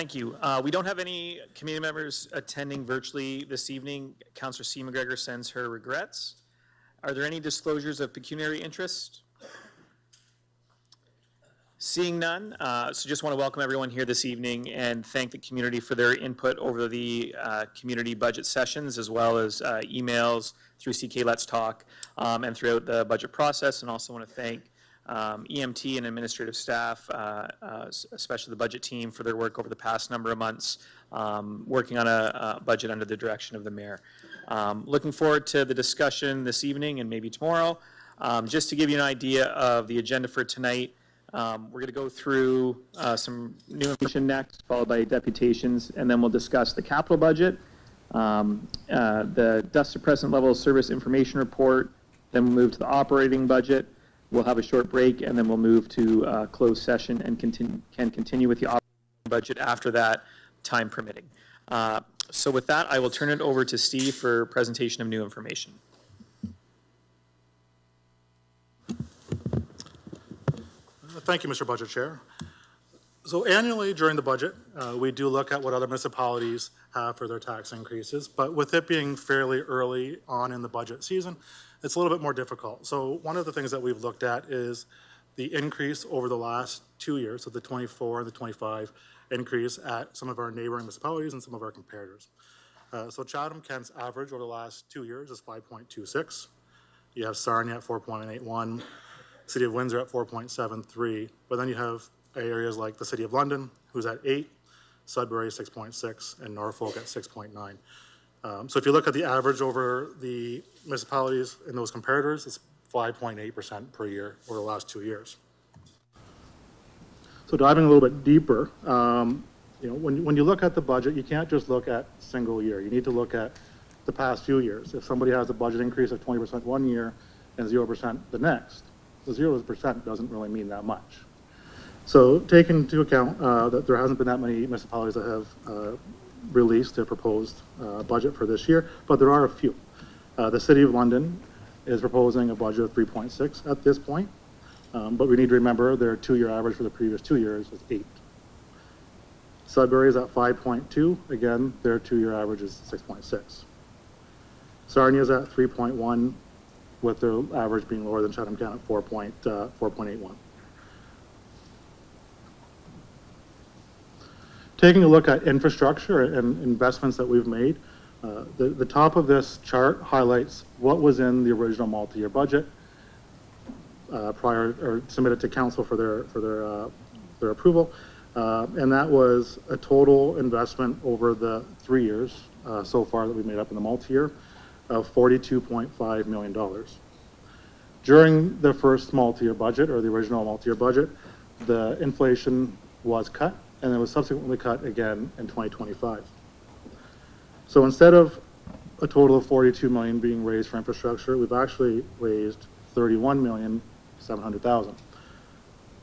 Thank you. We don't have any committee members attending virtually this evening. Councillor C. McGregor sends her regrets. Are there any disclosures of pecuniary interest? Seeing none, so just want to welcome everyone here this evening and thank the community for their input over the community budget sessions, as well as emails through CK Let's Talk and throughout the budget process. And also want to thank EMT and administrative staff, especially the budget team, for their work over the past number of months, working on a budget under the direction of the mayor. Looking forward to the discussion this evening and maybe tomorrow. Just to give you an idea of the agenda for tonight, we're going to go through some new information next, followed by deputations, and then we'll discuss the capital budget, the dust suppressant level service information report, then we'll move to the operating budget. We'll have a short break, and then we'll move to closed session and continue with the operating budget after that, time permitting. So with that, I will turn it over to Steve for presentation of new information. Thank you, Mr. Budget Chair. So annually during the budget, we do look at what other municipalities have for their tax increases, but with it being fairly early on in the budget season, it's a little bit more difficult. So one of the things that we've looked at is the increase over the last 2 years, so the 24 and the 25 increase at some of our neighboring municipalities and some of our comparators. So Chatham-Kent's average over the last 2 years is 5.26. You have Sarnia at 4.81. City of Windsor at 4.73, but then you have areas like the City of London, who's at 8, Sudbury 6.6, and Norfolk at 6.9. So if you look at the average over the municipalities in those comparators, it's 5.8% per year over the last 2 years. So diving a little bit deeper, when you look at the budget, you can't just look at single year. You need to look at the past few years. If somebody has a budget increase of 20% one year and 0% the next, the 0% doesn't really mean that much. So taking into account that there hasn't been that many municipalities that have released their proposed budget for this year, but there are a few. The City of London is proposing a budget of 3.6 at this point, but we need to remember their 2-year average for the previous 2 years was 8. Sudbury is at 5.2. Again, their 2-year average is 6.6. Sarnia is at 3.1. with their average being lower than Chatham-Kent at 4.81. Taking a look at infrastructure and investments that we've made, the top of this chart highlights what was in the original multi-year budget prior or submitted to council for their approval, and that was a total investment over the 3 years so far that we made up in the multi-year of $42.5 million. During the first multi-year budget, or the original multi-year budget, the inflation was cut, and it was subsequently cut again in 2025. So instead of a total of $42 million being raised for infrastructure, we've actually raised $31,700,000.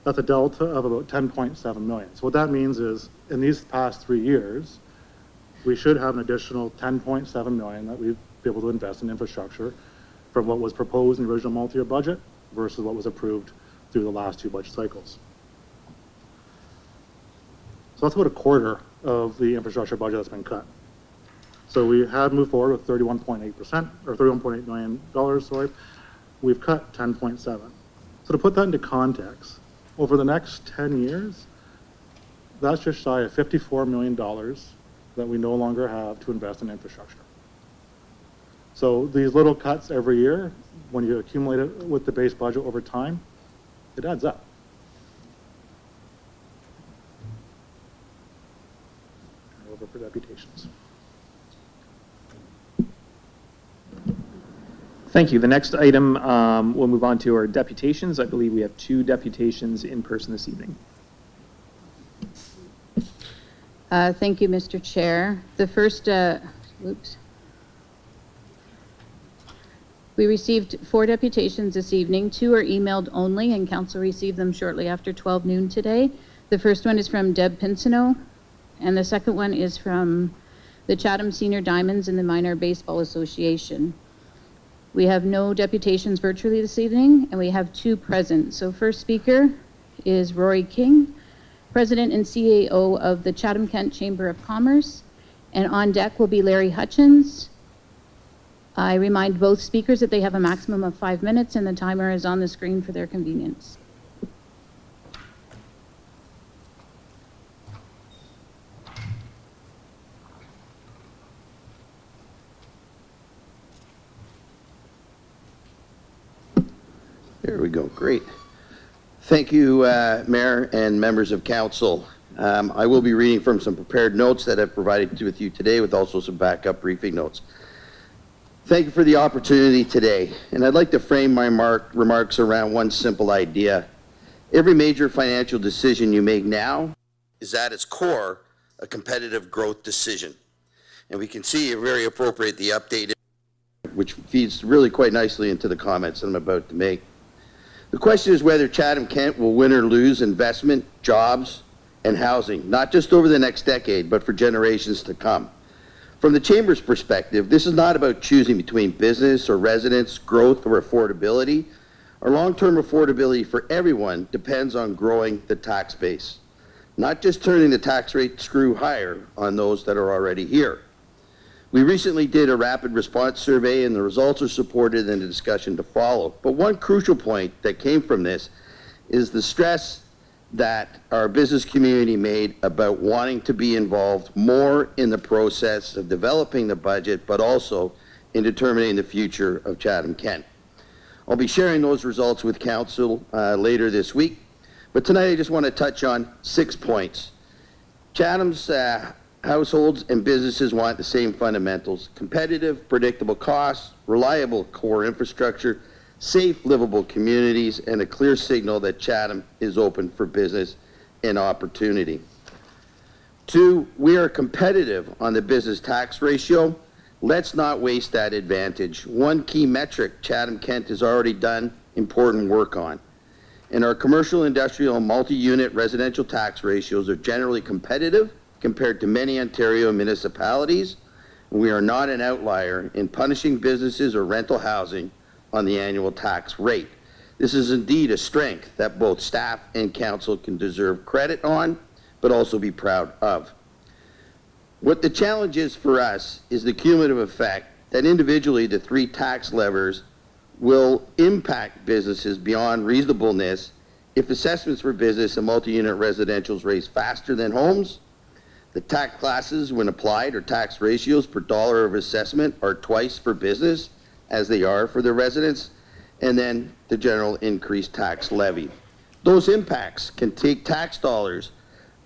That's a delta of about $10.7 million. So what that means is, in these past 3 years, we should have an additional $10.7 million that we've be able to invest in infrastructure from what was proposed in the original multi-year budget versus what was approved through the last 2 budget cycles. So that's about a quarter of the infrastructure budget that's been cut. So we have moved forward with 31.8%, or $31.8 million, sorry. We've cut 10.7. So to put that into context, over the next 10 years, that's just shy of $54 million that we no longer have to invest in infrastructure. So these little cuts every year, when you accumulate it with the base budget over time, it adds up. Over for deputations. Thank you. The next item we'll move on to our deputations. I believe we have 2 deputations in person this evening. Thank you, Mr. Chair. The first, we received 4 deputations this evening. 2 are emailed only, and council received them shortly after 12 noon today. The first one is from Deb Pinsino, and the second one is from the Chatham Senior Diamonds and the Minor Baseball Association. We have no deputations virtually this evening, and we have 2 present. So first speaker is Rory King, President and CAO of the Chatham-Kent Chamber of Commerce. And on deck will be Larry Hutchins. I remind both speakers that they have a maximum of 5 minutes, and the timer is on the screen for their convenience. There we go. Great. Thank you, Mayor and members of Council. I will be reading from some prepared notes that I've provided with you today, with also some backup briefing notes. Thank you for the opportunity today, and I'd like to frame my remarks around one simple idea. Every major financial decision you make now is at its core a competitive growth decision. And we can see very appropriate the update, which feeds really quite nicely into the comments I'm about to make. The question is whether Chatham-Kent will win or lose investment, jobs, and housing, not just over the next decade, but for generations to come. From the Chamber's perspective, this is not about choosing between business or residents, growth or affordability. Our long-term affordability for everyone depends on growing the tax base, not just turning the tax rate screw higher on those that are already here. We recently did a rapid response survey, and the results are supported in the discussion to follow. But one crucial point that came from this is the stress that our business community made about wanting to be involved more in the process of developing the budget, but also in determining the future of Chatham-Kent. I'll be sharing those results with Council later this week, but tonight I just want to touch on 6 points. Chatham's households and businesses want the same fundamentals: competitive, predictable costs, reliable core infrastructure, safe, livable communities, and a clear signal that Chatham is open for business and opportunity. 2, we are competitive on the business tax ratio. Let's not waste that advantage. One key metric Chatham-Kent has already done important work on. And our commercial, industrial, and multi-unit residential tax ratios are generally competitive compared to many Ontario municipalities. We are not an outlier in punishing businesses or rental housing on the annual tax rate. This is indeed a strength that both staff and council can deserve credit on, but also be proud of. What the challenge is for us is the cumulative effect that individually the 3 tax levers will impact businesses beyond reasonableness if assessments for business and multi-unit residentials raise faster than homes. The tax classes, when applied, or tax ratios per dollar of assessment are twice for business as they are for the residents, and then the general increased tax levy. Those impacts can take tax dollars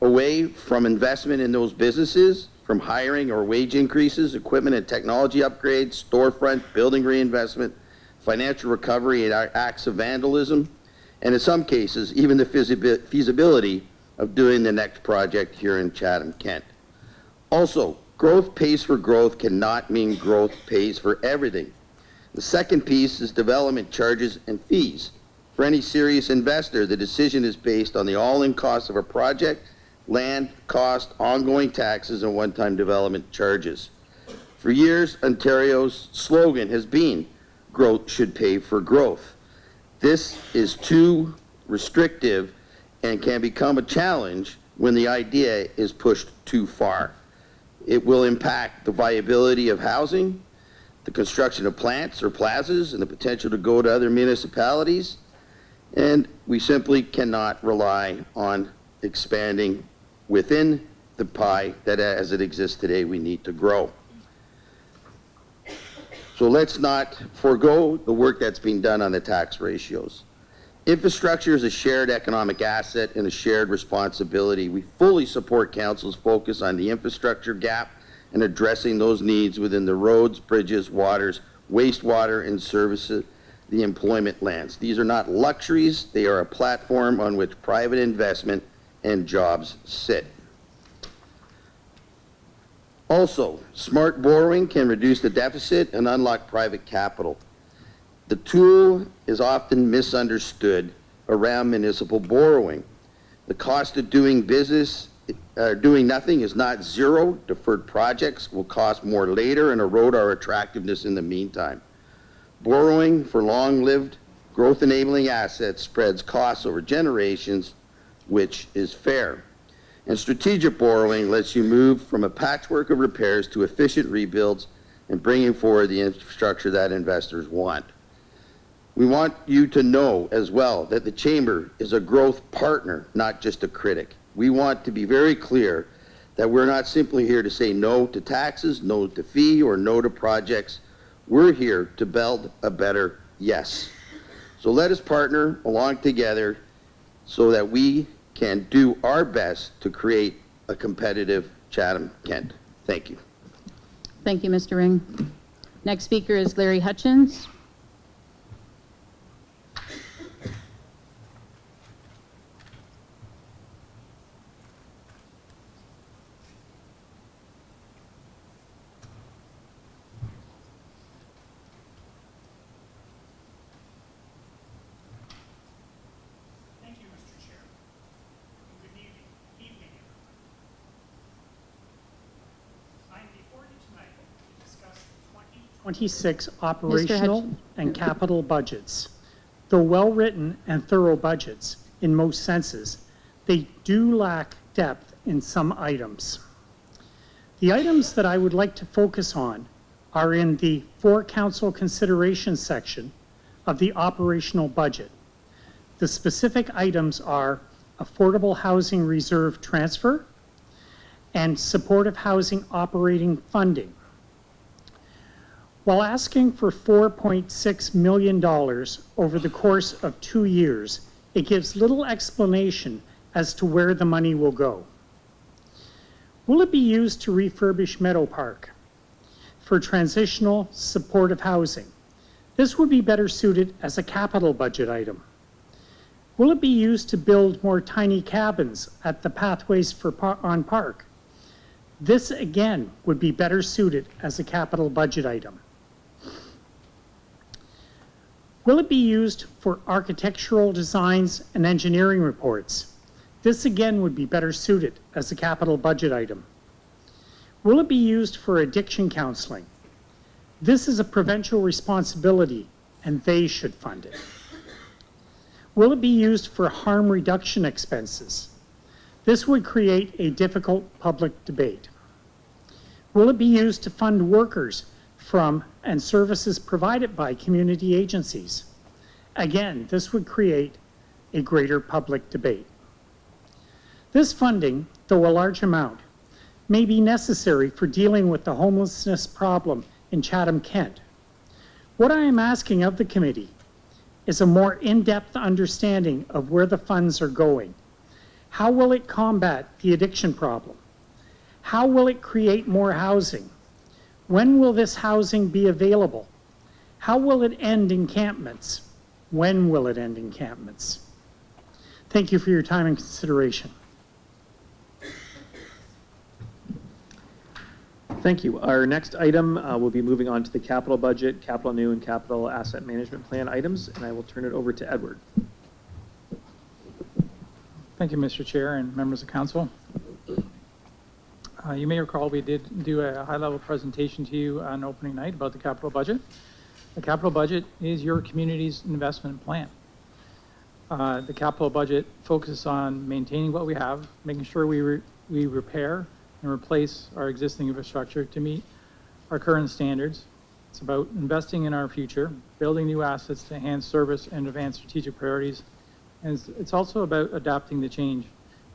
away from investment in those businesses, from hiring or wage increases, equipment and technology upgrades, storefront, building reinvestment, financial recovery and acts of vandalism, and in some cases, even the feasibility of doing the next project here in Chatham-Kent. Also, growth pays for growth cannot mean growth pays for everything. The second piece is development charges and fees. For any serious investor, the decision is based on the all-in cost of a project, land, cost, ongoing taxes, and one-time development charges. For years, Ontario's slogan has been, growth should pay for growth. This is too restrictive and can become a challenge when the idea is pushed too far. It will impact the viability of housing, the construction of plants or plazas, and the potential to go to other municipalities. And we simply cannot rely on expanding within the pie that as it exists today we need to grow. So let's not forego the work that's being done on the tax ratios. Infrastructure is a shared economic asset and a shared responsibility. We fully support Council's focus on the infrastructure gap and addressing those needs within the roads, bridges, waters, wastewater, and services, the employment lands. These are not luxuries. They are a platform on which private investment and jobs sit. Also, smart borrowing can reduce the deficit and unlock private capital. The tool is often misunderstood around municipal borrowing. The cost of doing business, doing nothing is not zero. Deferred projects will cost more later and erode our attractiveness in the meantime. Borrowing for long-lived, growth-enabling assets spreads costs over generations, which is fair. And strategic borrowing lets you move from a patchwork of repairs to efficient rebuilds and bringing forward the infrastructure that investors want. We want you to know as well that the Chamber is a growth partner, not just a critic. We want to be very clear that we're not simply here to say no to taxes, no to fee, or no to projects. We're here to build a better yes. So let us partner along together so that we can do our best to create a competitive Chatham-Kent. Thank you. Thank you, Mr. Ring. Next speaker is Larry Hutchins. Thank you, Mr. Chair. Good evening, everyone. I'm before you tonight to discuss the 2026 operational and capital budgets. Though well-written and thorough budgets in most senses, they do lack depth in some items. The items that I would like to focus on are in the for council consideration section of the operational budget. The specific items are affordable housing reserve transfer and supportive housing operating funding. While asking for $4.6 million over the course of 2 years, it gives little explanation as to where the money will go. Will it be used to refurbish Meadow Park for transitional supportive housing? This would be better suited as a capital budget item. Will it be used to build more tiny cabins at the pathways on Park? This again would be better suited as a capital budget item. Will it be used for architectural designs and engineering reports? This again would be better suited as a capital budget item. Will it be used for addiction counseling? This is a provincial responsibility and they should fund it. Will it be used for harm reduction expenses? This would create a difficult public debate. Will it be used to fund workers from and services provided by community agencies? Again, this would create a greater public debate. This funding, though a large amount, may be necessary for dealing with the homelessness problem in Chatham-Kent. What I am asking of the committee is a more in-depth understanding of where the funds are going. How will it combat the addiction problem? How will it create more housing? When will this housing be available? How will it end encampments? When will it end encampments? Thank you for your time and consideration. Thank you. Our next item will be moving on to the capital budget, capital new and capital asset management plan items, and I will turn it over to Edward. Thank you, Mr. Chair and members of council. You may recall we did do a high-level presentation to you on opening night about the capital budget. The capital budget is your community's investment plan. The capital budget focuses on maintaining what we have, making sure we repair and replace our existing infrastructure to meet our current standards. It's about investing in our future, building new assets to enhance service and advance strategic priorities. And it's also about adapting to change,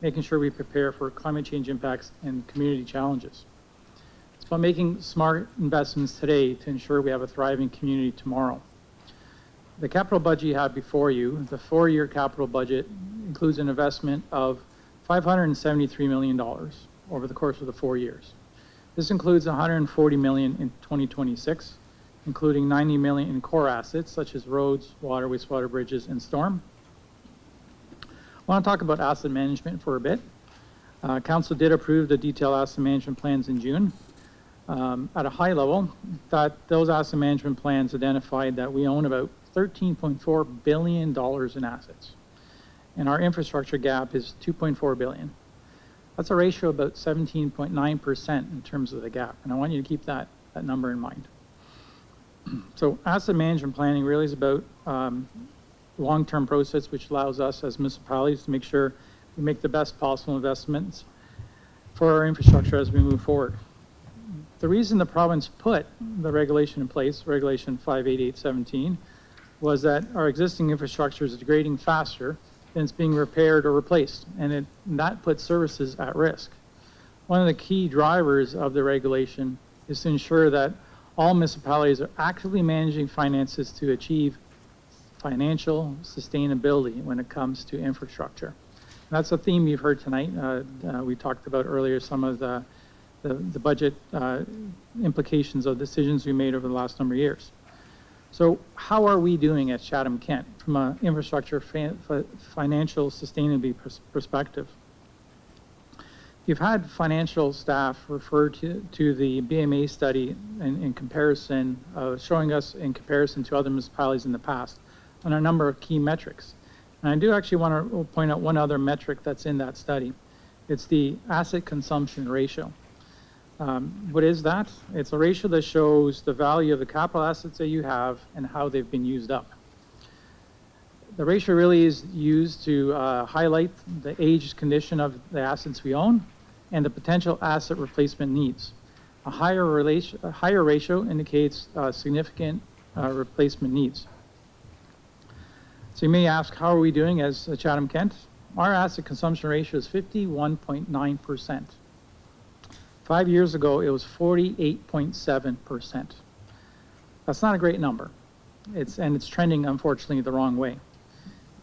making sure we prepare for climate change impacts and community challenges. It's about making smart investments today to ensure we have a thriving community tomorrow. The capital budget you have before you, the 4-year capital budget, includes an investment of $573 million over the course of the 4 years. This includes $140 million in 2026, including $90 million in core assets such as roads, water, wastewater, bridges, and storm. I want to talk about asset management for a bit. Council did approve the detailed asset management plans in June. At a high level, those asset management plans identified that we own about $13.4 billion in assets, and our infrastructure gap is $2.4 billion. That's a ratio of about 17.9% in terms of the gap, and I want you to keep that number in mind. So asset management planning really is about long-term process which allows us as municipalities to make sure we make the best possible investments for our infrastructure as we move forward. The reason the province put the regulation in place, Regulation 58817, was that our existing infrastructure is degrading faster than it's being repaired or replaced, and that puts services at risk. One of the key drivers of the regulation is to ensure that all municipalities are actively managing finances to achieve financial sustainability when it comes to infrastructure. And that's a theme you've heard tonight. We talked about earlier some of the budget implications of decisions we made over the last number of years. So how are we doing at Chatham-Kent from an infrastructure financial sustainability perspective? You've had financial staff refer to the BMA study in comparison, showing us in comparison to other municipalities in the past on a number of key metrics. And I do actually want to point out one other metric that's in that study. It's the asset consumption ratio. What is that? It's a ratio that shows the value of the capital assets that you have and how they've been used up. The ratio really is used to highlight the aged condition of the assets we own and the potential asset replacement needs. A higher ratio indicates significant replacement needs. So you may ask, how are we doing as Chatham-Kent? Our asset consumption ratio is 51.9%. 5 years ago, it was 48.7%. That's not a great number. It's trending, unfortunately, the wrong way.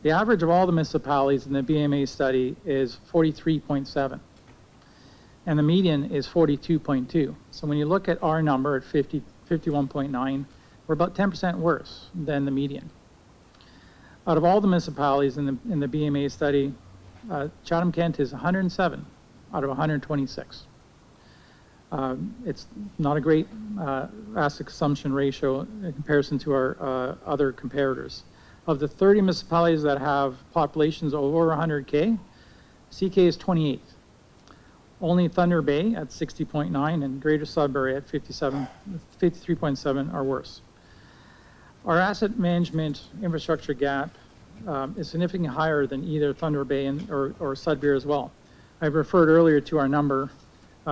The average of all the municipalities in the BMA study is 43.7, and the median is 42.2. So when you look at our number at 51.9, we're about 10% worse than the median. Out of all the municipalities in the BMA study, Chatham-Kent is 107 out of 126. It's not a great asset consumption ratio in comparison to our other comparators. Of the 30 municipalities that have populations over 100K, CK is 28th. Only Thunder Bay at 60.9 and Greater Sudbury at 53.7 are worse. Our asset management infrastructure gap is significantly higher than either Thunder Bay or Sudbury as well. I've referred earlier to our number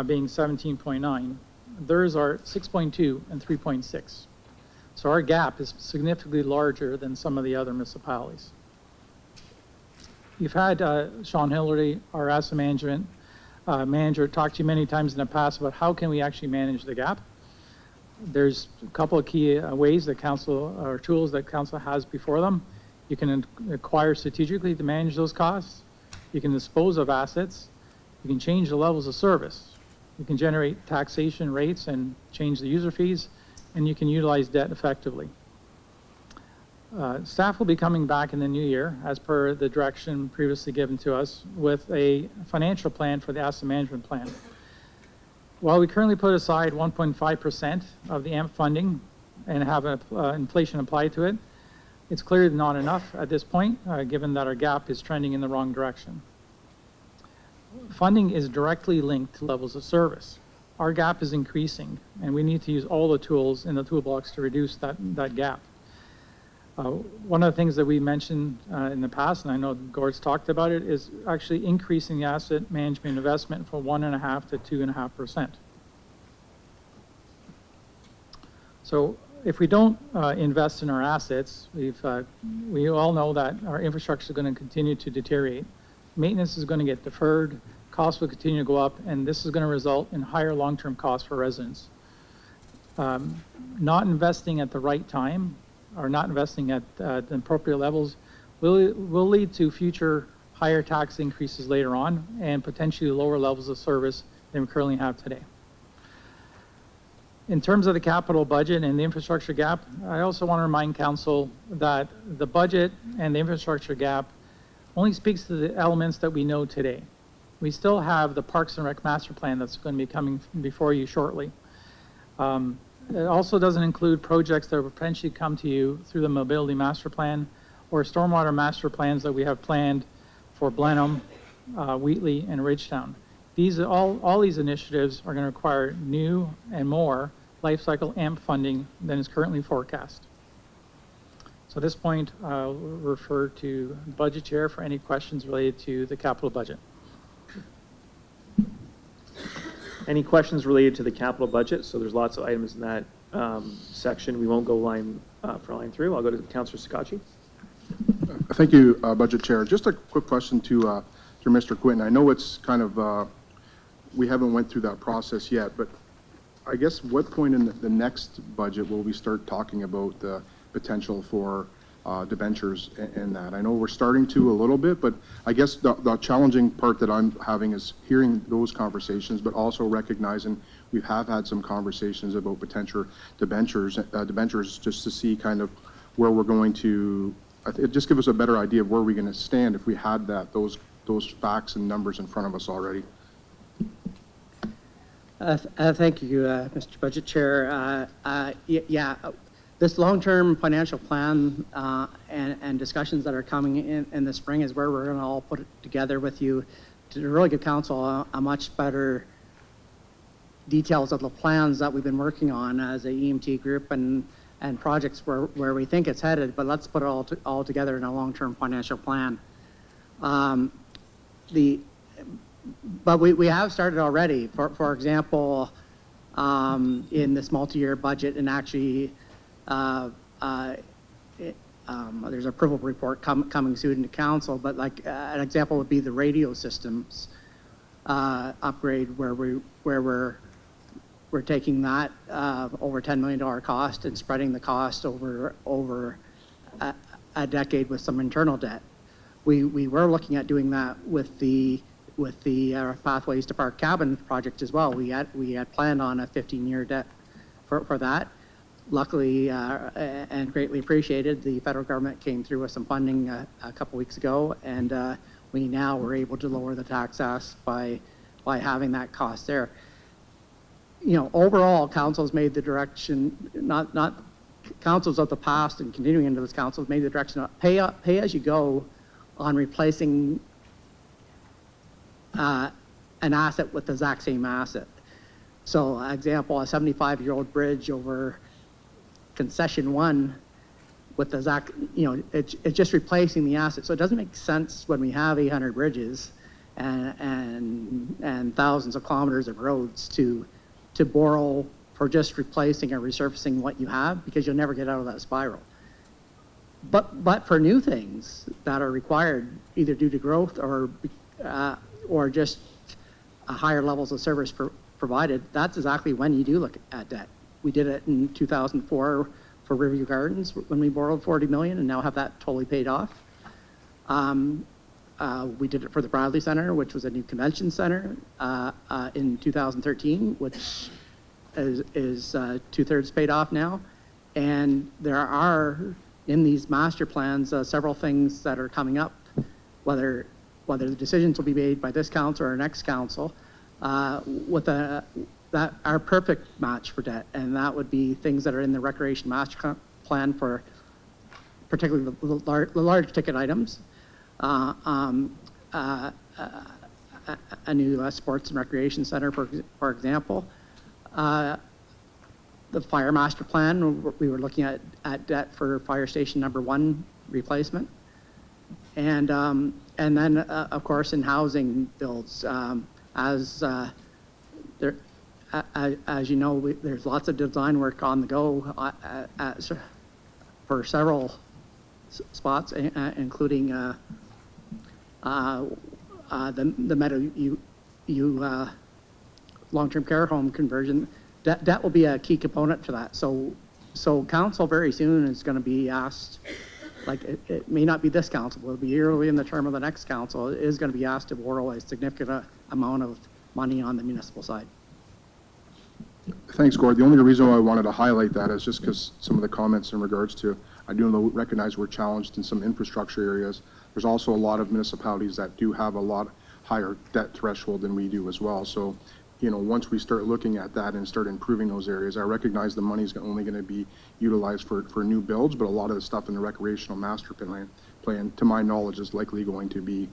being 17.9. Theirs are 6.2 and 3.6. So our gap is significantly larger than some of the other municipalities. You've had Sean Hillerty, our asset management manager, talk to you many times in the past about how can we actually manage the gap. There's a couple of key ways that council, or tools that council has before them. You can acquire strategically to manage those costs. You can dispose of assets. You can change the levels of service. You can generate taxation rates and change the user fees, and you can utilize debt effectively. Staff will be coming back in the new year, as per the direction previously given to us, with a financial plan for the asset management plan. While we currently put aside 1.5% of the AMP funding and have inflation applied to it, it's clearly not enough at this point, given that our gap is trending in the wrong direction. Funding is directly linked to levels of service. Our gap is increasing, and we need to use all the tools in the toolbox to reduce that gap. One of the things that we mentioned in the past, and I know Gord's talked about it, is actually increasing the asset management investment from 1.5% to 2.5%. So if we don't invest in our assets, we all know that our infrastructure is going to continue to deteriorate. Maintenance is going to get deferred, costs will continue to go up, and this is going to result in higher long-term costs for residents. Not investing at the right time, or not investing at the appropriate levels, will lead to future higher tax increases later on and potentially lower levels of service than we currently have today. In terms of the capital budget and the infrastructure gap, I also want to remind council that the budget and the infrastructure gap only speaks to the elements that we know today. We still have the Parks and Rec Master Plan that's going to be coming before you shortly. It also doesn't include projects that will potentially come to you through the Mobility Master Plan or Stormwater Master Plans that we have planned for Blenheim, Wheatley, and Ridgetown. All these initiatives are going to require new and more life cycle AMP funding than is currently forecast. So at this point, I'll refer to the Budget Chair for any questions related to the capital budget. Any questions related to the capital budget? So there's lots of items in that section. We won't go line for line through. I'll go to Councillor Scotchy. Thank you, Budget Chair. Just a quick question to Mr. Quinn. I know it's kind of, we haven't went through that process yet, but I guess what point in the next budget will we start talking about the potential for debentures in that? I know we're starting to a little bit, but I guess the challenging part that I'm having is hearing those conversations, but also recognizing we have had some conversations about potential debentures just to see kind of where we're going to, just give us a better idea of where we're going to stand if we had those facts and numbers in front of us already. Thank you, Mr. Budget Chair. Yeah, this long-term financial plan and discussions that are coming in the spring is where we're going to all put it together with you to really give council a much better details of the plans that we've been working on as a EMT group and projects where we think it's headed, but let's put it all together in a long-term financial plan. But we have started already. For example, in this multi-year budget, and actually there's an approval report coming soon to council, but like an example would be the radio systems upgrade where we're taking that over $10 million cost and spreading the cost over a decade with some internal debt. We were looking at doing that with the Pathways to Park Cabin project as well. We had planned on a 15-year debt for that. Luckily, and greatly appreciated, the federal government came through with some funding a couple weeks ago, and we now were able to lower the tax ask by having that cost there. You know, overall, council's made the direction, not councils of the past and continuing into this council have made the direction of pay as you go on replacing an asset with the exact same asset. So, example, a 75-year-old bridge over concession 1 with the exact, you know, it's just replacing the asset. So it doesn't make sense when we have 800 bridges and thousands of kilometers of roads to borrow for just replacing or resurfacing what you have, because you'll never get out of that spiral. But for new things that are required either due to growth or just higher levels of service provided, that's exactly when you do look at debt. We did it in 2004 for Riverview Gardens when we borrowed $40 million and now have that totally paid off. We did it for the Bradley Center, which was a new convention center in 2013, which is 2/3 paid off now. And there are, in these master plans, several things that are coming up, whether the decisions will be made by this council or next council, with that are perfect match for debt, and that would be things that are in the recreation master plan for particularly the large ticket items, a new sports and recreation center, for example. The fire master plan, we were looking at debt for fire station number 1 replacement, and then of course in housing builds, as you know, there's lots of design work on the go for several spots, including the Meadow U long-term care home conversion. That will be a key component to that. So council very soon is going to be asked, like it may not be this council, but it'll be early in the term of the next council, is going to be asked to borrow a significant amount of money on the municipal side. Thanks, Gord. The only reason why I wanted to highlight that is just because some of the comments in regards to, I do recognize we're challenged in some infrastructure areas. There's also a lot of municipalities that do have a lot higher debt threshold than we do as well. So, you know, once we start looking at that and start improving those areas, I recognize the money is only going to be utilized for new builds, but a lot of the stuff in the recreational master plan, to my knowledge, is likely going to be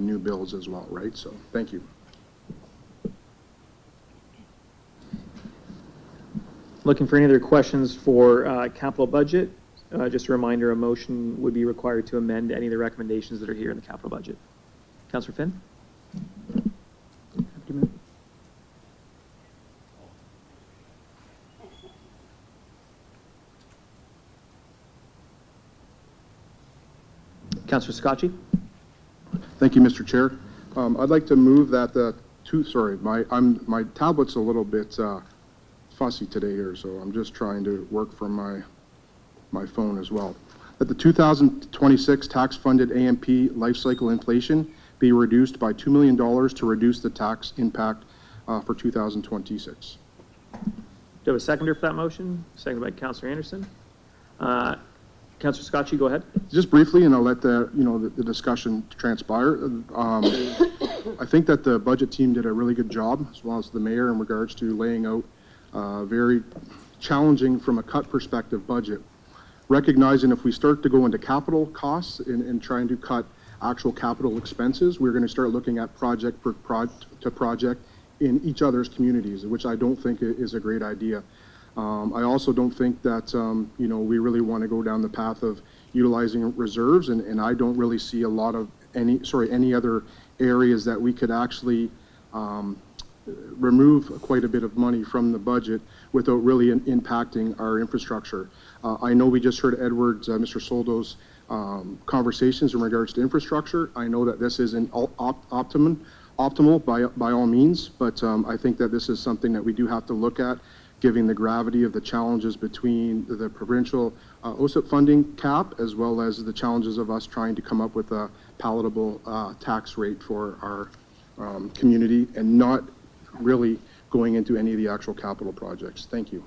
new builds as well, right? So, thank you. Looking for any other questions for capital budget? Just a reminder, a motion would be required to amend any of the recommendations that are here in the capital budget. Councillor Finn? Councillor Scotchy? Thank you, Mr. Chair. I'd like to move that my tablet's a little bit fussy today here, so I'm just trying to work from my phone as well. That the 2026 tax-funded AMP life cycle inflation be reduced by $2 million to reduce the tax impact for 2026. Do you have a seconder for that motion? Seconded by Councillor Anderson. Councillor Scotchy, go ahead. Just briefly, and I'll let the discussion transpire. I think that the budget team did a really good job, as well as the mayor, in regards to laying out very challenging from a cut perspective budget. Recognizing if we start to go into capital costs and trying to cut actual capital expenses, we're going to start looking at project to project in each other's communities, which I don't think is a great idea. I also don't think that, we really want to go down the path of utilizing reserves, and I don't really see a lot of any other areas that we could actually remove quite a bit of money from the budget without really impacting our infrastructure. I know we just heard Edward's, Mr. Soldo's conversations in regards to infrastructure. I know that this isn't optimal by all means, but I think that this is something that we do have to look at, given the gravity of the challenges between the provincial OSIP funding cap, as well as the challenges of us trying to come up with a palatable tax rate for our community, and not really going into any of the actual capital projects. Thank you.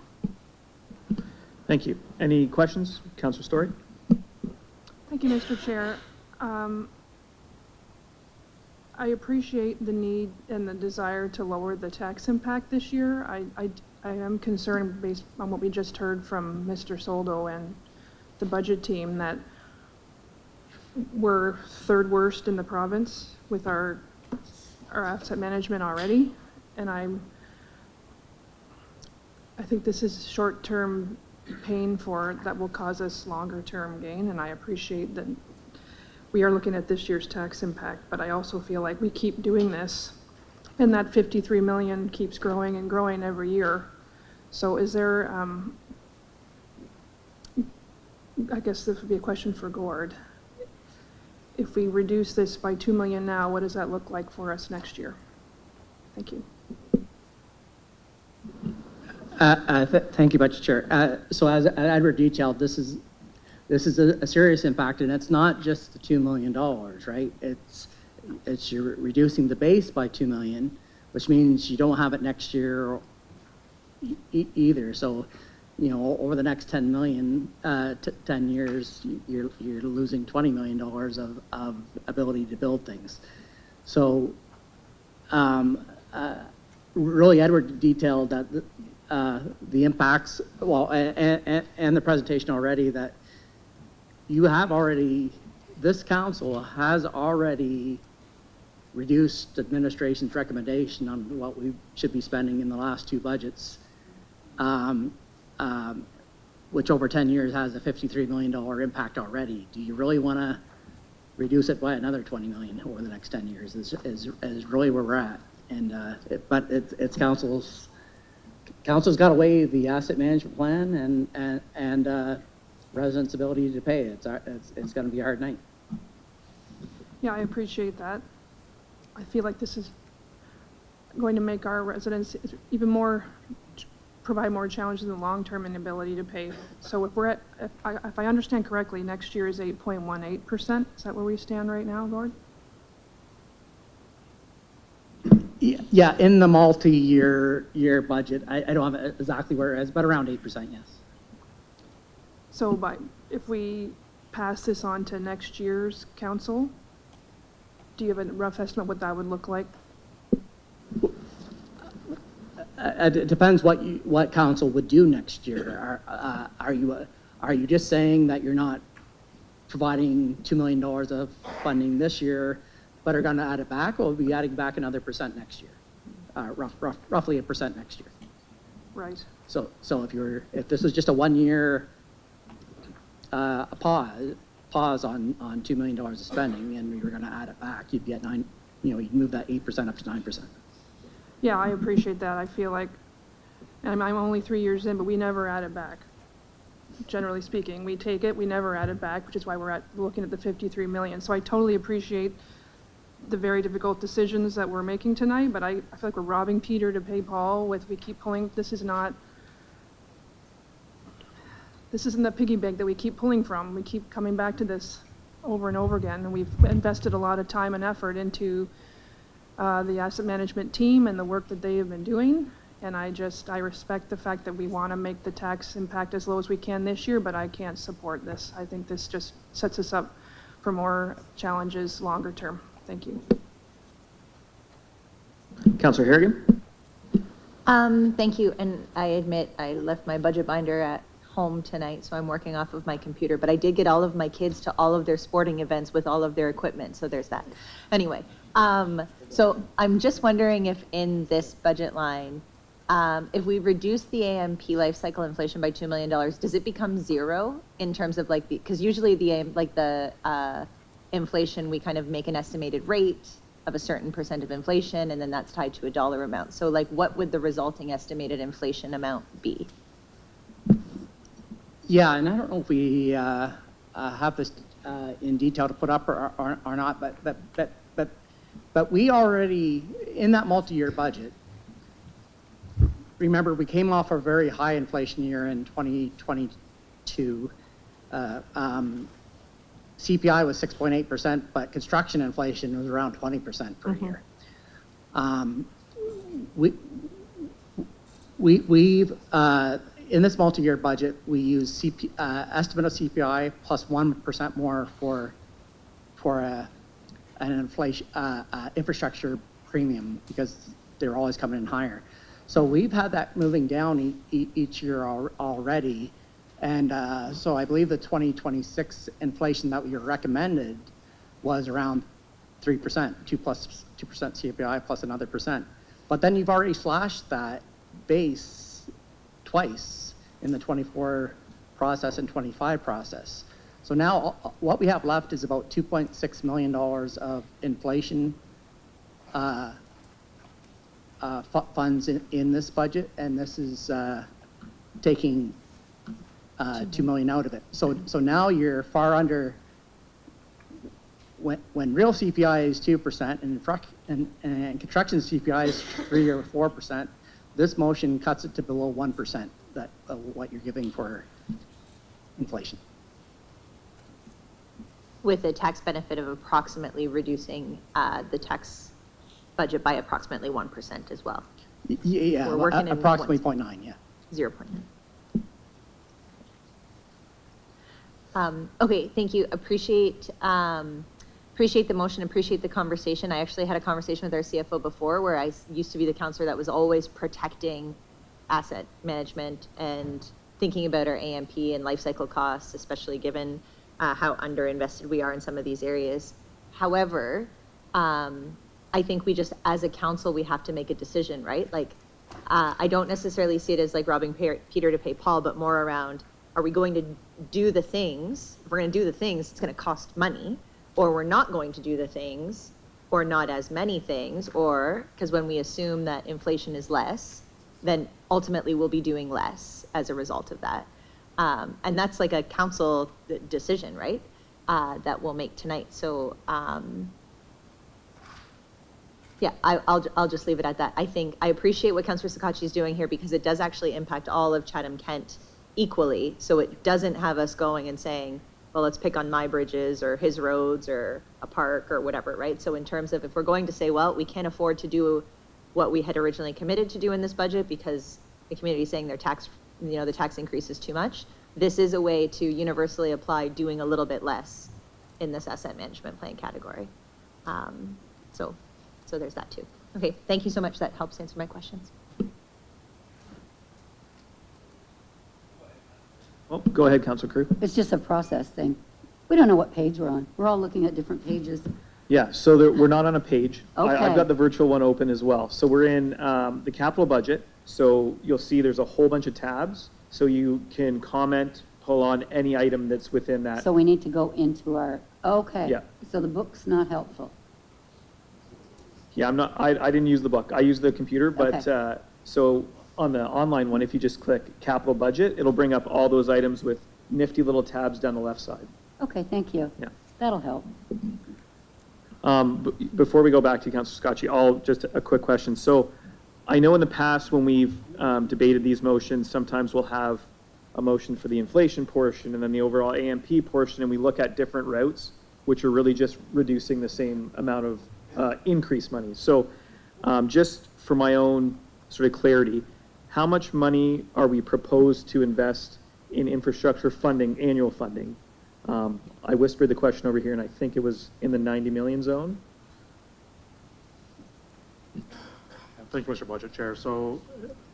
Thank you. Any questions? Councillor Story? Thank you, Mr. Chair. I appreciate the need and the desire to lower the tax impact this year. I am concerned, based on what we just heard from Mr. Soldo and the budget team, that we're third worst in the province with our asset management already. And I think this is short-term pain that will cause us longer-term gain, and I appreciate that we are looking at this year's tax impact, but I also feel like we keep doing this, and that 53 million keeps growing and growing every year. So is there, I guess this would be a question for Gord. If we reduce this by 2 million now, what does that look like for us next year? Thank you. Thank you, Budget Chair. So as Edward detailed, this is a serious impact, and it's not just the $2 million, right? It's you're reducing the base by 2 million, which means you don't have it next year either. So, over the next 10 years, you're losing $20 million of ability to build things. So, really, Edward detailed that the impacts, and the presentation already, that this council has already reduced administration's recommendation on what we should be spending in the last two budgets, which over 10 years has a $53 million impact already. Do you really want to reduce it by another 20 million over the next 10 years is really where we're at. And but it's council's got to weigh the asset management plan and residents' ability to pay. It's going to be a hard night. Yeah, I appreciate that. I feel like this is going to make our residents provide more challenges in the long term and ability to pay. So if I understand correctly, next year is 8.18%. Is that where we stand right now, Lord? Yeah, in the multi-year budget, I don't have it exactly where it is, but around 8%, yes. So if we pass this on to next year's council, do you have a rough estimate what that would look like? It depends what council would do next year. Are you just saying that you're not providing $2 million of funding this year, but are going to add it back, or will be adding back another % next year? Roughly 1% next year. Right. So if this was just a 1 year pause on $2 million of spending, and we were going to add it back, you'd be at you'd move that 8% up to 9%. Yeah, I appreciate that. I feel like, and I'm only 3 years in, but we never add it back. generally speaking. We take it, we never add it back, which is why we're looking at the 53 million. So I totally appreciate the very difficult decisions that we're making tonight, but I feel like we're robbing Peter to pay Paul we keep pulling, this isn't the piggy bank that we keep pulling from. We keep coming back to this over and over again, and we've invested a lot of time and effort into the asset management team and the work that they have been doing. And I respect the fact that we want to make the tax impact as low as we can this year, but I can't support this. I think this just sets us up for more challenges longer term. Thank you. Councillor Harrigan? Thank you, and I admit I left my budget binder at home tonight, so I'm working off of my computer, but I did get all of my kids to all of their sporting events with all of their equipment, so there's that. Anyway, so I'm just wondering if in this budget line, if we reduce the AMP life cycle inflation by $2 million, does it become zero in terms of like because usually the inflation, we kind of make an estimated rate of a certain percent of inflation, and then that's tied to a dollar amount. So like, what would the resulting estimated inflation amount be? Yeah, and I don't know if we have this in detail to put up or not, but we already, in that multi-year budget, remember we came off a very high inflation year in 2022. CPI was 6.8%, but construction inflation was around 20% per year. We've in this multi-year budget, we use estimate of CPI plus 1% more for an inflation infrastructure premium, because they're always coming in higher. So we've had that moving down each year already. And so I believe the 2026 inflation that we recommended was around 3%, 2% CPI plus another percent. But then you've already slashed that base twice in the 24 process and 25 process. So now what we have left is about $2.6 million of inflation funds in this budget, and this is taking $2 million out of it. So now you're far under. When real CPI is 2% and construction CPI is 3 or 4%, this motion cuts it to below 1%. That what you're giving for inflation. With a tax benefit of approximately reducing the tax budget by approximately 1% as well. Yeah, we're working approximately 0.9. Yeah. 0.9. Okay, thank you. Appreciate the motion, appreciate the conversation. I actually had a conversation with our CFO before, where I used to be the counselor that was always protecting asset management and thinking about our AMP and life cycle costs, especially given how underinvested we are in some of these areas. However, I think we just, as a council, we have to make a decision, right? Like, I don't necessarily see it as like robbing Peter to pay Paul, but more around, are we going to do the things? If we're going to do the things, it's going to cost money, or we're not going to do the things, or not as many things, or because when we assume that inflation is less, then ultimately we'll be doing less as a result of that. And that's like a council decision, right? That we'll make tonight. So, yeah, I'll just leave it at that. I appreciate what Councillor Sakachi is doing here, because it does actually impact all of Chatham-Kent equally. So it doesn't have us going and saying, well, let's pick on my bridges or his roads or a park or whatever, right? So in terms of, if we're going to say, well, we can't afford to do what we had originally committed to do in this budget because the community is saying their tax, the tax increase is too much, this is a way to universally apply doing a little bit less in this asset management plan category. So there's that too. Okay, thank you so much. That helps answer my questions. Oh, go ahead, Councillor Crew. It's just a process thing. We don't know what page we're on. We're all looking at different pages. Yeah, so we're not on a page. Okay. I've got the virtual one open as well. So we're in the capital budget. So you'll see there's a whole bunch of tabs. So you can comment, pull on any item that's within that. So we need to go into our, okay. Yeah. So the book's not helpful. Yeah, I didn't use the book. I used the computer, but Okay. so on the online one, if you just click capital budget, it'll bring up all those items with nifty little tabs down the left side. Okay, thank you. Yeah. That'll help. Before we go back to Councilor Scotchy, just a quick question. So I know in the past when we've debated these motions, sometimes we'll have a motion for the inflation portion and then the overall AMP portion, and we look at different routes, which are really just reducing the same amount of increased money. So just for my own sort of clarity, how much money are we proposed to invest in infrastructure funding, annual funding? I whispered the question over here, and I think it was in the 90 million zone. Thank you, Mr. Budget Chair. So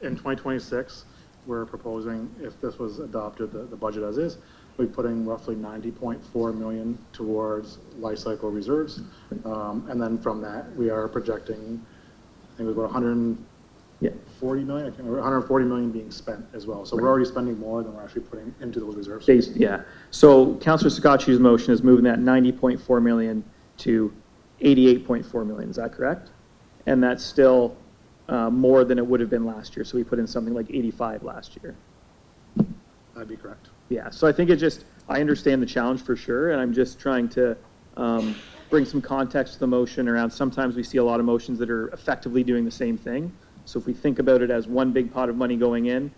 in 2026, we're proposing, if this was adopted, the budget as is, we're putting roughly 90.4 million towards life cycle reserves. And then from that, we are projecting, I think it was about 140 million, I can't remember, 140 million being spent as well. So we're already spending more than we're actually putting into those reserves. Yeah. So Councillor Scotchy's motion is moving that 90.4 million to 88.4 million. Is that correct? And that's still more than it would have been last year. So we put in something like 85 last year. That'd be correct. Yeah. So I think I understand the challenge for sure. And I'm just trying to bring some context to the motion around. Sometimes we see a lot of motions that are effectively doing the same thing. So if we think about it as one big pot of money going in,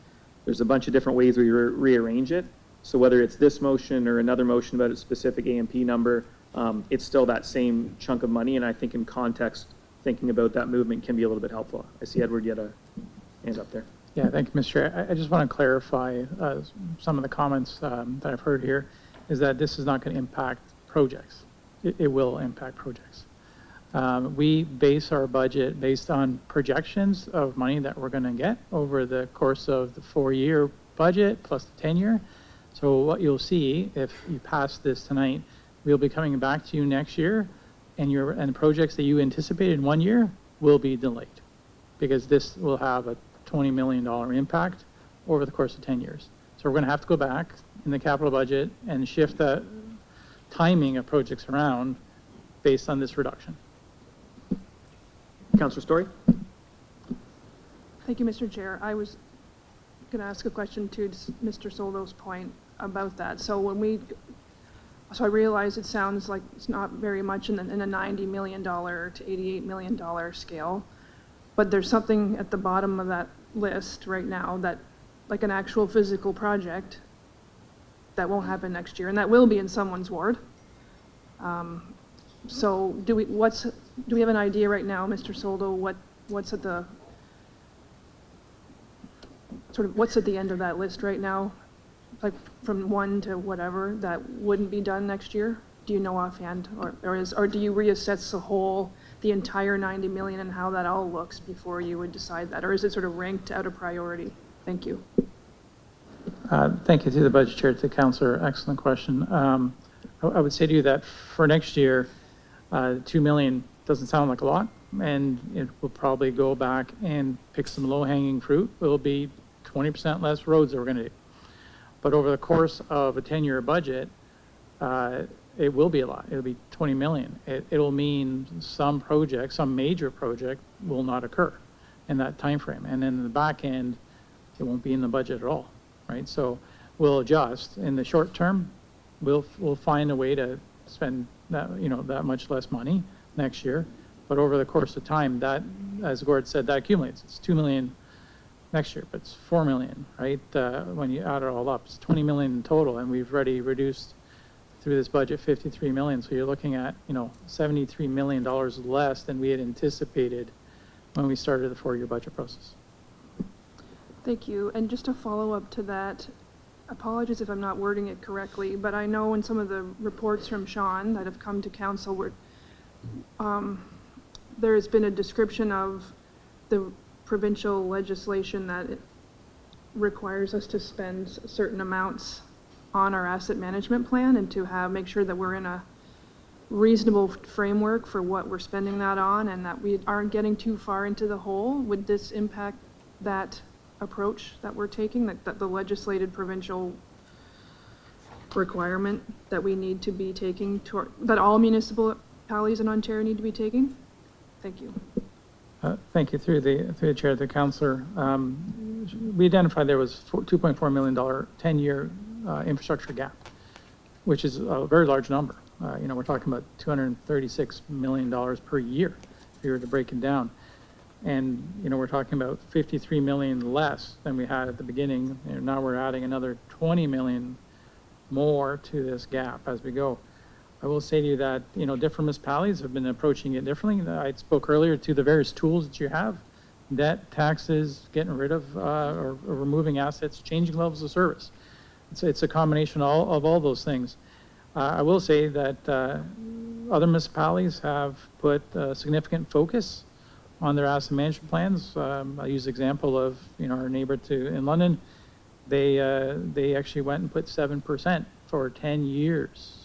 there's a bunch of different ways we rearrange it. So whether it's this motion or another motion about a specific AMP number, it's still that same chunk of money. And I think in context, thinking about that movement can be a little bit helpful. I see Edward, you had a hand up there. Yeah, thank you, Mr. Chair. I just want to clarify some of the comments that I've heard here, is that this is not going to impact projects. It will impact projects. We base our budget based on projections of money that we're going to get over the course of the 4-year budget plus the 10-year. So what you'll see, if you pass this tonight, we'll be coming back to you next year, and the projects that you anticipated in 1 year will be delayed, because this will have a $20 million impact over the course of 10 years. So we're going to have to go back in the capital budget and shift the timing of projects around based on this reduction. Councillor Story? Thank you, Mr. Chair. I was going to ask a question to Mr. Soldo's point about that. So I realize it sounds like it's not very much in a $90 million to $88 million scale, but there's something at the bottom of that list right now that, like an actual physical project, that won't happen next year, and that will be in someone's ward. So do we have an idea right now, Mr. Soldo, what's at the end of that list right now? Like from 1 to whatever that wouldn't be done next year? Do you know offhand, or do you reassess the entire 90 million and how that all looks before you would decide that, or is it sort of ranked out of priority? Thank you. Thank you to the budget chair, to Councillor. Excellent question. I would say to you that for next year, 2 million doesn't sound like a lot, and it will probably go back and pick some low-hanging fruit. It will be 20% less roads that we're going to do. But over the course of a 10-year budget, it will be a lot. It'll be 20 million. It'll mean some major project will not occur in that time frame. And then in the back end, it won't be in the budget at all, right? So we'll adjust. In the short term, we'll find a way to spend that much less money next year. But over the course of time, that, as Gord said, that accumulates. It's 2 million next year, but it's 4 million, right? When you add it all up, it's 20 million in total, and we've already reduced through this budget 53 million. So you're looking at, $73 million less than we had anticipated when we started the 4-year budget process. Thank you. And just to follow up to that, apologies if I'm not wording it correctly, but I know in some of the reports from Sean that have come to council where there has been a description of the provincial legislation that it requires us to spend certain amounts on our asset management plan and to make sure that we're in a reasonable framework for what we're spending that on and that we aren't getting too far into the hole. Would this impact that approach that we're taking, that the legislated provincial requirement that we need to be taking, that all municipalities in Ontario need to be taking? Thank you. Thank you. Through the chair, the councillor, we identified there was $2.4 million 10-year infrastructure gap, which is a very large number. We're talking about $236 million per year if you were to break it down. And, we're talking about 53 million less than we had at the beginning. And now we're adding another 20 million more to this gap as we go. I will say to you that, different municipalities have been approaching it differently. I spoke earlier to the various tools that you have: debt, taxes, getting rid of or removing assets, changing levels of service. It's a combination of all those things. I will say that other municipalities have put significant focus on their asset management plans. I'll use the example of our neighbor in London. They actually went and put 7% for 10 years.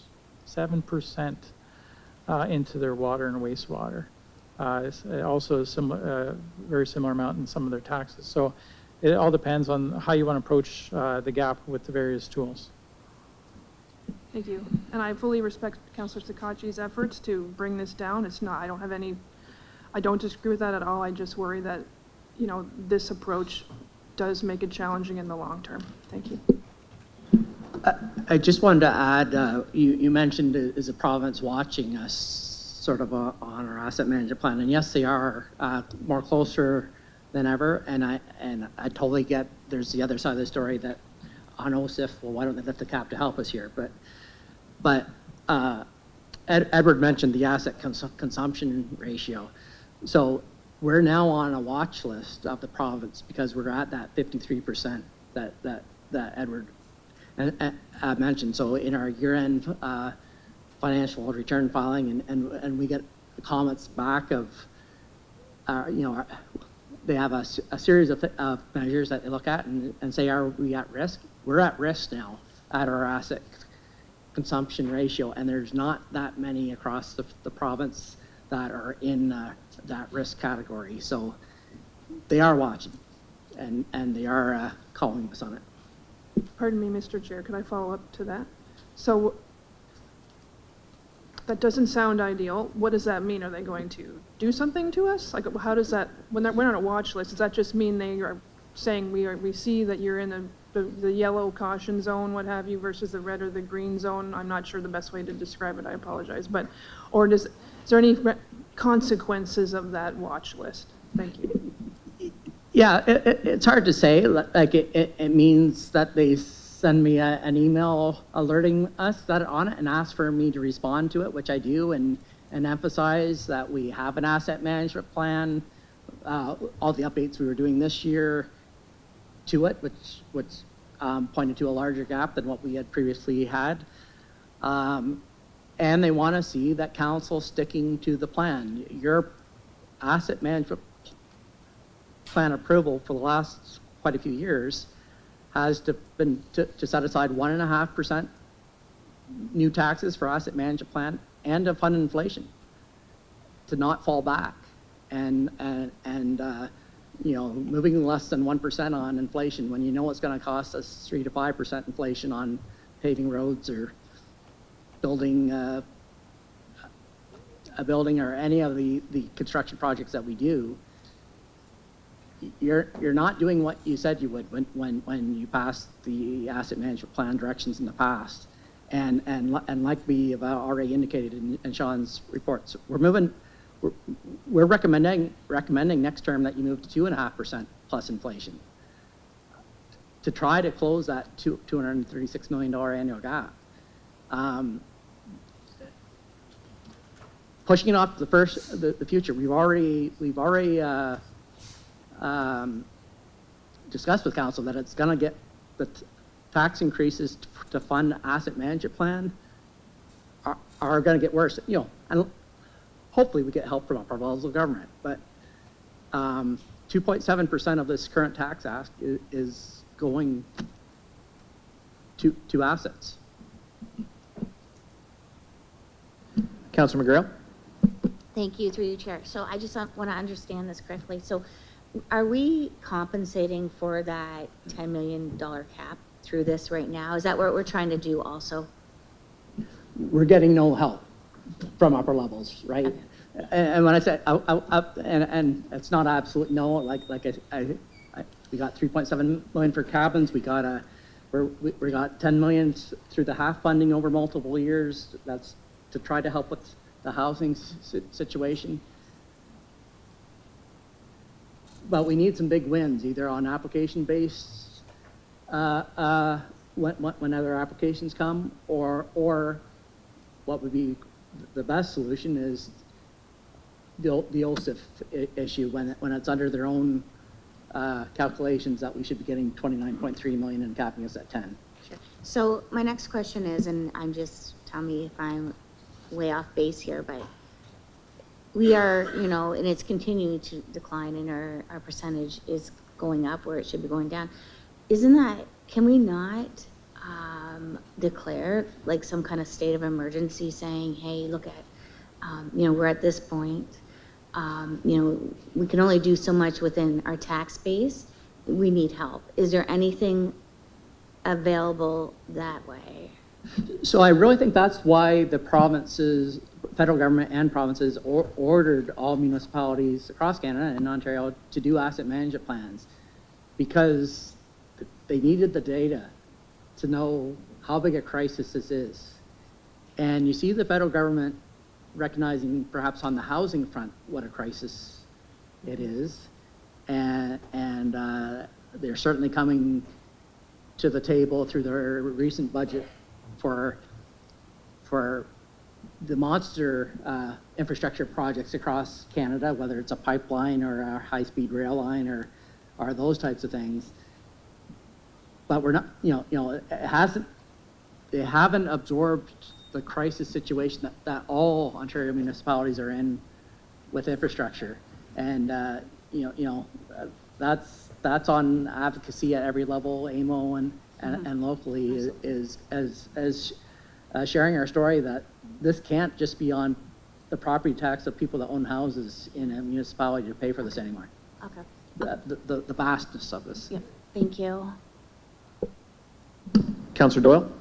7% into their water and wastewater. Also, very similar amount in some of their taxes. So it all depends on how you want to approach the gap with the various tools. Thank you. And I fully respect Councillor Sakachi's efforts to bring this down. I don't disagree with that at all. I just worry that, this approach does make it challenging in the long term. Thank you. I just wanted to add, you mentioned, is the province watching us sort of on our asset management plan? And yes, they are more closer than ever. And I totally get there's the other side of the story that on OSIF, well, why don't they lift the cap to help us here? But Edward mentioned the asset consumption ratio. So we're now on a watch list of the province because we're at that 53% that Edward mentioned. So in our year-end financial return filing, and we get comments back of, they have a series of measures that they look at and say, are we at risk? We're at risk now at our asset consumption ratio, and there's not that many across the province that are in that risk category. So they are watching, and they are calling us on it. Pardon me, Mr. Chair, could I follow up to that? So that doesn't sound ideal. What does that mean? Are they going to do something to us? Like, how does that, when we're on a watch list, does that just mean they are saying we see that you're in the yellow caution zone, what have you, versus the red or the green zone? I'm not sure the best way to describe it, I apologize. Or is there any consequences of that watch list? Thank you. Yeah, it's hard to say. Like it means that they send me an email alerting us that on it and ask for me to respond to it, which I do, and emphasize that we have an asset management plan, all the updates we were doing this year to it, which pointed to a larger gap than what we had previously had. And they want to see that council sticking to the plan. Your asset management plan approval for the last quite a few years has been to set aside 1.5% new taxes for asset management plan and to fund inflation, to not fall back, and moving less than 1% on inflation when it's going to cost us 3 to 5% inflation on paving roads or building a building or any of the construction projects that we do. You're not doing what you said you would when you passed the asset management plan directions in the past, and like we have already indicated in Sean's reports, we're recommending next term that you move to 2.5% plus inflation to try to close that $236 million annual gap. Pushing it off to the future, we've already discussed with council that it's going to get the tax increases to fund asset management plan are going to get worse. And hopefully we get help from upper levels of government, but 2.7% of this current tax ask is going to assets. Councilor McGrail. Thank you, through you, Chair. So I just want to understand this correctly. So are we compensating for that $10 million cap through this right now? Is that what we're trying to do also? We're getting no help from upper levels, right? Okay. And when I said, and it's not absolute, no, we got 3.7 million for cabins, we got we got 10 million through the half funding over multiple years. That's to try to help with the housing situation. But we need some big wins, either on application based, when other applications come, or what would be the best solution is the OSIF issue, when it's under their own calculations that we should be getting 29.3 million and capping us at 10. Sure. So my next question is, and tell me if I'm way off base here, but we are, and it's continuing to decline, and our percentage is going up where it should be going down. Can we not declare like some kind of state of emergency, saying, hey, look at, we're at this point, we can only do so much within our tax base. We need help. Is there anything available that way? So I really think that's why the provinces, federal government and provinces ordered all municipalities across Canada and Ontario to do asset management plans, because they needed the data to know how big a crisis this is. And you see the federal government recognizing perhaps on the housing front what a crisis it is. And they're certainly coming to the table through their recent budget for the monster infrastructure projects across Canada, whether it's a pipeline or a high-speed rail line or those types of things. But we're not, they haven't absorbed the crisis situation that all Ontario municipalities are in with infrastructure. And, that's on advocacy at every level, AMO and locally, is sharing our story that this can't just be on the property tax of people that own houses in a municipality to pay for this anymore. Okay. The vastness of this. Yep. Thank you. Councillor Doyle?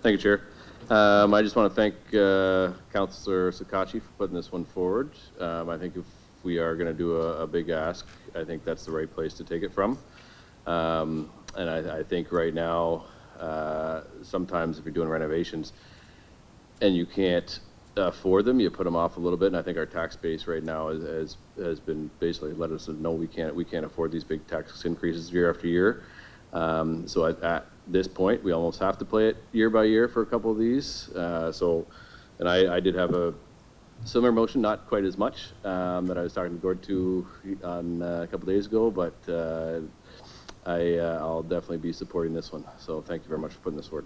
Thank you, Chair. I just want to thank Councillor Sakachi for putting this one forward. I think if we are going to do a big ask, I think that's the right place to take it from. And I think right now, sometimes if you're doing renovations and you can't afford them, you put them off a little bit. And I think our tax base right now has been basically let us know we can't afford these big tax increases year after year. So at this point, we almost have to play it year by year for a couple of these. And I did have a similar motion, not quite as much, that I was talking to Gord to on a couple days ago, but I'll definitely be supporting this one. So thank you very much for putting this forward.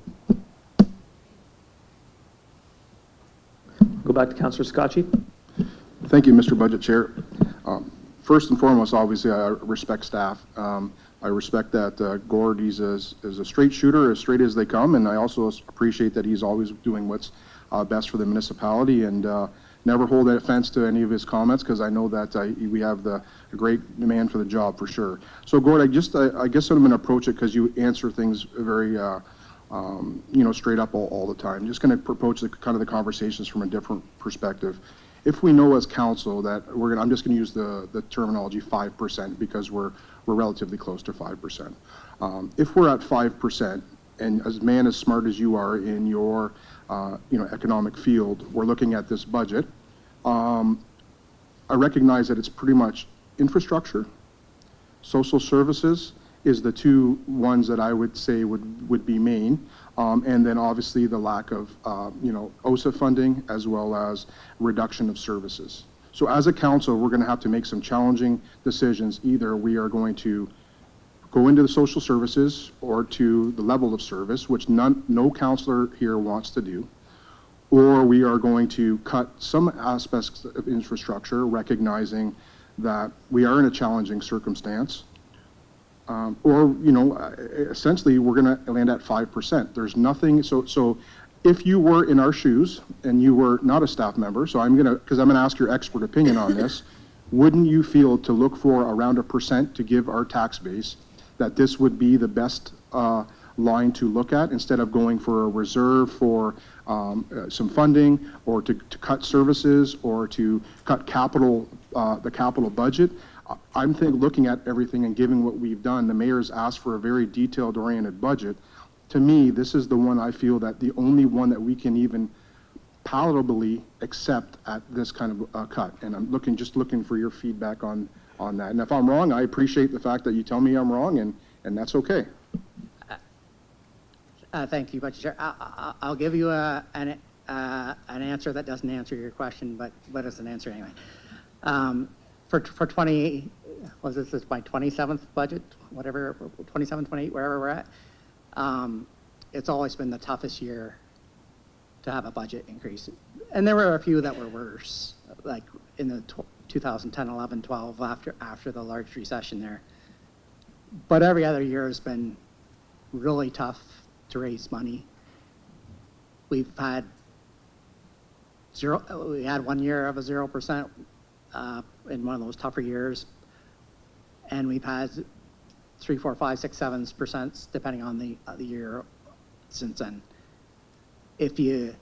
Go back to Councillor Scotchy. Thank you, Mr. Budget Chair. First and foremost, obviously, I respect staff. I respect that Gord is a straight shooter, as straight as they come, and I also appreciate that he's always doing what's best for the municipality, and never hold that offense to any of his comments, because I know that we have a great demand for the job for sure. So Gord, I guess I'm going to approach it because you answer things very straight up all the time. Just going to approach the conversations from a different perspective. If we know as council that I'm just going to use the terminology 5%, because we're relatively close to 5%. If we're at 5%, and as smart as you are in your economic field, we're looking at this budget. I recognize that it's pretty much infrastructure, social services is the two ones that I would say would be main, and then obviously the lack of OSA funding, as well as reduction of services. So as a council, we're going to have to make some challenging decisions. Either we are going to go into the social services or to the level of service, which no councillor here wants to do, or we are going to cut some aspects of infrastructure, recognizing that we are in a challenging circumstance, or essentially we're going to land at 5%. There's nothing. So if you were in our shoes and you were not a staff member, so I'm going to ask your expert opinion on this, wouldn't you feel to look for around 1% to give our tax base, that this would be the best line to look at instead of going for a reserve for some funding or to cut services or to cut the capital budget. I'm looking at everything and given what we've done, the mayor's asked for a very detailed oriented budget. To me, this is the one I feel that the only one that we can even palatably accept at this kind of cut. And I'm just looking for your feedback on that. And if I'm wrong, I appreciate the fact that you tell me I'm wrong, and that's okay. Thank you, Budget Chair. I'll give you an answer that doesn't answer your question, but it's an answer anyway. For 20, was this my 27th budget, whatever, 27, 28, wherever we're at, it's always been the toughest year to have a budget increase. And there were a few that were worse, like in the 2010, 11, 12, after the large recession there. But every other year has been really tough to raise money. We had 1 year of a 0% in one of those tougher years, and we've had 3, 4, 5, 6, 7% depending on the year since then. If you,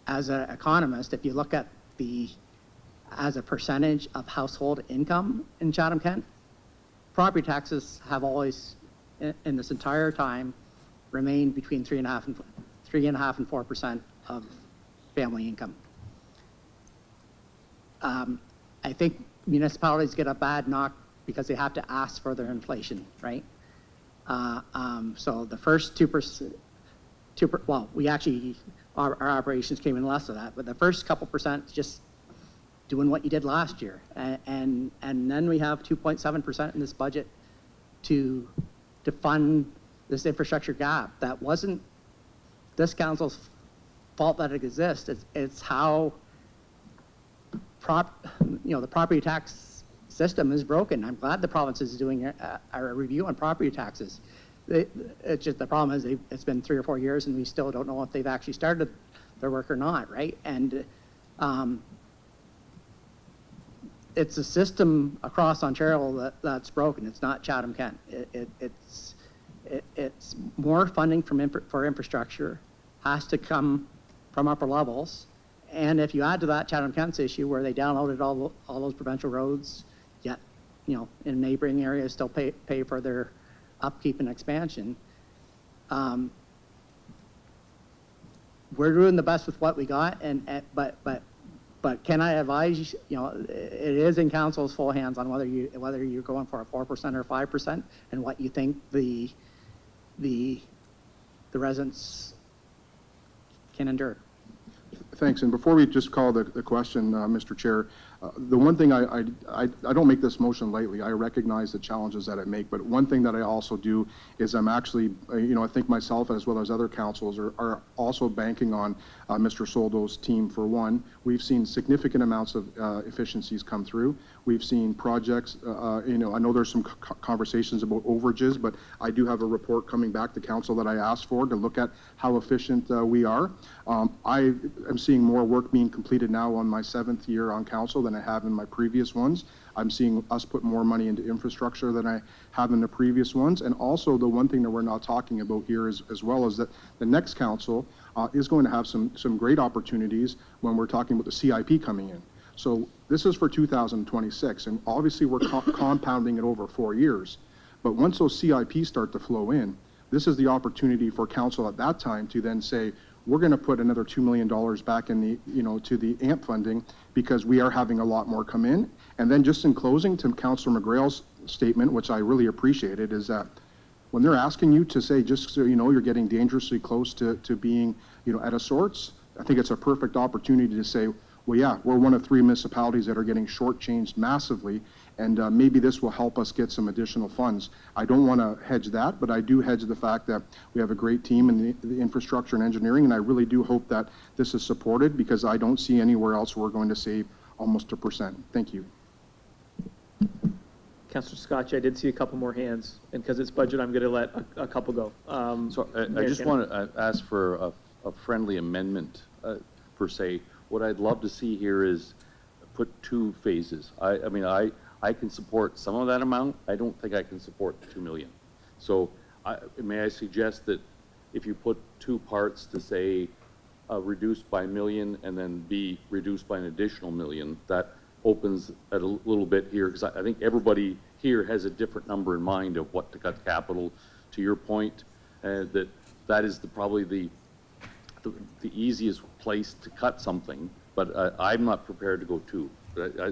as an economist, if you look at as a percentage of household income in Chatham-Kent, property taxes have always, in this entire time, remained between 3.5% and 4% of family income. I think municipalities get a bad knock because they have to ask for their inflation, right? So the first 2%, well, we actually, our operations came in less of that, but the first couple percent just doing what you did last year. And then we have 2.7% in this budget to fund this infrastructure gap. That wasn't this council's fault that it exists. It's how the property tax system is broken. I'm glad the province is doing a review on property taxes. It's just the problem is it's been 3 or 4 years and we still don't know if they've actually started their work or not, right? And it's a system across Ontario that's broken. It's not Chatham-Kent. It's more funding for infrastructure has to come from upper levels. And if you add to that Chatham-Kent's issue where they downloaded all those provincial roads, yet, in neighboring areas still pay for their upkeep and expansion. We're doing the best with what we got, but can I advise you? It is in council's full hands on whether you're going for a 4% or 5% and what you think the residents can endure. Thanks. And before we just call the question, Mr. Chair, the one thing I don't make this motion lightly. I recognize the challenges that I make, but one thing that I also do is I'm actually, I think myself as well as other councils are also banking on Mr. Soldo's team. For one, we've seen significant amounts of efficiencies come through. We've seen projects, I know there's some conversations about overages, but I do have a report coming back to council that I asked for to look at how efficient we are. I am seeing more work being completed now on my 7th year on council than I have in my previous ones. I'm seeing us put more money into infrastructure than I have in the previous ones. And also the one thing that we're not talking about here is, as well as that the next council is going to have some great opportunities when we're talking about the CIP coming in. So this is for 2026, and obviously we're compounding it over 4 years. But once those CIPs start to flow in, this is the opportunity for council at that time to then say, we're going to put another $2 million back in the, to the AMP funding because we are having a lot more come in. And then just in closing to Councillor McGrail's statement, which I really appreciated, is that when they're asking you to say, just so you know, you're getting dangerously close to being, at a sorts, I think it's a perfect opportunity to say, well, yeah, we're one of 3 municipalities that are getting shortchanged massively, and maybe this will help us get some additional funds. I don't want to hedge that, but I do hedge the fact that we have a great team in the infrastructure and engineering, and I really do hope that this is supported because I don't see anywhere else we're going to save almost 1%. Thank you. Councillor Scotch, I did see a couple more hands, and because it's budget, I'm going to let a couple go. So I just want to ask for a friendly amendment, per se. What I'd love to see here is put 2 phases. I mean, I can support some of that amount. I don't think I can support the 2 million. So May I suggest that if you put two parts to say reduced by a million and then B, reduced by an additional million, that opens a little bit here, because I think everybody here has a different number in mind of what to cut capital. To your point, that is probably the easiest place to cut something, but I'm not prepared to go two.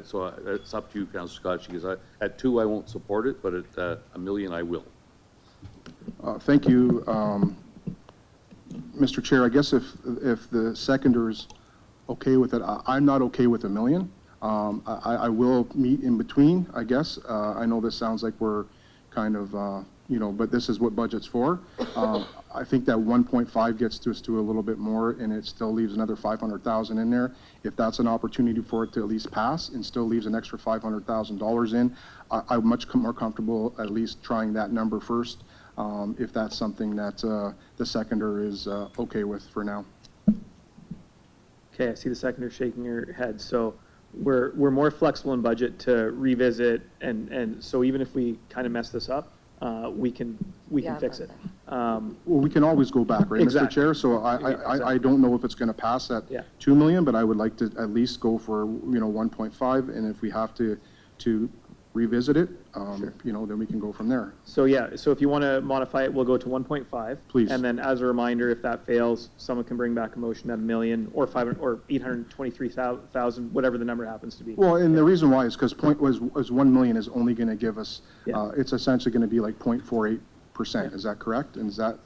So it's up to you, Councillor Scotch, because at two I won't support it, but at a million I will. Thank you, Mr. Chair. I guess if the seconders okay with it, I'm not okay with a million. I will meet in between, I guess. I know this sounds like we're kind of, but this is what budget's for. I think that 1.5 gets us to a little bit more, and it still leaves another 500,000 in there. If that's an opportunity for it to at least pass and still leaves an extra $500,000 in, I'm much more comfortable at least trying that number first, if that's something that the seconder is okay with for now. Okay, I see the seconder shaking your head. So we're more flexible in budget to revisit, and so even if we kind of mess this up, we can fix it. Well, we can always go back, right, Exactly. Mr. Chair? So I don't know if it's going to pass at 2 million, but I would like to at least go for 1.5, and if we have to revisit it, then we can go from there. So yeah, so if you want to modify it, we'll go to 1.5. Please. And then as a reminder, if that fails, someone can bring back a motion at a million or 823,000, whatever the number happens to be. Well, and the reason why is because 1 million is only going to give us, it's essentially going to be like 0.48%. Is that correct? And is that?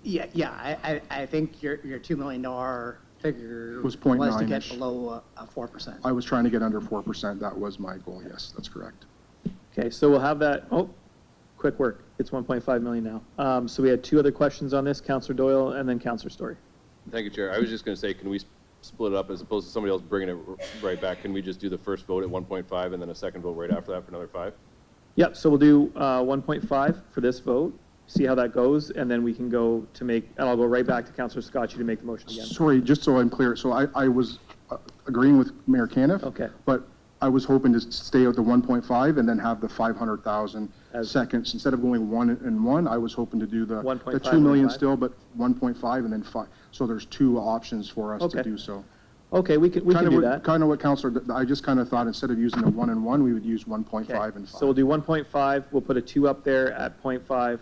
Yeah, I think your $2 million figure Was to 0.9-ish. get below 4%. I was trying to get under 4%. That was my goal. Yes, that's correct. Okay, so we'll have that. Oh, quick work. It's 1.5 million now. So we had two other questions on this, Councillor Doyle and then Councillor Story. Thank you, Chair. I was just going to say, can we split it up as opposed to somebody else bringing it right back? Can we just do the first vote at 1.5 and then a second vote right after that for another 5? Yep, so we'll do 1.5 for this vote, see how that goes, and then we can go to make, and I'll go right back to Councillor Scotchy to make the motion again. Sorry, just so I'm clear. So I was agreeing with Mayor Caniff. Okay. But I was hoping to stay at the 1.5 and then have the 500,000 seconds. Instead of going 1 and 1, I was hoping to do the 2 million still, but 1.5 and then 5. So there's two options for us to do so. Okay, we can do that. Kind of what Councillor, I just kind of thought instead of using the 1 and 1, we would use 1.5 and 5. So we'll do 1.5, we'll put a 2 up there at 0.5.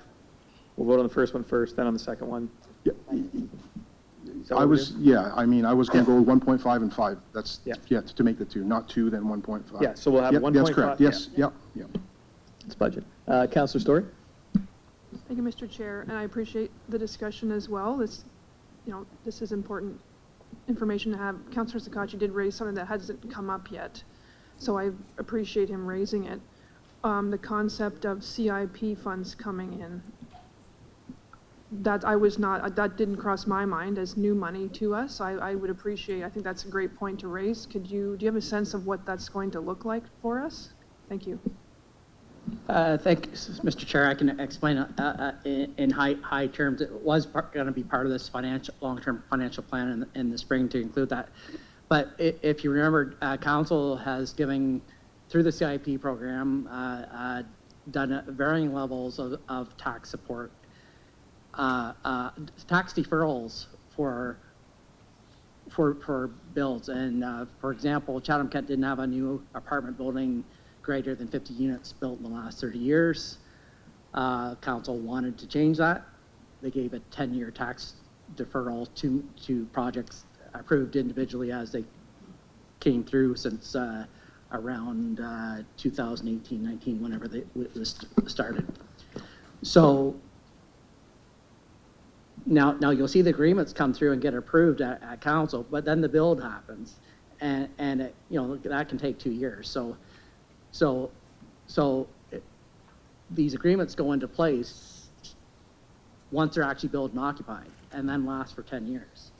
We'll vote on the first one first, then on the second one. Yeah. I was going to go 1.5 and 5. That's, to make the 2, not 2, then 1.5. Yeah, so we'll have 1.5. That's correct. Yes, yep. It's budget. Councillor Story? Thank you, Mr. Chair, and I appreciate the discussion as well. This is important information to have. Councillor Scotchy did raise something that hasn't come up yet, so I appreciate him raising it. The concept of CIP funds coming in. That didn't cross my mind as new money to us. I would appreciate, I think that's a great point to raise. Do you have a sense of what that's going to look like for us? Thank you. Thank you, Mr. Chair. I can explain in high terms. It was going to be part of this long-term financial plan in the spring to include that. But if you remember, Council has given, through the CIP program, done varying levels of tax support, tax deferrals for builds. And for example, Chatham-Kent didn't have a new apartment building greater than 50 units built in the last 30 years. Council wanted to change that. They gave a 10-year tax deferral to projects approved individually as they came through since around 2018-19, whenever it was started. So now you'll see the agreements come through and get approved at council, but then the build happens, and it, that can take 2 years. So these agreements go into place once they're actually built and occupied, and then last for 10 years.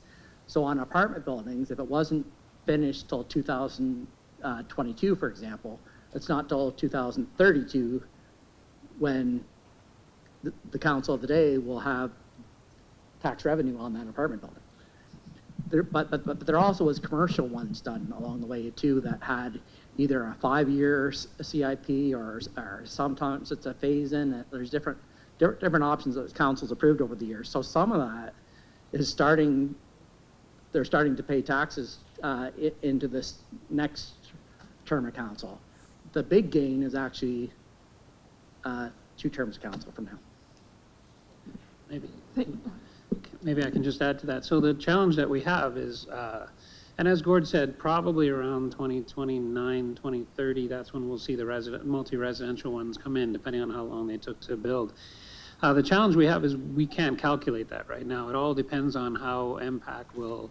So on apartment buildings, if it wasn't finished till 2022, for example, it's not till 2032 when the council of the day will have tax revenue on that apartment building. But there also was commercial ones done along the way too that had either a 5-year CIP or sometimes it's a phase-in. There's different options that council's approved over the years. So some of that is they're starting to pay taxes into this next term of council. The big gain is actually 2 terms of council from now. Maybe I can just add to that. So the challenge that we have is, and as Gord said, probably around 2029, 2030, that's when we'll see the multi-residential ones come in, depending on how long they took to build. The challenge we have is we can't calculate that right now. It all depends on how MPAC will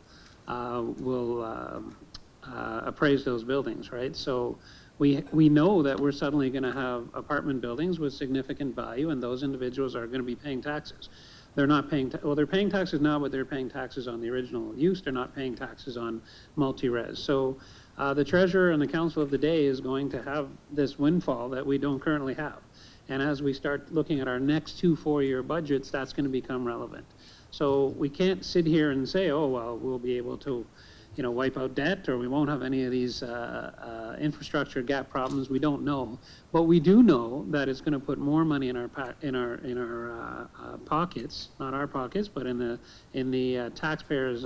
appraise those buildings, right? So we know that we're suddenly going to have apartment buildings with significant value, and those individuals are going to be paying taxes. They're not paying, well, they're paying taxes now, but they're paying taxes on the original use. They're not paying taxes on multi-res. So the treasurer and the council of the day is going to have this windfall that we don't currently have. And as we start looking at our next 2 4-year budgets, that's going to become relevant. So we can't sit here and say, oh, well, we'll be able to, wipe out debt, or we won't have any of these infrastructure gap problems. We don't know, but we do know that it's going to put more money in our pockets, not our pockets, but in the taxpayers'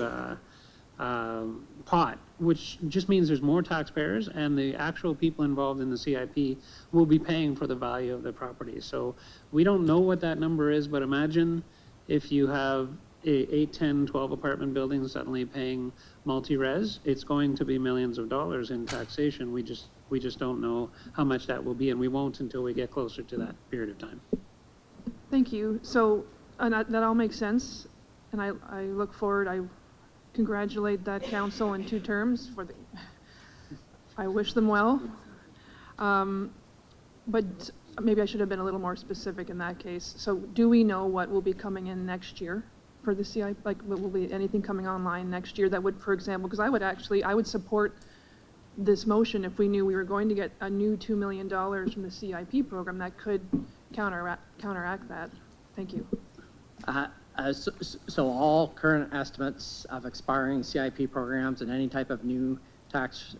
pot, which just means there's more taxpayers, and the actual people involved in the CIP will be paying for the value of the property. So we don't know what that number is, but imagine if you have 8, 10, 12 apartment buildings suddenly paying multi-res, it's going to be millions of dollars in taxation. We just don't know how much that will be, and we won't until we get closer to that period of time. Thank you. So that all makes sense, and I look forward. I congratulate that council in 2 terms for the. I wish them well, but maybe I should have been a little more specific in that case. So do we know what will be coming in next year for the CIP? Like, will be anything coming online next year that would, for example, because I would support this motion if we knew we were going to get a new $2 million from the CIP program that could counteract that. Thank you. So all current estimates of expiring CIP programs and any type of new tax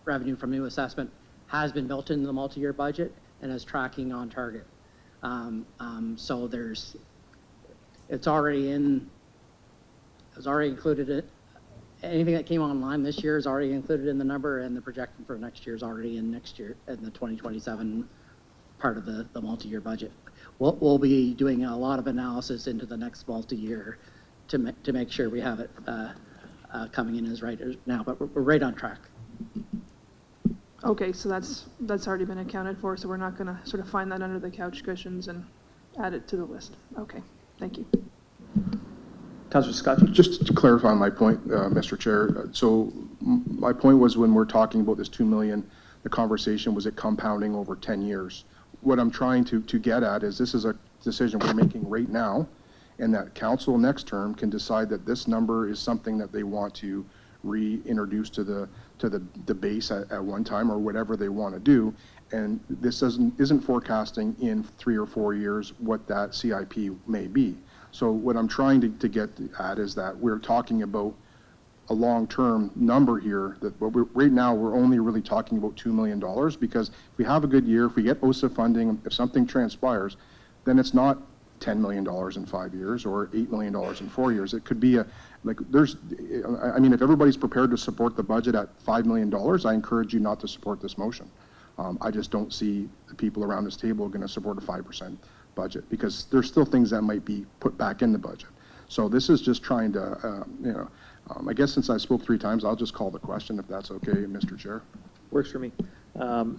revenue from new assessment has been built into the multi-year budget and is tracking on target. So it's already included. Anything that came online this year is already included in the number, and the projection for next year is already in the 2027 part of the multi-year budget. We'll be doing a lot of analysis into the next multi-year to make sure we have it coming in as right now, but we're right on track. Okay, so that's already been accounted for, so we're not going to sort of find that under the couch cushions and add it to the list. Okay, thank you. Councillor Scotchy? Just to clarify my point, Mr. Chair, so my point was when we're talking about this $2 million, the conversation was it compounding over 10 years. What I'm trying to get at is this is a decision we're making right now, and that council next term can decide that this number is something that they want to reintroduce to the base at one time, or whatever they want to do. And this isn't forecasting in 3 or 4 years what that CIP may be. So what I'm trying to get at is that we're talking about a long-term number here, that right now we're only really talking about $2 million, because if we have a good year, if we get OSA funding, if something transpires, then it's not $10 million in 5 years or $8 million in 4 years. It could be if everybody's prepared to support the budget at $5 million, I encourage you not to support this motion. I just don't see the people around this table going to support a 5% budget, because there's still things that might be put back in the budget. So this is just trying to, I guess since I spoke 3 times, I'll just call the question, if that's okay, Mr. Chair. Works for me.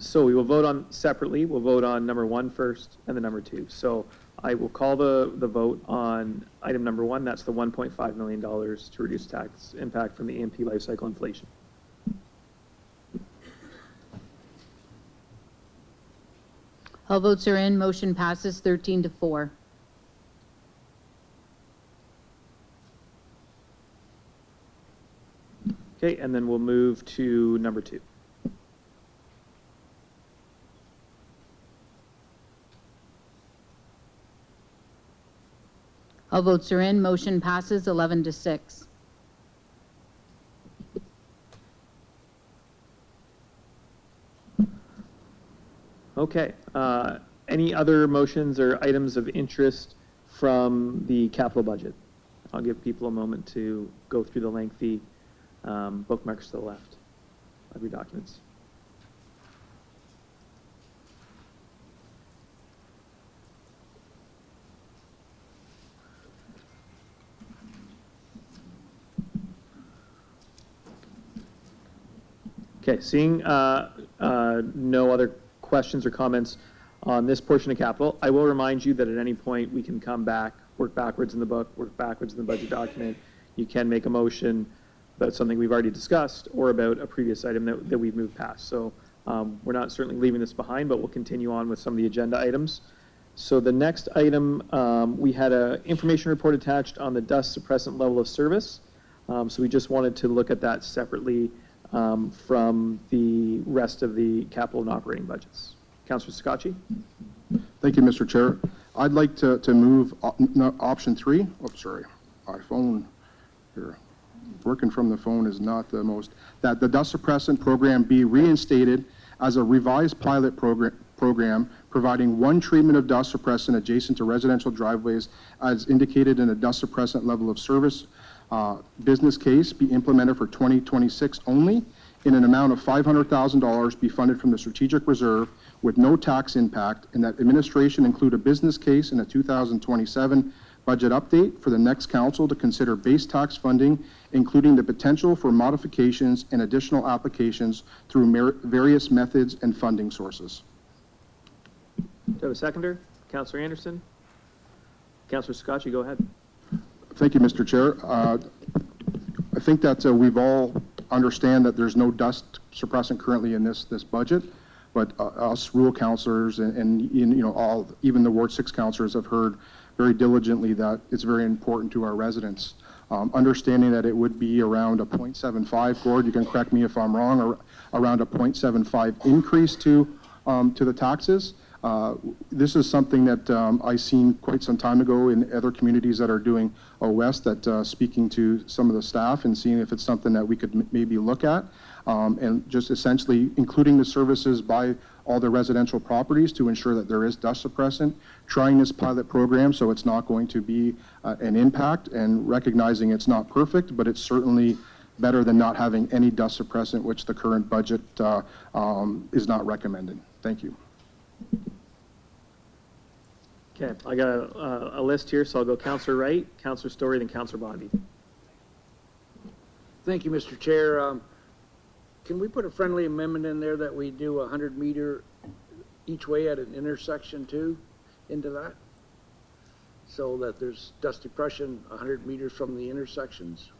So we will vote on separately. We'll vote on number 1 first and then number 2. So I will call the vote on item number 1. That's the $1.5 million to reduce tax impact from the EMP life cycle inflation. All votes are in. Motion passes 13-4. Okay, and then we'll move to number 2. All votes are in. Motion passes 11-6. Okay. Any other motions or items of interest from the capital budget? I'll give people a moment to go through the lengthy bookmarks to the left of your documents. Okay, seeing no other questions or comments on this portion of capital, I will remind you that at any point we can come back, work backwards in the book, work backwards in the budget document. You can make a motion about something we've already discussed or about a previous item that we've moved past. So we're not certainly leaving this behind, but we'll continue on with some of the agenda items. So the next item, we had an information report attached on the dust suppressant level of service. So we just wanted to look at that separately from the rest of the capital and operating budgets. Councillor Scotchy? Thank you, Mr. Chair. I'd like to move option 3. Oh, sorry, my phone here. Working from the phone is not the most. That the dust suppressant program be reinstated as a revised pilot program providing one treatment of dust suppressant adjacent to residential driveways as indicated in a dust suppressant level of service business case be implemented for 2026 only in an amount of $500,000 be funded from the strategic reserve with no tax impact, and that administration include a business case in a 2027 budget update for the next council to consider base tax funding, including the potential for modifications and additional applications through various methods and funding sources. Do I have a seconder? Councillor Anderson? Councillor Scotchy, go ahead. Thank you, Mr. Chair. I think that we've all understand that there's no dust suppressant currently in this budget, but us rural councillors and you know all, even the Ward 6 councillors have heard very diligently that it's very important to our residents. Understanding that it would be around a 0.75, Gord, you can correct me if I'm wrong, or around a 0.75 increase to the taxes. This is something that I seen quite some time ago in other communities that are doing OS, that speaking to some of the staff and seeing if it's something that we could maybe look at, and just essentially including the services by all the residential properties to ensure that there is dust suppressant, trying this pilot program so it's not going to be an impact, and recognizing it's not perfect, but it's certainly better than not having any dust suppressant, which the current budget is not recommending. Thank you. Okay, I got a list here, so I'll go Councillor Wright, Councillor Story, then Councillor Bondy. Thank you, Mr. Chair. Can we put a friendly amendment in there that we do 100 meter each way at an intersection too, into that? So that there's dust depression 100 meters from the intersections?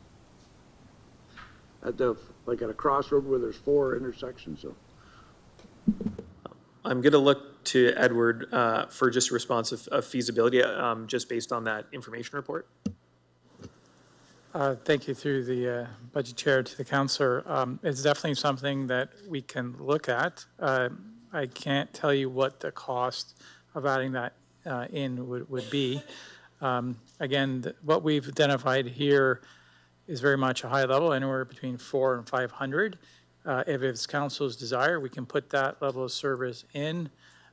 Like at a crossroad where there's 4 intersections, so. I'm going to look to Edward for just a response of feasibility, just based on that information report. Thank you through the budget chair to the councillor. It's definitely something that we can look at. I can't tell you what the cost of adding that in would be. Again, what we've identified here is very much a high level, anywhere between 400 and 500. If it's council's desire, we can put that level of service in,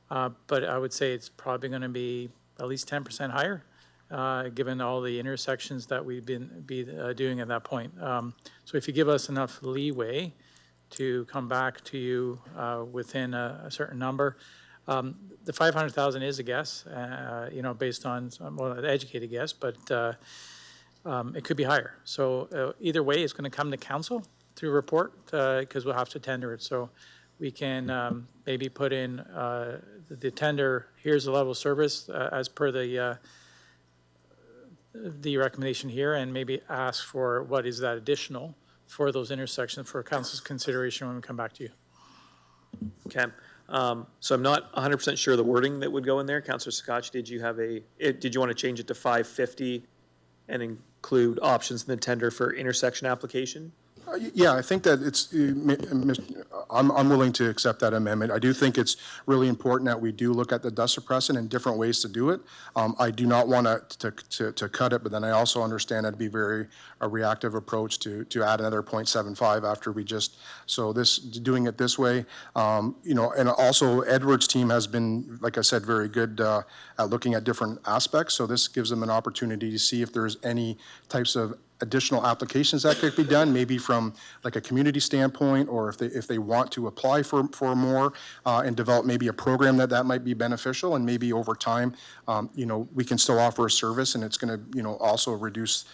but I would say it's probably going to be at least 10% higher, given all the intersections that we've been doing at that point. So if you give us enough leeway to come back to you within a certain number, the 500,000 is a guess, you know, based on an educated guess, but it could be higher. So either way, it's going to come to council through report, because we'll have to tender it. So we can maybe put in the tender, here's the level of service as per the recommendation here, and maybe ask for what is that additional for those intersections for council's consideration when we come back to you. Okay. So I'm not 100% sure of the wording that would go in there. Councillor Scotch, did you want to change it to 550 and include options in the tender for intersection application? Yeah, I think that I'm willing to accept that amendment. I do think it's really important that we do look at the dust suppressant and different ways to do it. I do not want to cut it, but then I also understand that'd be a reactive approach to add another 0.75 after we just, so doing it this way, and also Edward's team has been, like I said, very good at looking at different aspects. So this gives them an opportunity to see if there's any types of additional applications that could be done, maybe from like a community standpoint, or if they want to apply for more and develop maybe a program that might be beneficial, and maybe over time, we can still offer a service, and it's going to, also reduce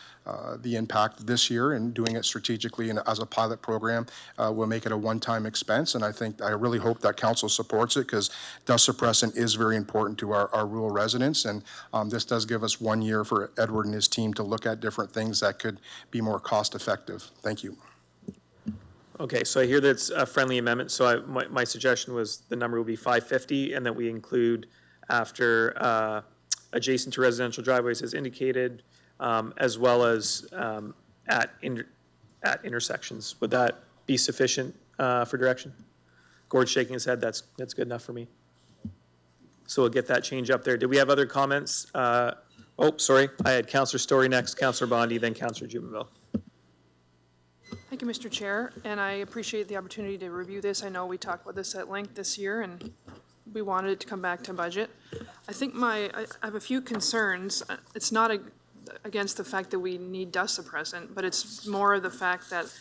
the impact this year, and doing it strategically and as a pilot program will make it a one-time expense. And I really hope that council supports it, because dust suppressant is very important to our rural residents. And this does give us 1 year for Edward and his team to look at different things that could be more cost effective. Thank you. Okay, so I hear that's a friendly amendment. So my suggestion was the number will be 550, and that we include after adjacent to residential driveways as indicated, as well as at intersections. Would that be sufficient for direction? Gord's shaking his head. That's good enough for me. So we'll get that change up there. Did we have other comments? Oh, sorry. I had Councillor Story next, Councillor Bondi, then Councillor Jubenville. Thank you, Mr. Chair, and I appreciate the opportunity to review this. I know we talked about this at length this year, and we wanted it to come back to budget. I think I have a few concerns. It's not against the fact that we need dust suppressant, but it's more of the fact that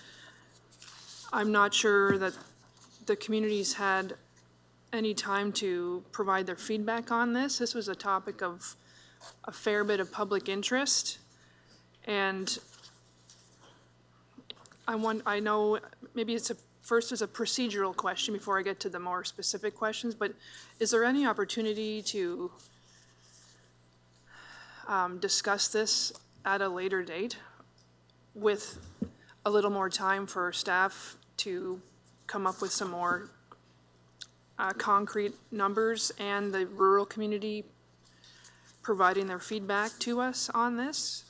I'm not sure that the communities had any time to provide their feedback on this. This was a topic of a fair bit of public interest, and I know maybe first is a procedural question before I get to the more specific questions, but is there any opportunity to discuss this at a later date with a little more time for staff to come up with some more concrete numbers, and the rural community providing their feedback to us on this?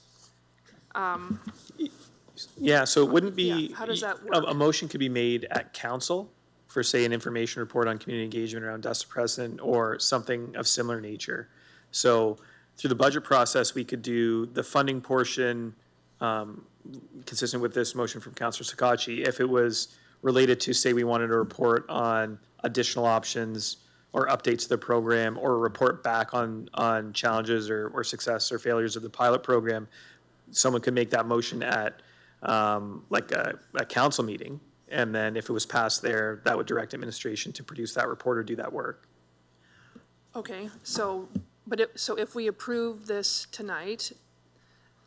Yeah, so it wouldn't be, Yeah, how does that work? a motion could be made at council for, say, an information report on community engagement around dust suppressant or something of similar nature. So through the budget process, we could do the funding portion consistent with this motion from Councillor Sakachi. If it was related to, say, we wanted a report on additional options or updates to the program, or a report back on challenges or success or failures of the pilot program, someone could make that motion at like a council meeting, and then if it was passed there, that would direct administration to produce that report or do that work. Okay, so if we approve this tonight,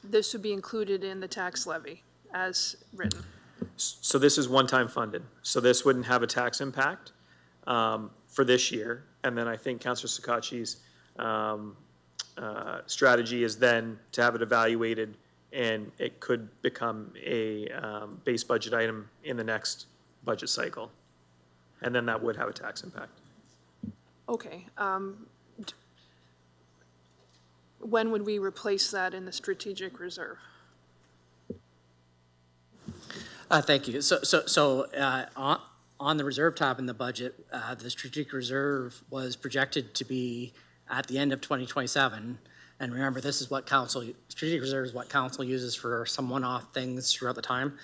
this would be included in the tax levy as written? So this is one-time funded, so this wouldn't have a tax impact for this year. And then I think Councillor Sakachi's strategy is then to have it evaluated, and it could become a base budget item in the next budget cycle. And then that would have a tax impact. Okay. When would we replace that in the strategic reserve? Thank you. So on the reserve tab in the budget, the strategic reserve was projected to be at the end of 2027. And remember, this is what strategic reserve is what council uses for some one-off things throughout the time.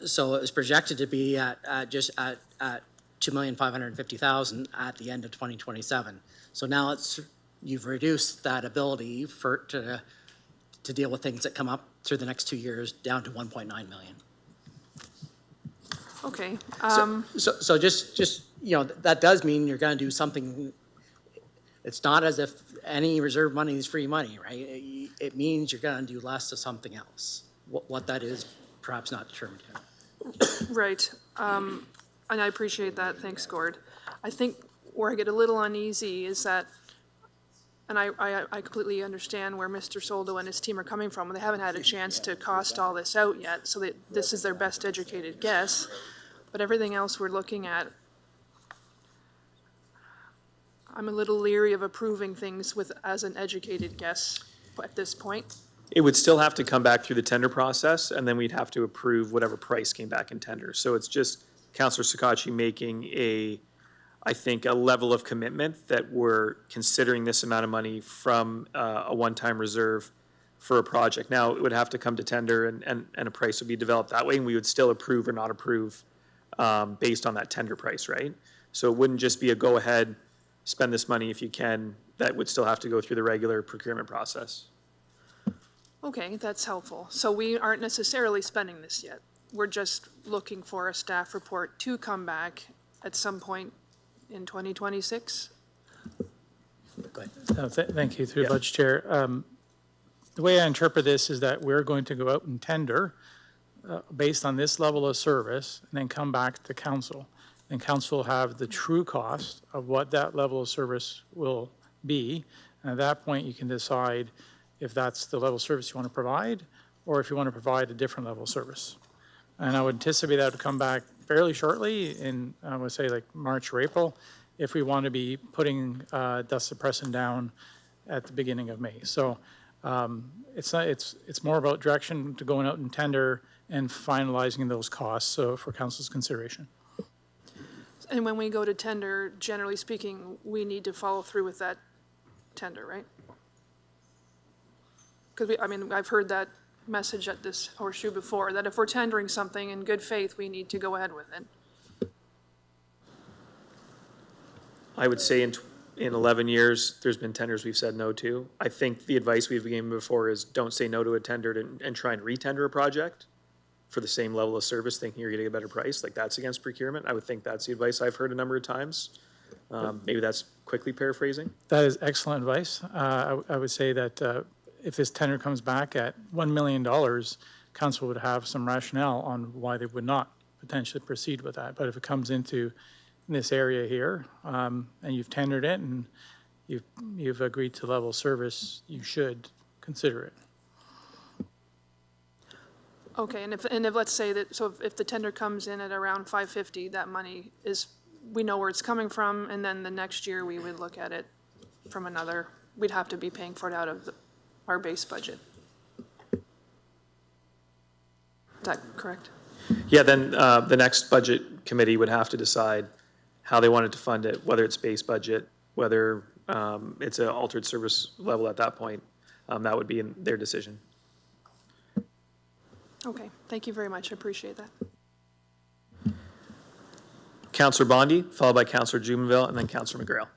So it was projected to be at just at $2,550,000 at the end of 2027. So now you've reduced that ability to deal with things that come up through the next 2 years down to 1.9 million. Okay. So just that does mean you're going to do something. It's not as if any reserve money is free money, right? It means you're going to do less of something else. What that is, perhaps not determined yet. Right. And I appreciate that. Thanks, Gord. I think where I get a little uneasy is that, and I completely understand where Mr. Soldo and his team are coming from. They haven't had a chance to cost all this out yet, so that this is their best educated guess. But everything else we're looking at, I'm a little leery of approving things as an educated guess at this point. It would still have to come back through the tender process, and then we'd have to approve whatever price came back in tender. So it's just Councillor Sakatchi making I think, a level of commitment that we're considering this amount of money from a one-time reserve for a project. Now, it would have to come to tender, and a price would be developed that way, and we would still approve or not approve based on that tender price, right? So it wouldn't just be a go-ahead, spend this money if you can. That would still have to go through the regular procurement process. Okay, that's helpful. So we aren't necessarily spending this yet. We're just looking for a staff report to come back at some point in 2026? Thank you, through the Budget Chair. The way I interpret this is that we're going to go out and tender based on this level of service and then come back to council. And council will have the true cost of what that level of service will be. And at that point, you can decide if that's the level of service you want to provide or if you want to provide a different level of service. And I would anticipate that to come back fairly shortly in, I would say, like March or April, if we want to be putting dust suppressant down at the beginning of May. So it's more about direction to going out and tender and finalizing those costs, so for council's consideration. And when we go to tender, generally speaking, we need to follow through with that tender, right? Because I've heard that message at this horseshoe before, that if we're tendering something in good faith, we need to go ahead with it. I would say in 11 years, there's been tenders we've said no to. I think the advice we've given before is don't say no to a tender and try and re-tender a project for the same level of service, thinking you're getting a better price. Like, that's against procurement. I would think that's the advice I've heard a number of times. Maybe that's quickly paraphrasing. That is excellent advice. I would say that if this tender comes back at $1 million, council would have some rationale on why they would not potentially proceed with that. But if it comes into this area here, and you've tendered it and you've agreed to level service, you should consider it. Okay, and if let's say that, so if the tender comes in at around 550, that money is, we know where it's coming from, and then the next year we would look at it from another, we'd have to be paying for it out of our base budget. Is that correct? Yeah, then the next budget committee would have to decide how they wanted to fund it, whether it's base budget, whether it's an altered service level at that point. That would be in their decision. Okay, thank you very much. I appreciate that. Councillor Bondi, followed by Councillor Jubenville, and then Councillor McGrail.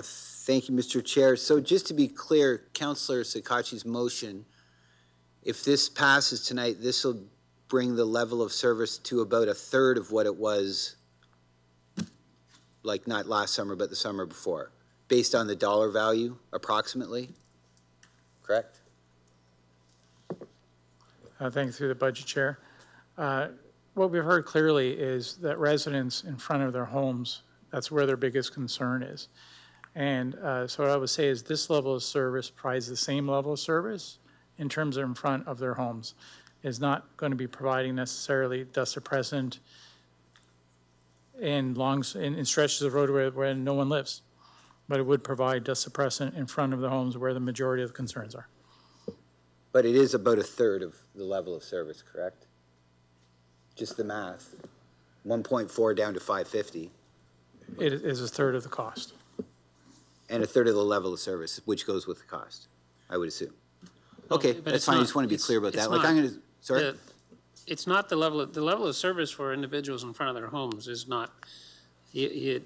Thank you, Mr. Chair. So just to be clear, Councillor Sakatchi's motion, if this passes tonight, this will bring the level of service to about a third of what it was, like not last summer, but the summer before, based on the dollar value approximately, correct? Thank you, through the Budget Chair. What we've heard clearly is that residents in front of their homes, that's where their biggest concern is. And so what I would say is this level of service provides the same level of service in terms of in front of their homes. Is not going to be providing necessarily dust suppressant in stretches of road where no one lives, but it would provide dust suppressant in front of the homes where the majority of the concerns are. But it is about a third of the level of service, correct? Just the math. 1.4 down to 550. It is a third of the cost. And a third of the level of service, which goes with the cost, I would assume. Okay, that's fine. I just want to be clear about that. Like, I'm going to, sorry? It's not the level of service for individuals in front of their homes is not,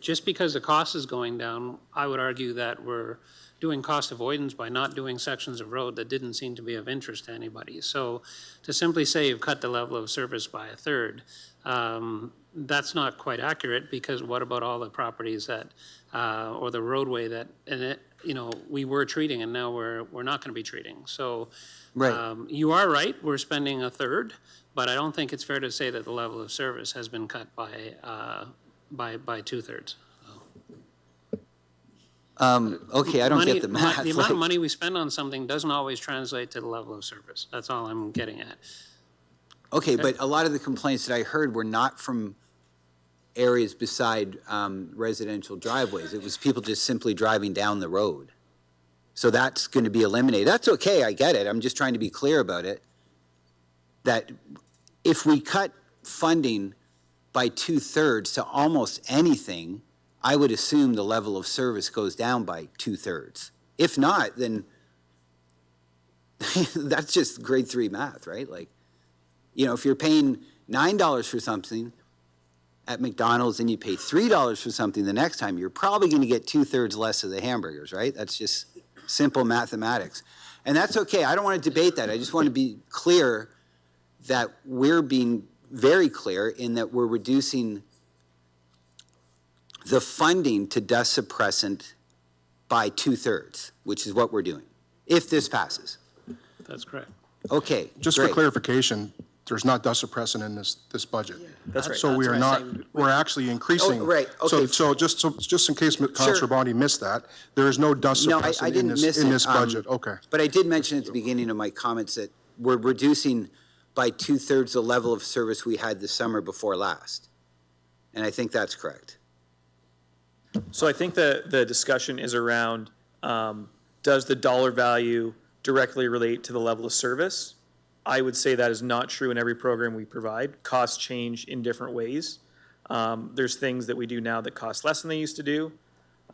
just because the cost is going down, I would argue that we're doing cost avoidance by not doing sections of road that didn't seem to be of interest to anybody. So to simply say you've cut the level of service by a third, that's not quite accurate, because what about all the properties that, or the roadway that, and it, we were treating and now we're not going to be treating. So right. You are right, we're spending a third, but I don't think it's fair to say that the level of service has been cut by 2/3. Okay, I don't get the math. The amount of money we spend on something doesn't always translate to the level of service. That's all I'm getting at. Okay, but a lot of the complaints that I heard were not from areas beside residential driveways. It was people just simply driving down the road. So that's going to be eliminated. That's okay, I get it. I'm just trying to be clear about it. That if we cut funding by 2/3 to almost anything, I would assume the level of service goes down by 2/3. If not, then that's just grade 3 math, right? Like, if you're paying $9 for something at McDonald's and you pay $3 for something the next time, you're probably going to get 2/3 less of the hamburgers, right? That's just simple mathematics. And that's okay. I don't want to debate that. I just want to be clear that we're being very clear in that we're reducing the funding to dust suppressant by 2/3, which is what we're doing, if this passes. That's correct. Okay, Just great. for clarification, there's not dust suppressant in this budget. That's right. So we are not, we're actually increasing. Oh, right, okay. So just in case Councilor Bondi missed that, there is no dust No, suppressant I didn't miss in it. this budget. Okay. But I did mention at the beginning of my comments that we're reducing by 2/3 the level of service we had the summer before last. And I think that's correct. So I think the discussion is around, does the dollar value directly relate to the level of service? I would say that is not true in every program we provide. Costs change in different ways. There's things that we do now that cost less than they used to do.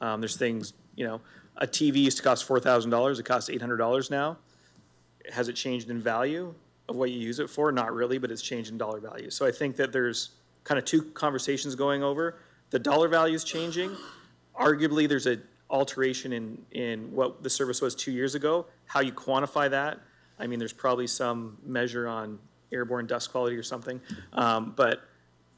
There's things, a TV used to cost $4,000. It costs $800 now. Has it changed in value of what you use it for? Not really, but it's changed in dollar value. So I think that there's kind of two conversations going over. The dollar value is changing. Arguably, there's an alteration in what the service was 2 years ago. How you quantify that, I mean, there's probably some measure on airborne dust quality or something. But,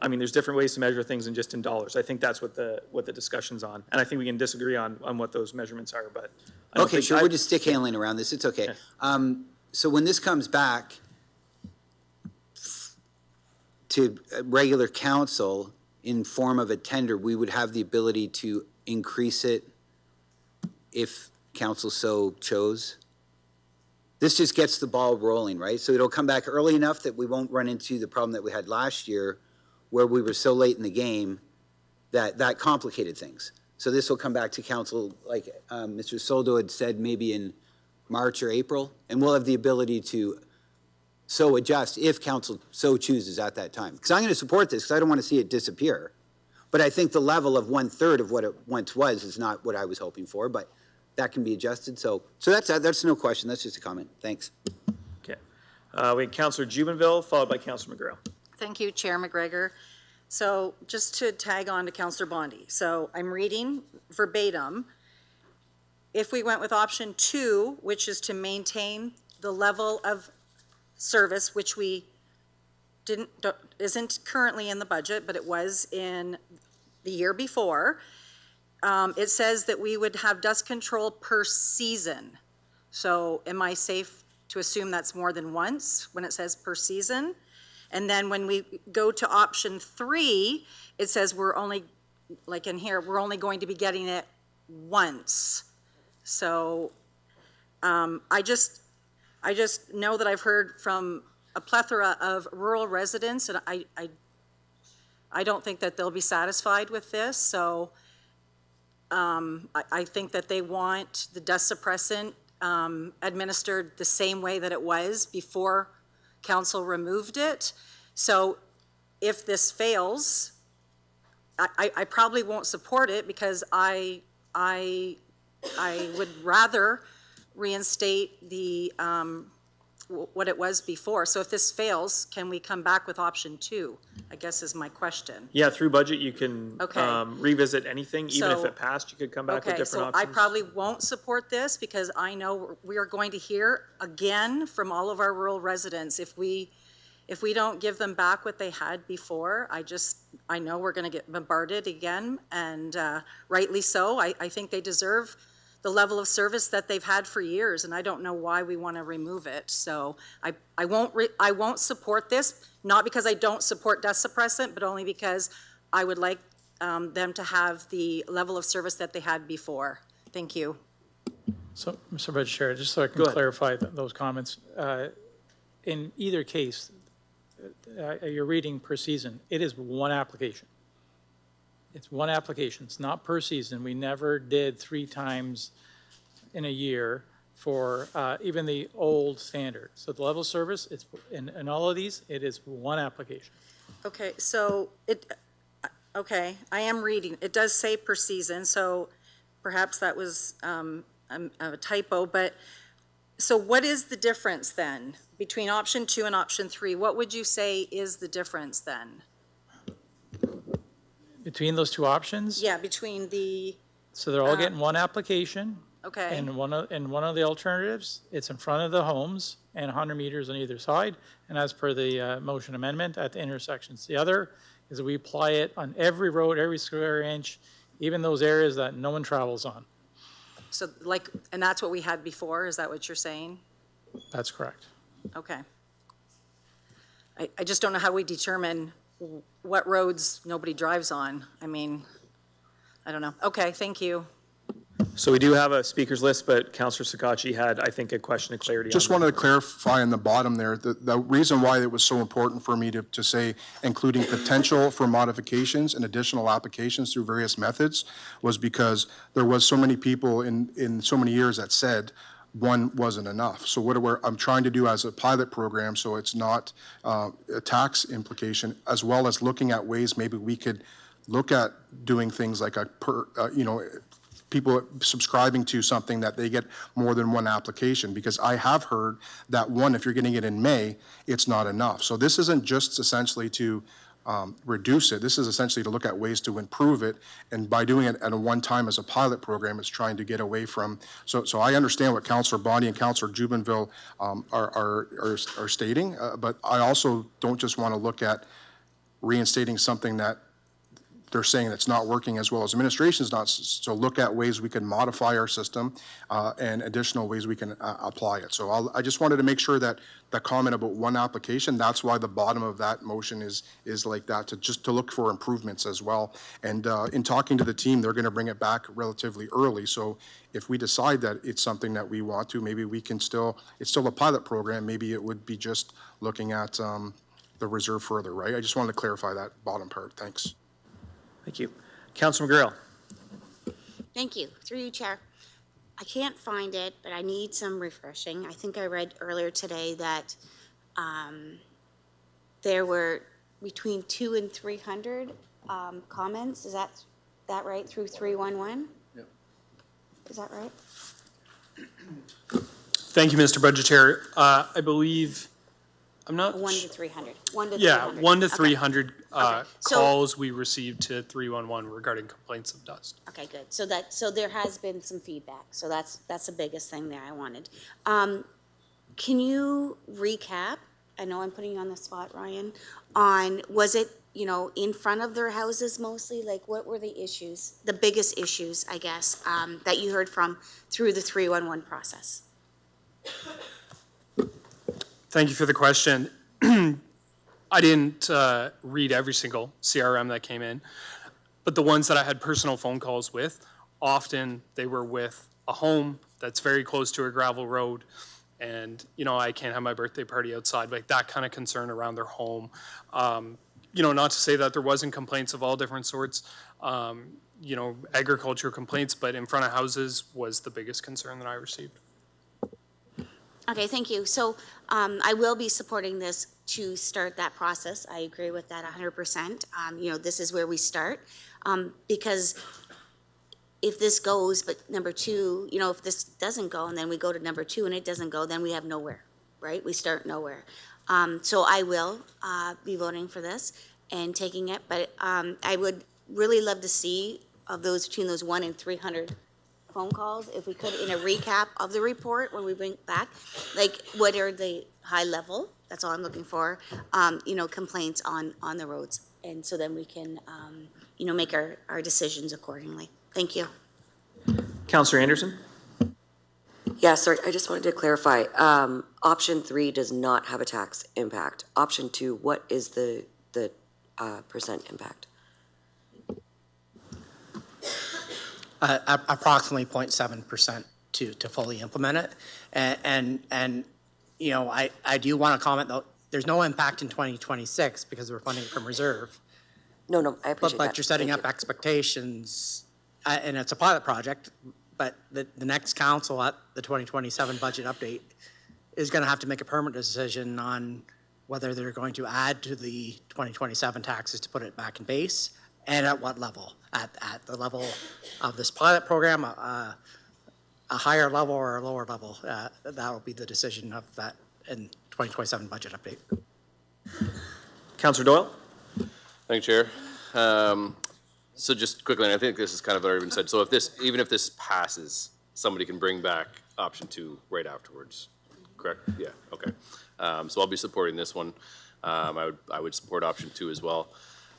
I mean, there's different ways to measure things than just in dollars. I think that's what the discussion's on. And I think we can disagree on what those measurements are, but I don't Okay, think sure, we're just stick handling around this. It's okay. So when this comes back to regular council in form of a tender, we would have the ability to increase it if council so chose? This just gets the ball rolling, right? So it'll come back early enough that we won't run into the problem that we had last year where we were so late in the game that complicated things. So this will come back to council, like Mr. Soldo had said, maybe in March or April, and we'll have the ability to so adjust if council so chooses at that time. Because I'm going to support this because I don't want to see it disappear. But I think the level of 1/3 of what it once was is not what I was hoping for, but that can be adjusted. So that's no question. That's just a comment. Thanks. Okay. We have Councillor Jubenville, followed by Councillor McGrail. Thank you, Chair McGregor. So just to tag on to Councillor Bondi. So I'm reading verbatim. If we went with option 2, which is to maintain the level of service, which we isn't currently in the budget, but it was in the year before, it says that we would have dust control per season. So am I safe to assume that's more than once when it says per season? And then when we go to option 3, it says we're only, like in here, we're only going to be getting it once. So I just know that I've heard from a plethora of rural residents, and I don't think that they'll be satisfied with this. So I think that they want the dust suppressant administered the same way that it was before council removed it. So if this fails, I probably won't support it because I would rather reinstate the what it was before. So if this fails, can we come back with option 2? I guess is my question. Yeah, through budget, you can Okay. revisit anything. Even if So- it passed, you could come back with different so I options. probably won't support this because I know we are going to hear again from all of our rural residents. If we don't give them back what they had before, I know we're going to get bombarded again, and rightly so. I think they deserve the level of service that they've had for years, and I don't know why we want to remove it. So I won't support this, not because I don't support dust suppressant, but only because I would like them to have the level of service that they had before. Thank you. So, Mr. Vice Chair, just so I can clarify those comments, in either case, you're reading per season. It is one application. It's one application. It's not per season. We never did 3 times in a year for even the old standard. So the level of service, it's, in all of these, it is one application. Okay, so okay, I am reading, it does say per season, so perhaps that was a typo, but, so what is the difference then between option 2 and option 3? What would you say is the difference then? Between those two options? Yeah, between the, So they're all getting one application. okay. And one of the alternatives, it's in front of the homes and 100 meters on either side. And as per the motion amendment at the intersections. The other is that we apply it on every road, every square inch, even those areas that no one travels on. So like, and that's what we had before, is that what you're saying? That's correct. Okay. I just don't know how we determine what roads nobody drives on. I mean, I don't know. Okay, thank you. So we do have a speakers list, but Councillor Sakachi had, I think, a question of clarity. Just wanted to clarify in the bottom there, the reason why it was so important for me to say including potential for modifications and additional applications through various methods was because there was so many people in so many years that said one wasn't enough. So I'm trying to do as a pilot program, so it's not a tax implication, as well as looking at ways maybe we could look at doing things like people subscribing to something that they get more than one application, because I have heard that one, if you're getting it in May, it's not enough. So this isn't just essentially to reduce it. This is essentially to look at ways to improve it. And by doing it at a one time as a pilot program, it's trying to get away from. So I understand what Councillor Bondy and Councillor Jubenville are stating, but I also don't just want to look at reinstating something that they're saying that's not working as well as administration's not. So look at ways we can modify our system and additional ways we can apply it. So I just wanted to make sure that the comment about one application, that's why the bottom of that motion is like that, to look for improvements as well. And in talking to the team, they're going to bring it back relatively early. So if we decide that it's something that we want to, maybe we can it's still a pilot program. Maybe it would be just looking at the reserve further, right? I just wanted to clarify that bottom part. Thanks. Thank you. Councillor McGrill. Thank you. Through you, Chair. I can't find it, but I need some refreshing. I think I read earlier today that there were between 200 and 300 comments. Is that right? Through 311? Yep. Is that right? Thank you, Mr. Budget Chair. I believe, I'm not. 1 to 300. 1 to 300. Yeah, 1 to 300 So- calls we received to 311 regarding complaints of dust. Okay, good. So there has been some feedback. So that's the biggest thing there I wanted. Can you recap? I know I'm putting you on the spot, Ryan. Was it in front of their houses mostly? Like, what were the issues, the biggest issues, I guess, that you heard from through the 311 process? Thank you for the question. I didn't read every single CRM that came in, but the ones that I had personal phone calls with, often they were with a home that's very close to a gravel road, and I can't have my birthday party outside, like that kind of concern around their home. Not to say that there wasn't complaints of all different sorts, agricultural complaints, but in front of houses was the biggest concern that I received. Okay, thank you. So I will be supporting this to start that process. I agree with that 100%. This is where we start, because if this goes, but number 2, if this doesn't go and then we go to number 2 and it doesn't go, then we have nowhere, right? We start nowhere. So I will be voting for this and taking it, but I would really love to see of those between those 1 and 300 phone calls, if we could, in a recap of the report when we bring it back, like what are the high level, that's all I'm looking for, complaints on the roads. And so then we can, make our decisions accordingly. Thank you. Councillor Anderson. Yeah, sorry, I just wanted to clarify. Option 3 does not have a tax impact. Option 2, what is the percent impact? Approximately 0.7% to fully implement it. And I do want to comment, though, there's no impact in 2026 because we're funding it from reserve. No, I appreciate that. But you're setting up expectations, and it's a pilot project. but the next council at the 2027 budget update is going to have to make a permanent decision on whether they're going to add to the 2027 taxes to put it back in base, and at what level. At the level of this pilot program, a higher level or a lower level, that will be the decision of that in 2027 budget update. Councillor Doyle? Thank you, Chair. So just quickly, and I think this is kind of already been said, so even if this passes, somebody can bring back option 2 right afterwards, correct? Yeah, okay. So I'll be supporting this one. I would support option 2 as well.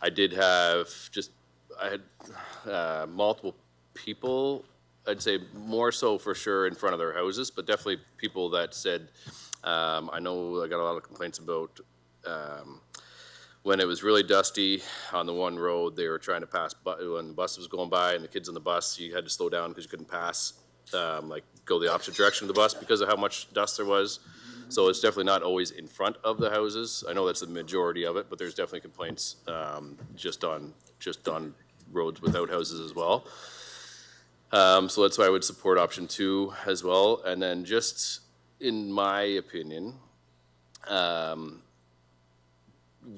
I had multiple people, I'd say more so for sure in front of their houses, but definitely people that said, I know I got a lot of complaints about when it was really dusty on the one road, they were trying to pass, when the bus was going by and the kids on the bus, you had to slow down because you couldn't pass, like go the opposite direction of the bus because of how much dust there was. So it's definitely not always in front of the houses. I know that's the majority of it, but there's definitely complaints just on roads without houses as well. So that's why I would support option 2 as well. And then just in my opinion,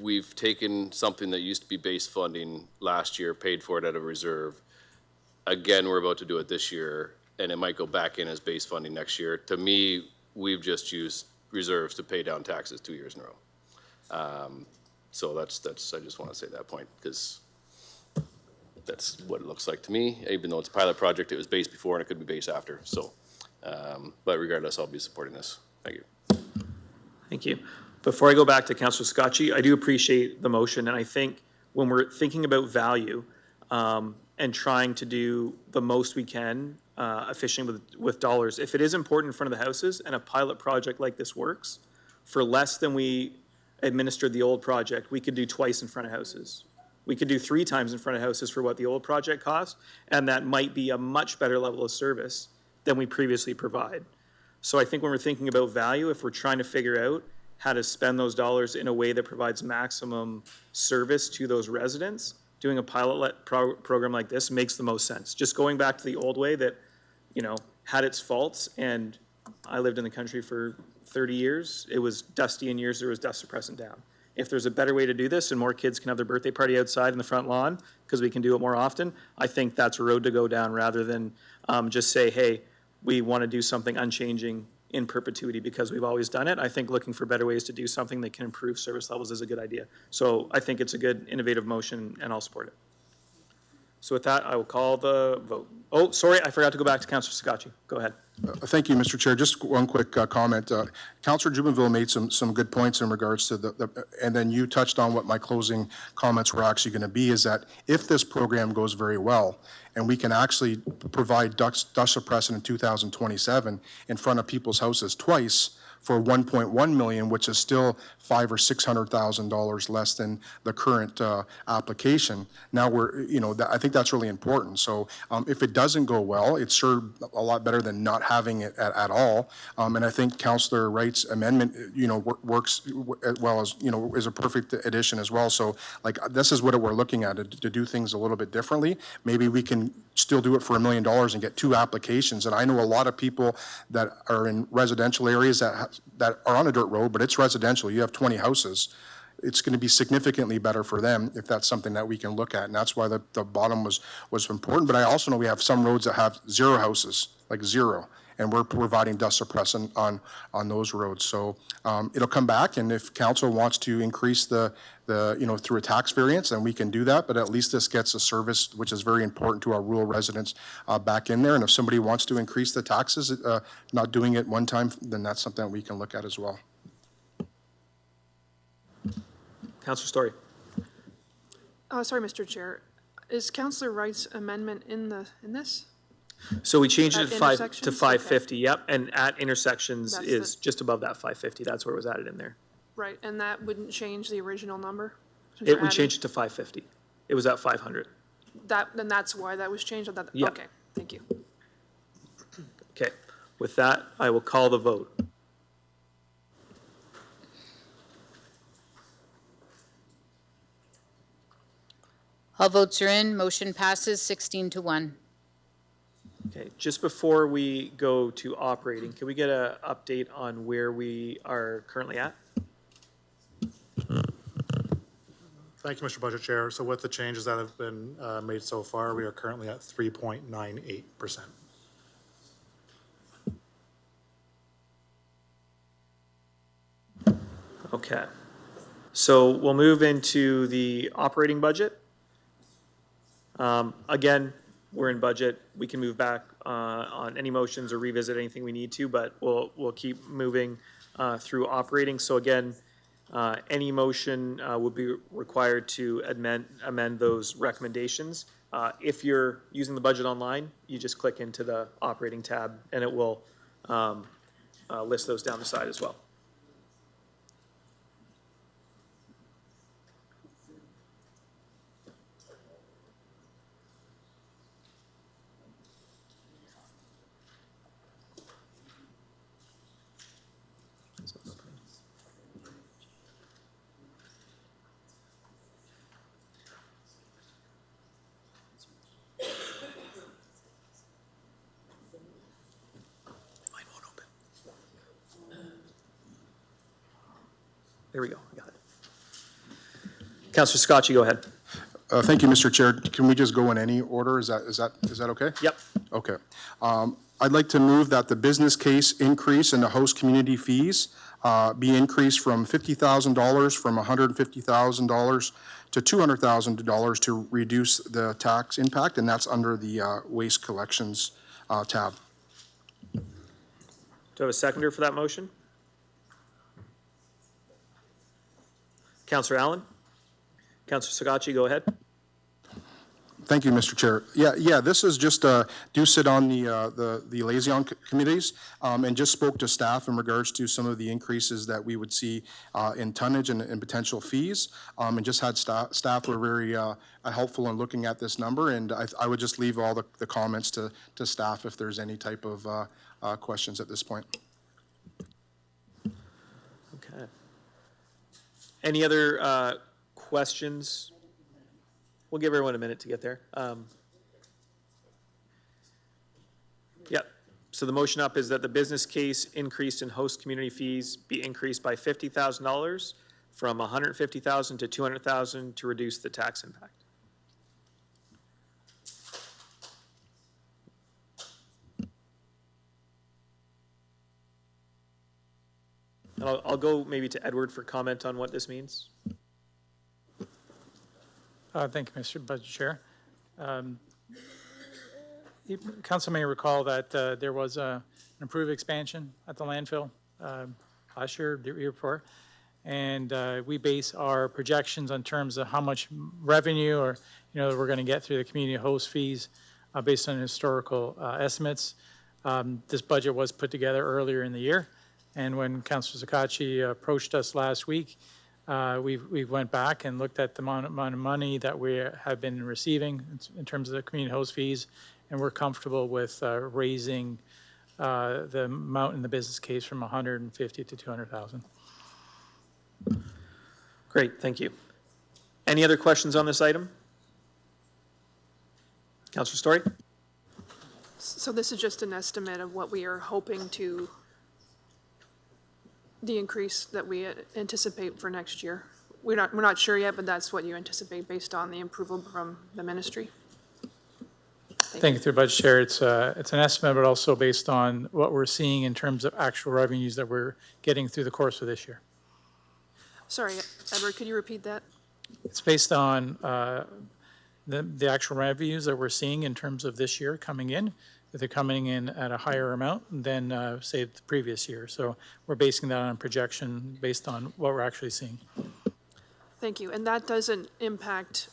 we've taken something that used to be base funding last year, paid for it out of reserve. Again, we're about to do it this year, and it might go back in as base funding next year. To me, we've just used reserves to pay down taxes 2 years in a row. So that's I just want to say that point, because that's what it looks like to me. Even though it's a pilot project, it was base before and it could be base after. So, but regardless, I'll be supporting this. Thank you. Thank you. Before I go back to Councillor Scotchy, I do appreciate the motion, and I think when we're thinking about value and trying to do the most we can efficiently with dollars, if it is important in front of the houses and a pilot project like this works, for less than we administered the old project, we could do twice in front of houses. We could do 3 times in front of houses for what the old project cost, and that might be a much better level of service than we previously provide. So I think when we're thinking about value, if we're trying to figure out how to spend those dollars in a way that provides maximum service to those residents, doing a pilot program like this makes the most sense. Just going back to the old way that, you know, had its faults, and I lived in the country for 30 years. It was dusty in years there was dust suppressant down. If there's a better way to do this and more kids can have their birthday party outside in the front lawn because we can do it more often, I think that's a road to go down rather than just say, hey, we want to do something unchanging in perpetuity because we've always done it. I think looking for better ways to do something that can improve service levels is a good idea. So I think it's a good innovative motion and I'll support it. So with that, I will call the vote. Oh, sorry, I forgot to go back to Councillor Scotchy. Go ahead. Thank you, Mr. Chair. Just one quick comment. Councillor Jubenville made some good points in regards to and then you touched on what my closing comments were actually going to be, is that if this program goes very well and we can actually provide dust suppressant in 2027 in front of people's houses twice for 1.1 million, which is still $500,000 or $600,000 less than the current application. Now I think that's really important. So if it doesn't go well, it's sure a lot better than not having it at all. And I think Councillor Wright's amendment, works as well as, is a perfect addition as well. So like, this is what we're looking at, to do things a little bit differently. Maybe we can still do it for $1 million and get 2 applications. And I know a lot of people that are in residential areas that are on a dirt road, but it's residential. You have 20 houses. It's going to be significantly better for them if that's something that we can look at. And that's why the bottom was important. But I also know we have some roads that have 0 houses, like 0. And we're providing dust suppressant on those roads. So it'll come back, and if council wants to increase the through a tax variance, then we can do that. But at least this gets a service which is very important to our rural residents back in there. And if somebody wants to increase the taxes, not doing it one time, then that's something that we can look at as well. Councillor Story. Sorry, Mr. Chair. Is Councillor Wright's amendment in this? So we changed it At to 550, intersections? yep, and at intersections That's is just above that 550. That's where it was added in there. Right, and that wouldn't change the original number? Since We we're adding- changed it to 550. It was at 500. Then that's why that was changed? Yeah. Okay, thank you. Okay, with that, I will call the vote. All votes are in. Motion passes 16-1. Okay, Just before we go to operating, can we get an update on where we are currently at? Thank you, Mr. Budget Chair. So with the changes that have been made so far, we are currently at 3.98%. Okay. So we'll move into the operating budget. Again, we're in budget. We can move back on any motions or revisit anything we need to, but we'll keep moving through operating. So again, any motion would be required to amend those recommendations. If you're using the budget online, you just click into the operating tab and it will list those down the side as well. There we go. I got it. Councillor Scotchy, go ahead. Thank you, Mr. Chair. Can we just go in any order? Is that okay? Yep. Okay. I'd like to move that the business case increase in the host community fees be increased from $50,000 from $150,000 to $200,000 to reduce the tax impact, and that's under the waste collections tab. Do I have a seconder for that motion? Councillor Allen? Councillor Scotchy, go ahead. Thank you, Mr. Chair. Yeah, this is just, do sit on the liaison committees and just spoke to staff in regards to some of the increases that we would see in tonnage and potential fees, and just had staff were very helpful in looking at this number, and I would just leave all the comments to staff if there's any type of questions at this point. Okay. Any other questions? We'll give everyone a minute to get there. Yep. So the motion up is that the business case increased in host community fees be increased by $50,000 from $150,000 to $200,000 to reduce the tax impact. And I'll go maybe to Edward for comment on what this means. Thank you, Mr. Budget Chair. Council may recall that there was an improved expansion at the landfill last year, the year before, and we base our projections on terms of how much revenue or we're going to get through the community host fees based on historical estimates. This budget was put together earlier in the year, and when Councillor Zuccotti approached us last week, we went back and looked at the amount of money that we have been receiving in terms of the community host fees, and we're comfortable with raising the amount in the business case from $150,000 to $200,000. Great, thank you. Any other questions on this item? Councillor Story? So this is just an estimate of what we are hoping to, the increase that we anticipate for next year. We're not sure yet, but that's what you anticipate based on the approval from the ministry. Thank you, through Budget Chair. It's an estimate, but also based on what we're seeing in terms of actual revenues that we're getting through the course of this year. Sorry, Edward, could you repeat that? It's based on the actual revenues that we're seeing in terms of this year coming in. They're coming in at a higher amount than, say, the previous year. So we're basing that on a projection based on what we're actually seeing. Thank you. And that doesn't impact,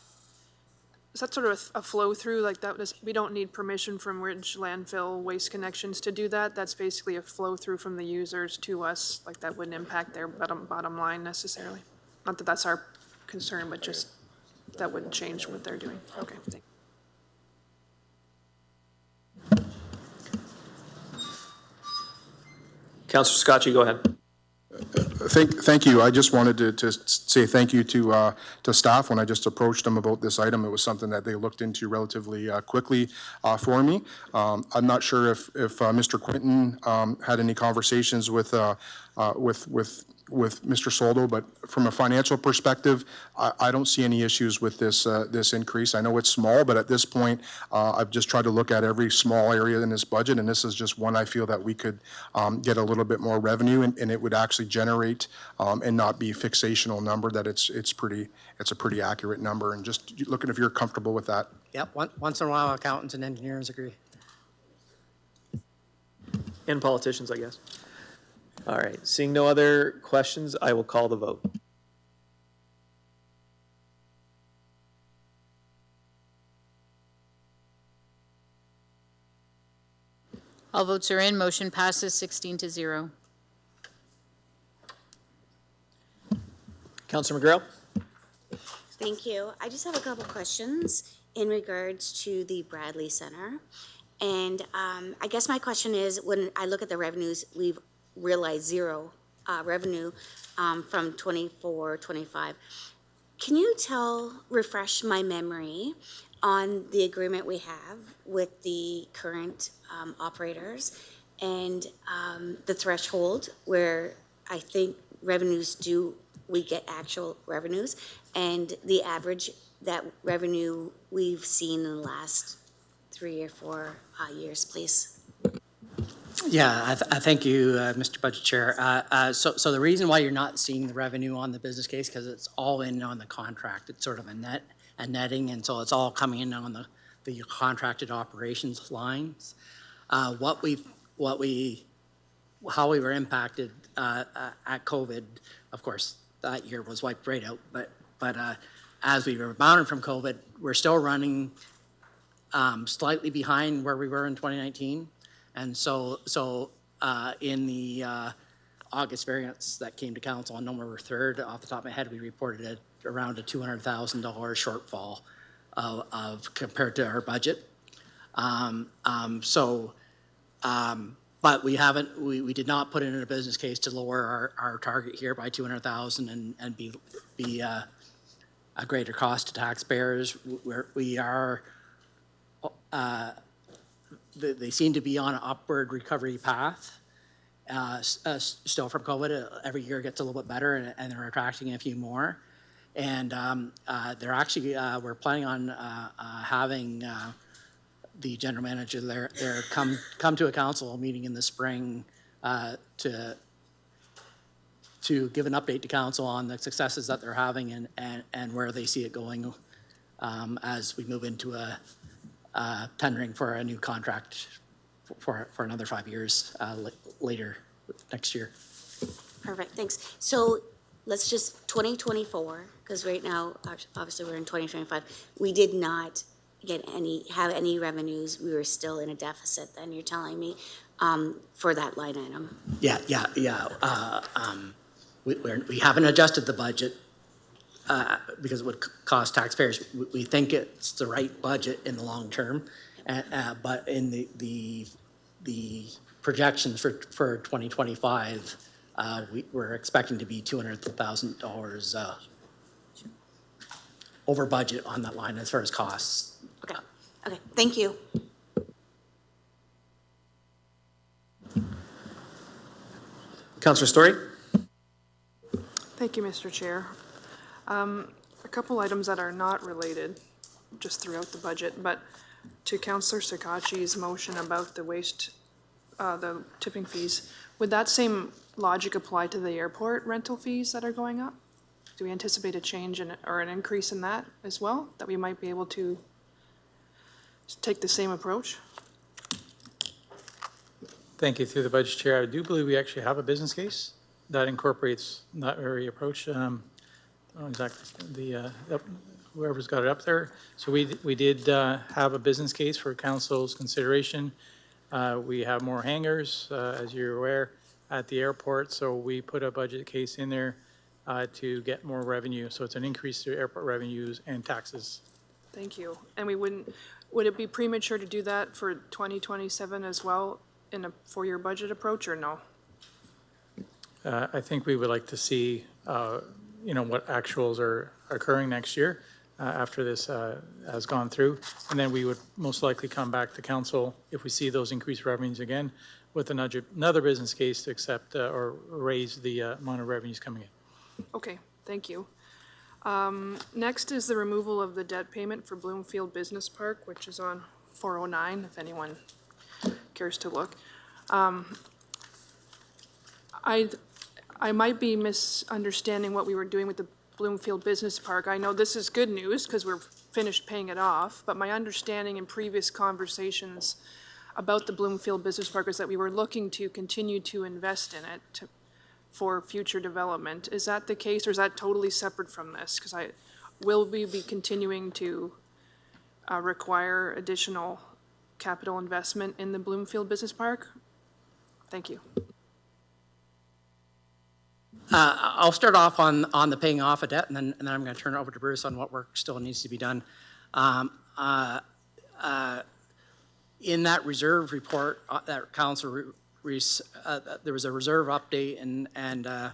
is that sort of a flow-through? Like we don't need permission from Ridge Landfill Waste Connections to do that? That's basically a flow-through from the users to us? Like that wouldn't impact their bottom line necessarily? Not that that's our concern, but just that wouldn't change what they're doing. Okay, thank you. Councillor Scotchy, go ahead. Thank you. I just wanted to say thank you to staff. When I just approached them about this item, it was something that they looked into relatively quickly for me. I'm not sure if Mr. Quinton had any conversations with Mr. Soldo, but from a financial perspective, I don't see any issues with this increase. I know it's small, but at this point, I've just tried to look at every small area in this budget, and this is just one I feel that we could get a little bit more revenue, and it would actually generate and not be a fixational number. That it's a pretty accurate number, and just looking if you're comfortable with that. Yep, once in a while, accountants and engineers agree. And politicians, I guess. All right, seeing no other questions, I will call the vote. All votes are in. Motion passes 16-0. Councilor McGrail? Thank you. I just have a couple questions in regards to the Bradley Center. And I guess my question is, when I look at the revenues, we've realized zero revenue from 24, 25. Can you refresh my memory on the agreement we have with the current operators and the threshold where I think we get actual revenues, and the average that revenue we've seen in the last 3 or 4 years, please? Yeah, I thank you, Mr. Budget Chair. So the reason why you're not seeing the revenue on the business case, because it's all in on the contract. It's sort of a netting, and so it's all coming in on the contracted operations lines. How we were impacted at COVID, of course, that year was wiped right out. But as we rebounded from COVID, we're still running slightly behind where we were in 2019. And so in the August variance that came to council on November 3rd, off the top of my head, we reported around a $200,000 shortfall compared to our budget. But we did not put it in a business case to lower our target here by $200,000 and be a greater cost to taxpayers. They seem to be on an upward recovery path still from COVID. Every year gets a little bit better, and they're attracting a few more. And they're actually, we're planning on having the general manager there come to a council meeting in the spring to give an update to council on the successes that they're having and where they see it going as we move into tendering for a new contract for another 5 years later next year. Perfect, thanks. So let's just 2024, because right now, obviously we're in 2025. We did not have any revenues. We were still in a deficit then, you're telling me, for that line item. Yeah. We haven't adjusted the budget because it would cost taxpayers. We think it's the right budget in the long term, but in the projections for 2025, we're expecting to be $200,000 over budget on that line as far as costs. Okay, thank you. Councilor Story? Thank you, Mr. Chair. A couple items that are not related, just throughout the budget, but to Councilor Sakachi's motion about the the tipping fees, would that same logic apply to the airport rental fees that are going up? Do we anticipate a change or an increase in that as well, that we might be able to take the same approach? Thank you. Through the budget chair, I do believe we actually have a business case that incorporates that very approach. I don't know exactly whoever's got it up there. So we did have a business case for council's consideration. We have more hangars, as you're aware, at the airport. So we put a budget case in there to get more revenue. So it's an increase to airport revenues and taxes. Thank you. And would it be premature to do that for 2027 as well in a 4-year budget approach, or no? I think we would like to see, what actuals are occurring next year after this has gone through. And then we would most likely come back to council if we see those increased revenues again with another business case to accept or raise the amount of revenues coming in. Okay, thank you. Next is the removal of the debt payment for Bloomfield Business Park, which is on 409, if anyone cares to look. I might be misunderstanding what we were doing with the Bloomfield Business Park. I know this is good news because we're finished paying it off, but my understanding in previous conversations about the Bloomfield Business Park is that we were looking to continue to invest in it for future development. Is that the case, or is that totally separate from this? Because will we be continuing to require additional capital investment in the Bloomfield Business Park? Thank you. I'll start off on the paying off of debt, and then I'm going to turn it over to Bruce on what work still needs to be done. In that reserve report that council there was a reserve update, and I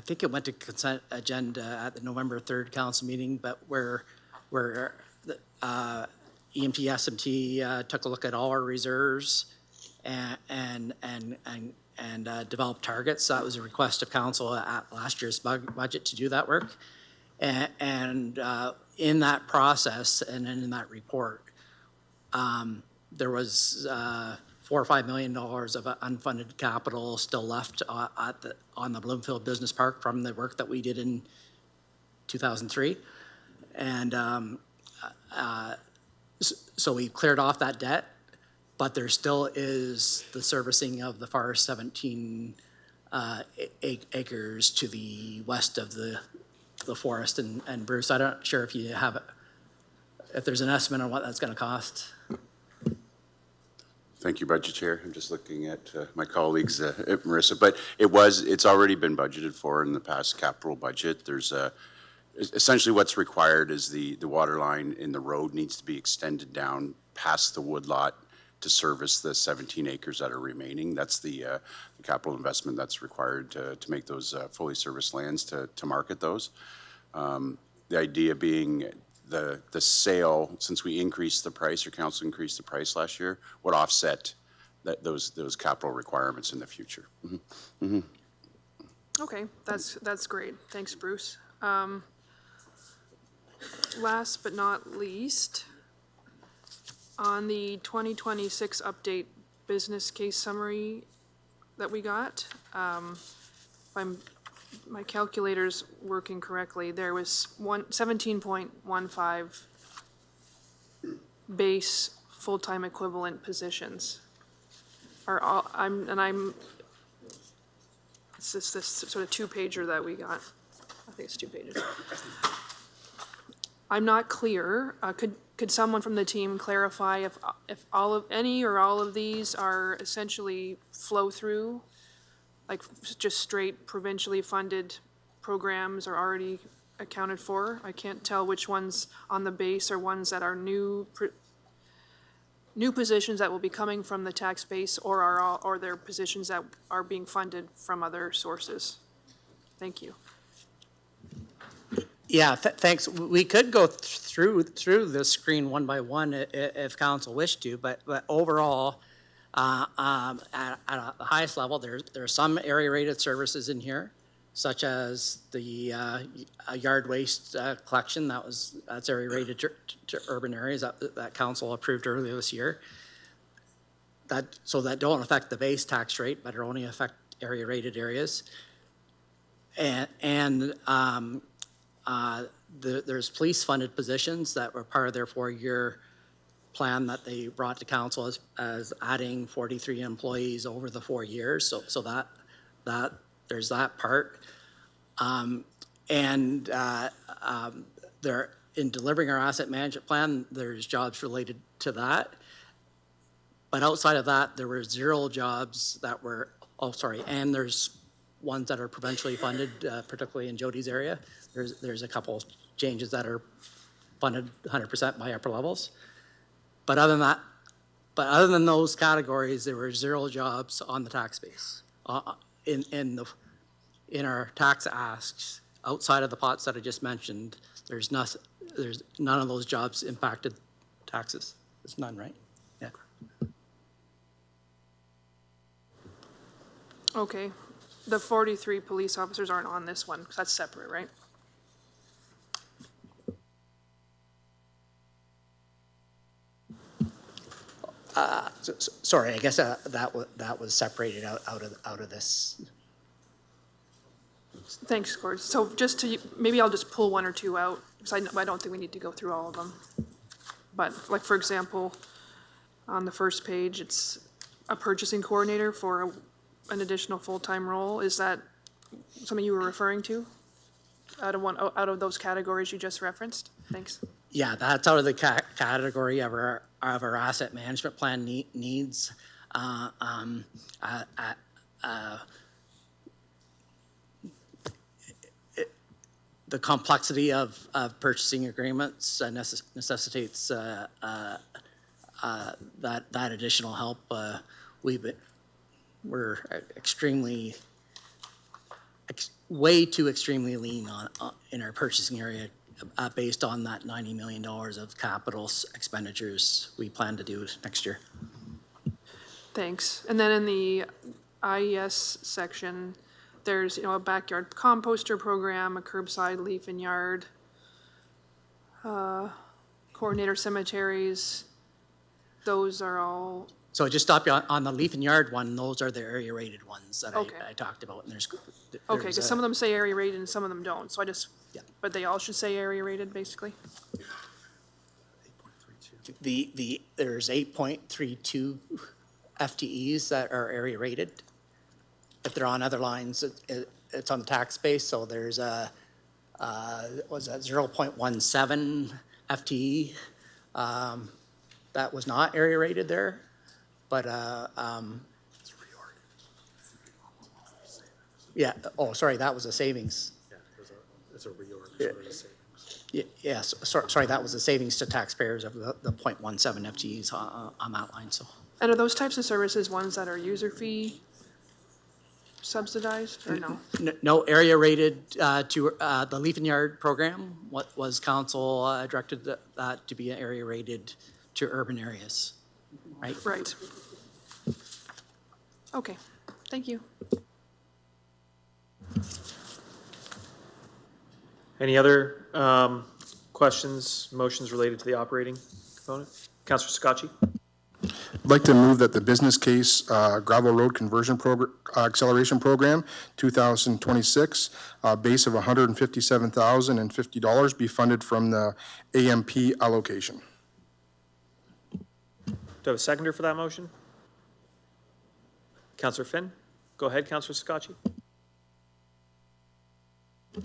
think it went to consent agenda at the November 3rd council meeting, but where the EMT SMT took a look at all our reserves and developed targets. That was a request of council at last year's budget to do that work. And in that process and in that report, there was $4 or $5 million of unfunded capital still left on the Bloomfield Business Park from the work that we did in 2003. And so we cleared off that debt, but there still is the servicing of the far 17 acres to the west of the forest. And Bruce, I'm not sure if you have if there's an estimate on what that's going to cost. Thank you, Budget Chair. I'm just looking at my colleagues, Marissa, but it's already been budgeted for in the past capital budget. There's essentially what's required is the water line in the road needs to be extended down past the woodlot to service the 17 acres that are remaining. That's the capital investment that's required to make those fully serviced lands to market those. The idea being the sale, since we increased the price, or council increased the price last year, would offset those capital requirements in the future. Mm-hmm. Mm-hmm. Okay, that's great. Thanks, Bruce. Last but not least, on the 2026 update business case summary that we got, my calculator's working correctly, there was 17.15 base full-time equivalent positions. It's just this sort of two-pager that we got. I think it's 2 pages. I'm not clear. Could someone from the team clarify if any or all of these are essentially flow through, like just straight provincially funded programs are already accounted for? I can't tell which ones on the base are ones that are new positions that will be coming from the tax base, or they're positions that are being funded from other sources. Thank you. Yeah, thanks. We could go through the screen one by one if council wished to, but overall, at the highest level, there are some area rated services in here, such as the yard waste collection. That's area rated to urban areas that council approved earlier this year. So that don't affect the base tax rate, but it only affect area rated areas. There's police-funded positions that were part of their 4-year plan that they brought to council as adding 43 employees over the 4 years. So that there's that part. There in delivering our asset management plan, there's jobs related to that. But outside of that, there were 0 jobs that were. And there's ones that are provincially funded, particularly in Jody's area. There's a couple changes that are funded 100% by upper levels. But other than those categories, there were 0 jobs on the tax base. in our tax asks, outside of the pots that I just mentioned, there's none of those jobs impacted taxes. There's none, right? Yeah. Okay, the 43 police officers aren't on this one, because that's separate, right? Sorry, I guess that was separated out of this. Thanks, Gord. So just to, maybe I'll just pull one or two out, because I don't think we need to go through all of them. But like, for example, on the first page, it's a purchasing coordinator for an additional full-time role. Is that something you were referring to? Out of those categories you just referenced? Thanks. Yeah, that's out of the category of our asset management plan needs. The complexity of purchasing agreements necessitates that additional help. We're way too extremely lean in our purchasing area based on that $90 million of capital expenditures we plan to do next year. Thanks. And then in the IES section, there's, a backyard composter program, a curbside leaf and yard, coordinator cemeteries. Those are all. So just stop you on the leaf and yard one. Those are the area rated ones that Okay. I talked about. And there's Okay, because some of them say area rated and some of them don't. So yeah. But they all should say area rated, basically. There's 8.32 FTEs that are area rated. If they're on other lines, it's on the tax base. So there's was that 0.17 FTE that was not area rated there, but yeah. Oh, sorry, that was a savings. Yeah, it's a reorg. It's Yes, sorry, that was the savings to taxpayers of the 0.17 FTEs on that line. So. And are those types of services ones that are user fee subsidized or no? No, area rated to the leaf and yard program. What was council directed that to be area rated to urban areas, right? Right. Okay, thank you. Any other questions, motions related to the operating component? Councillor Scotchy? I'd like to move that the business case gravel road conversion acceleration program 2026 base of $157,050 be funded from the AMP allocation. Do I have a seconder for that motion? Councillor Finn? Go ahead, Councillor Scotchy.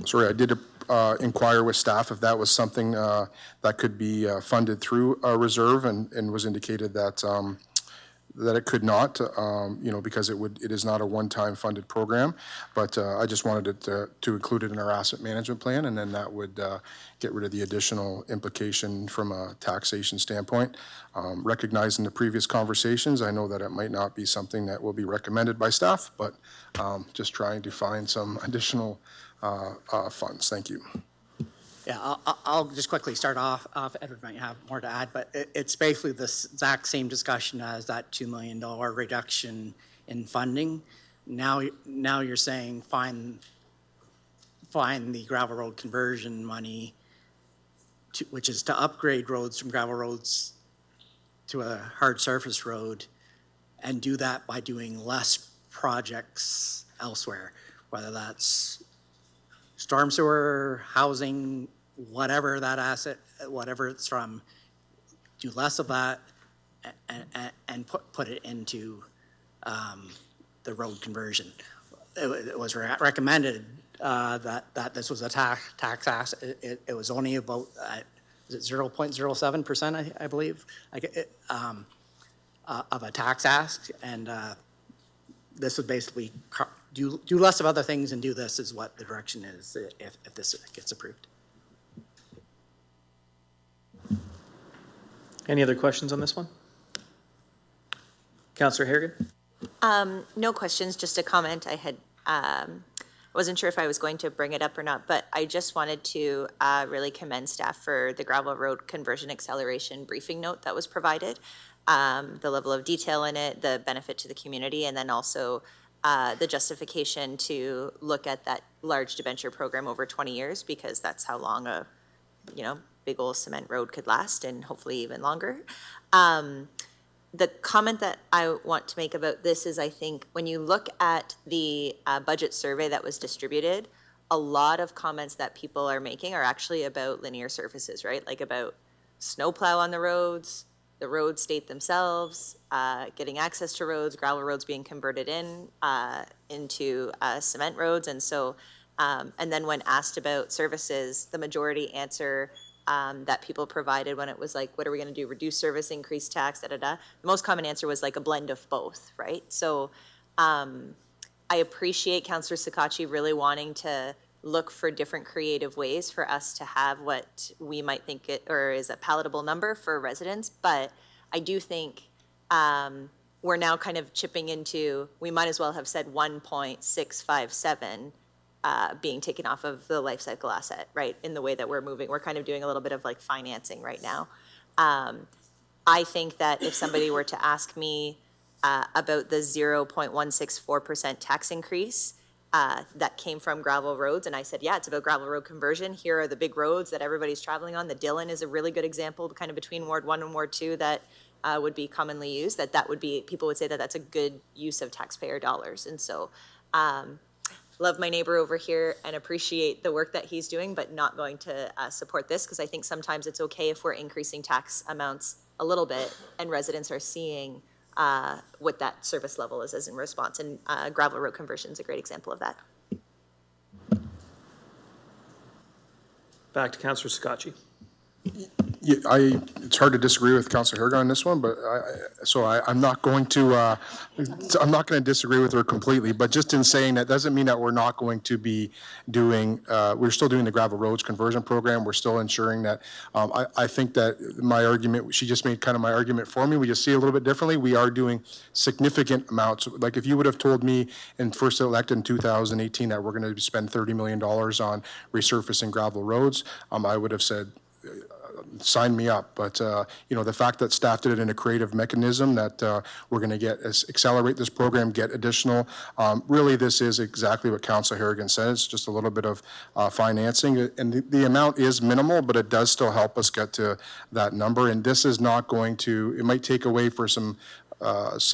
Sorry, I did inquire with staff if that was something that could be funded through a reserve, and was indicated that that it could not, because it is not a one-time funded program. But I just wanted it to include it in our asset management plan, and then that would get rid of the additional implication from a taxation standpoint. Recognizing the previous conversations, I know that it might not be something that will be recommended by staff, but just trying to find some additional funds. Thank you. Yeah, I'll just quickly start off. Edward might have more to add, but it's basically the exact same discussion as that $2 million reduction in funding. Now you're saying find the gravel road conversion money, which is to upgrade roads from gravel roads to a hard surface road, and do that by doing less projects elsewhere, whether that's storm sewer, housing, whatever that asset, whatever it's from, do less of that and put it into the road conversion. It was recommended that this was a tax asset. It was only about, is it 0.07%, I believe, of a tax ask, and this would basically do less of other things and do this is what the direction is if this gets approved. Any other questions on this one? Councillor Harrigan? No questions, just a comment. I had, wasn't sure if I was going to bring it up or not, but I just wanted to really commend staff for the gravel road conversion acceleration briefing note that was provided. The level of detail in it, the benefit to the community, and then also the justification to look at that large debenture program over 20 years, because that's how long a, big old cement road could last, and hopefully even longer. The comment that I want to make about this is, I think when you look at the budget survey that was distributed, a lot of comments that people are making are actually about linear surfaces, right? Like about snowplow on the road state themselves, getting access to roads, gravel roads being converted into cement roads. And so, and then when asked about services, the majority answer that people provided when it was like, what are we going to do? Reduce service, increase tax, The most common answer was like a blend of both, right? So I appreciate Councillor Sakachi really wanting to look for different creative ways for us to have what we might think is a palatable number for residents. But I do think we're now kind of chipping into, we might as well have said 1.657 being taken off of the life cycle asset, right? In the way that we're moving, we're kind of doing a little bit of like financing right now. I think that if somebody were to ask me about the 0.164% tax increase that came from gravel roads, and I said, yeah, it's about gravel road conversion. Here are the big roads that everybody's traveling on. The Dillon is a really good example, kind of between Ward 1 and Ward 2 that would be commonly used, that would be, people would say that that's a good use of taxpayer dollars. And so, love my neighbor over here and appreciate the work that he's doing, but not going to support this, because I think sometimes it's okay if we're increasing tax amounts a little bit and residents are seeing what that service level is as in response. And gravel road conversion is a great example of that. Back to Councillor Sakachi. Yeah, it's hard to disagree with Councillor Harrigan on this one, but I'm not going to disagree with her completely. But just in saying that doesn't mean that we're not going to be doing. We're still doing the gravel roads conversion program. We're still ensuring that. I think that my argument, she just made kind of my argument for me. We just see it a little bit differently. We are doing significant amounts. Like if you would have told me in first elected in 2018 that we're going to spend $30 million on resurfacing gravel roads, I would have said, sign me up. But, the fact that staff did it in a creative mechanism that we're going to accelerate this program, get additional, really this is exactly what Councillor Harrigan says, just a little bit of financing. And the amount is minimal, but it does still help us get to that number. And this is not going to, it might take away for some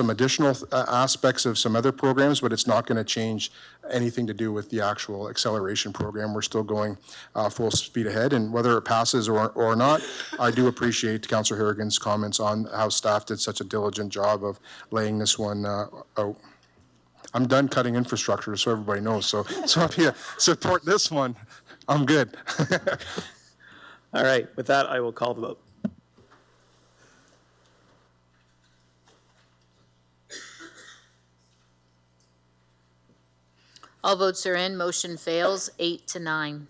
additional aspects of some other programs, but it's not going to change anything to do with the actual acceleration program. We're still going full speed ahead, and whether it passes or not, I do appreciate Councillor Harrigan's comments on how staff did such a diligent job of laying this one out. I'm done cutting infrastructure, so everybody knows. So if you support this one, I'm good. All right, with that, I will call the vote. All votes are in. Motion fails 8-9.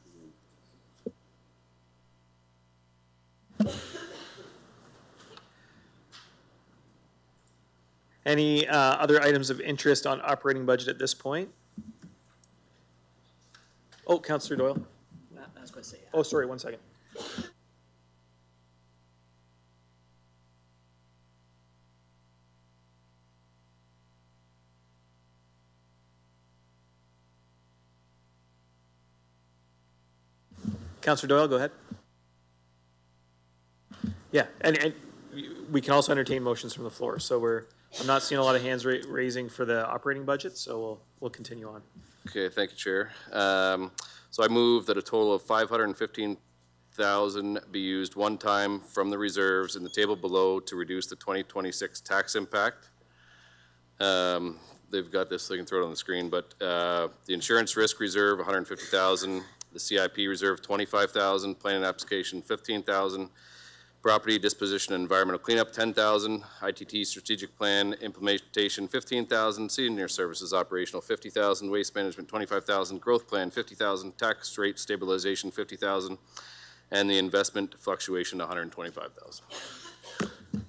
Any other items of interest on operating budget at this point? Oh, Councillor Doyle. I was going to say. Oh, sorry, 1 second. Councillor Doyle, go ahead. Yeah, and we can also entertain motions from the floor. So I'm not seeing a lot of hands raising for the operating budget, so we'll continue on. Okay, thank you, Chair. So I move that a total of $515,000 be used one time from the reserves in the table below to reduce the 2026 tax impact. They've got this, they can throw it on the screen, but the insurance risk reserve, $150,000. The CIP reserve, $25,000, planning application, $15,000, property disposition and environmental cleanup, $10,000, ITT strategic plan implementation, $15,000, senior services operational, $50,000, waste management, $25,000, growth plan, $50,000, tax rate stabilization, $50,000, and the investment fluctuation, $125,000. Do you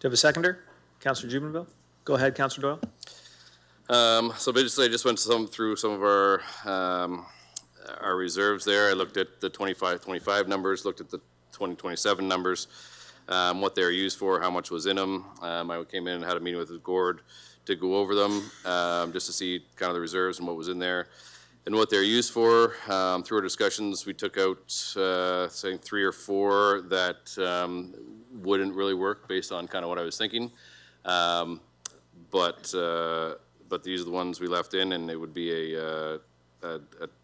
have a seconder? Councillor Jubenville? Go ahead, Councillor Doyle. So basically, I just went through some of our reserves there. I looked at the 25 numbers, looked at the 2027 numbers, what they were used for, how much was in them. I came in and had a meeting with Gord to go over them, just to see kind of the reserves and what was in there and what they're used for. Through our discussions, we took out, saying 3 or 4 that wouldn't really work based on kind of what I was thinking. But these are the ones we left in, and it would be a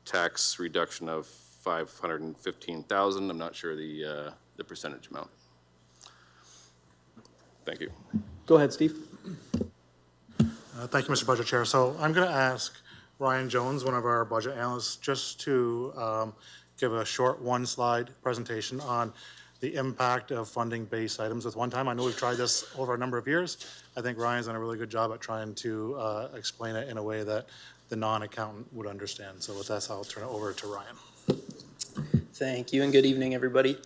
tax reduction of $515,000. I'm not sure the percentage amount. Thank you. Go ahead, Steve. Thank you, Mr. Budget Chair. So I'm going to ask Ryan Jones, one of our budget analysts, just to give a short one-slide presentation on the impact of funding base items with one time. I know we've tried this over a number of years. I think Ryan's done a really good job at trying to explain it in a way that the non-accountant would understand. So with that, I'll turn it over to Ryan. Thank you and good evening, everybody.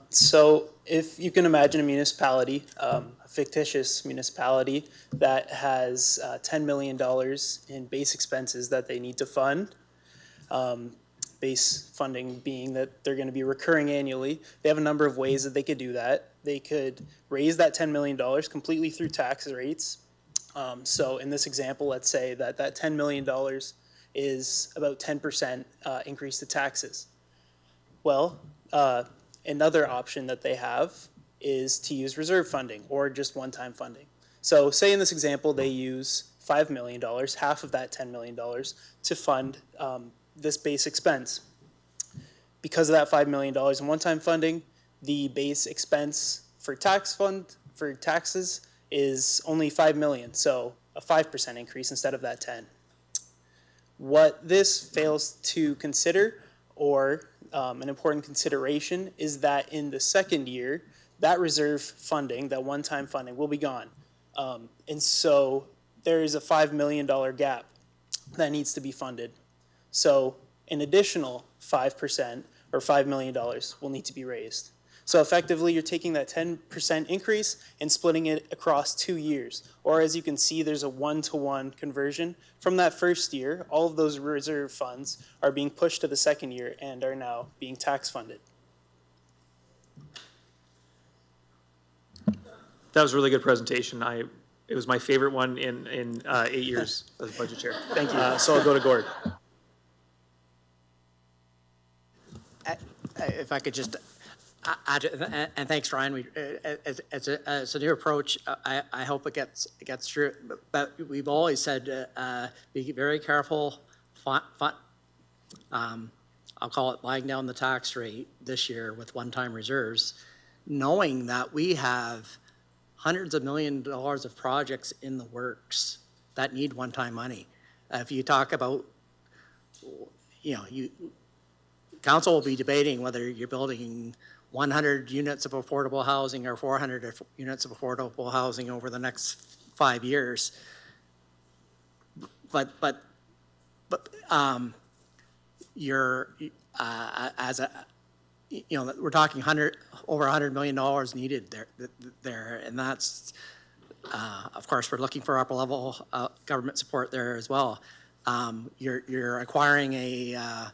So if you can imagine a municipality, a fictitious municipality that has $10 million in base expenses that they need to fund, base funding being that they're going to be recurring annually. They have a number of ways that they could do that. They could raise that $10 million completely through tax rates. So in this example, let's say that $10 million is about 10% increase to taxes. Well, another option that they have is to use reserve funding or just one-time funding. So say in this example, they use $5 million, half of that $10 million, to fund this base expense. Because of that $5 million in one-time funding, the base expense for taxes is only $5 million, so a 5% increase instead of that 10. What this fails to consider, or an important consideration, is that in the second year, that reserve funding, that one-time funding, will be gone. And so there is a $5 million gap that needs to be funded. So an additional 5% or $5 million will need to be raised. So effectively, you're taking that 10% increase and splitting it across 2 years. Or as you can see, there's a 1-to-1 conversion. From that first year, all of those reserve funds are being pushed to the second year and are now being tax funded. That was a really good presentation. It was my favorite one in 8 years as budget chair. Thank you. So I'll go to Gord. If I could just add, and thanks, Ryan. It's a new approach. I hope it gets through. But we've always said be very careful. I'll call it laying down the tax rate this year with one-time reserves, knowing that we have hundreds of millions of dollars of projects in the works that need one-time money. If you talk about, council will be debating whether you're building 100 units of affordable housing or 400 units of affordable housing over the next 5 years. But you're we're talking over $100 million needed there, and that's of course we're looking for upper level government support there as well. You're acquiring a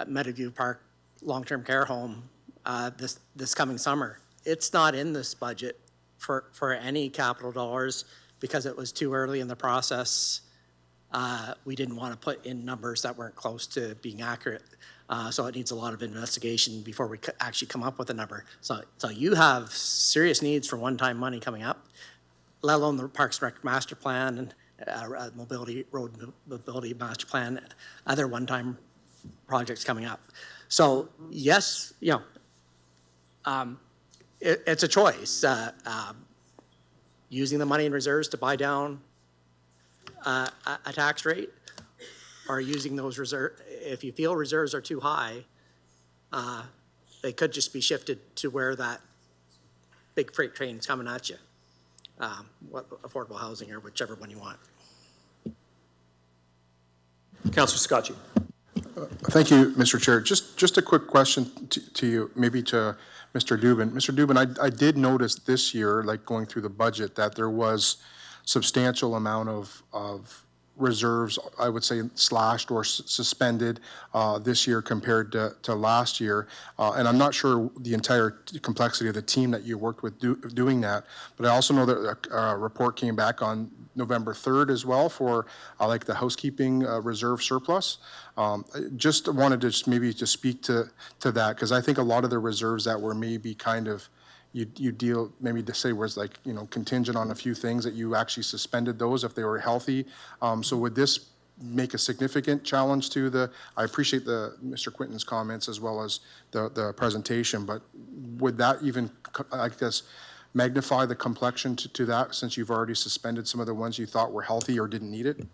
Meadowview Park long-term care home this coming summer. It's not in this budget for any capital dollars because it was too early in the process. We didn't want to put in numbers that weren't close to being accurate. So it needs a lot of investigation before we actually come up with a number. So you have serious needs for one-time money coming up, let alone the Parks and Rec Master Plan and road mobility master plan, other one-time projects coming up. So yes, it's a choice. Using the money in reserves to buy down a tax rate, or using those reserves. If you feel reserves are too high, they could just be shifted to where that big freight train is coming at you. Affordable housing or whichever one you want. Councillor Scotchy. Thank you, Mr. Chair. Just a quick question to you, maybe to Mr. Dubin. Mr. Dubin, I did notice this year, like going through the budget, that there was substantial amount of reserves, I would say, slashed or suspended this year compared to last year. And I'm not sure the entire complexity of the team that you worked with doing that, but I also know that a report came back on November 3rd as well for like the housekeeping reserve surplus. Just wanted to maybe speak to that, because I think a lot of the reserves that were maybe kind of you deal maybe to say was like, you know, contingent on a few things, that you actually suspended those if they were healthy. So would this make a significant challenge to the, I appreciate Mr. Quinton's comments as well as the presentation, but would that even, I guess, magnify the complexion to that, since you've already suspended some of the ones you thought were healthy or didn't need it?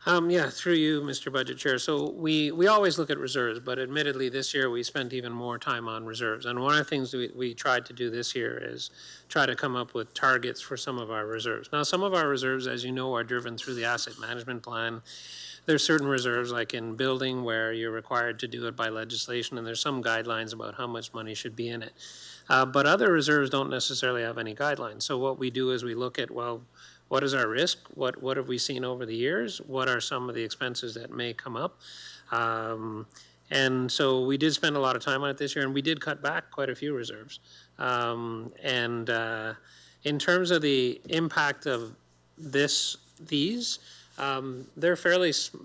Yeah, through you, Mr. Budget Chair. So we always look at reserves, but admittedly this year we spent even more time on reserves. And one of the things we tried to do this year is try to come up with targets for some of our reserves. Now, some of our reserves, as you know, are driven through the asset management plan. There's certain reserves, like in building, where you're required to do it by legislation, and there's some guidelines about how much money should be in it. But other reserves don't necessarily have any guidelines. So what we do is we look at, well, what is our risk? What have we seen over the years? What are some of the expenses that may come up? And so we did spend a lot of time on it this year, and we did cut back quite a few reserves. In terms of the impact of these, they're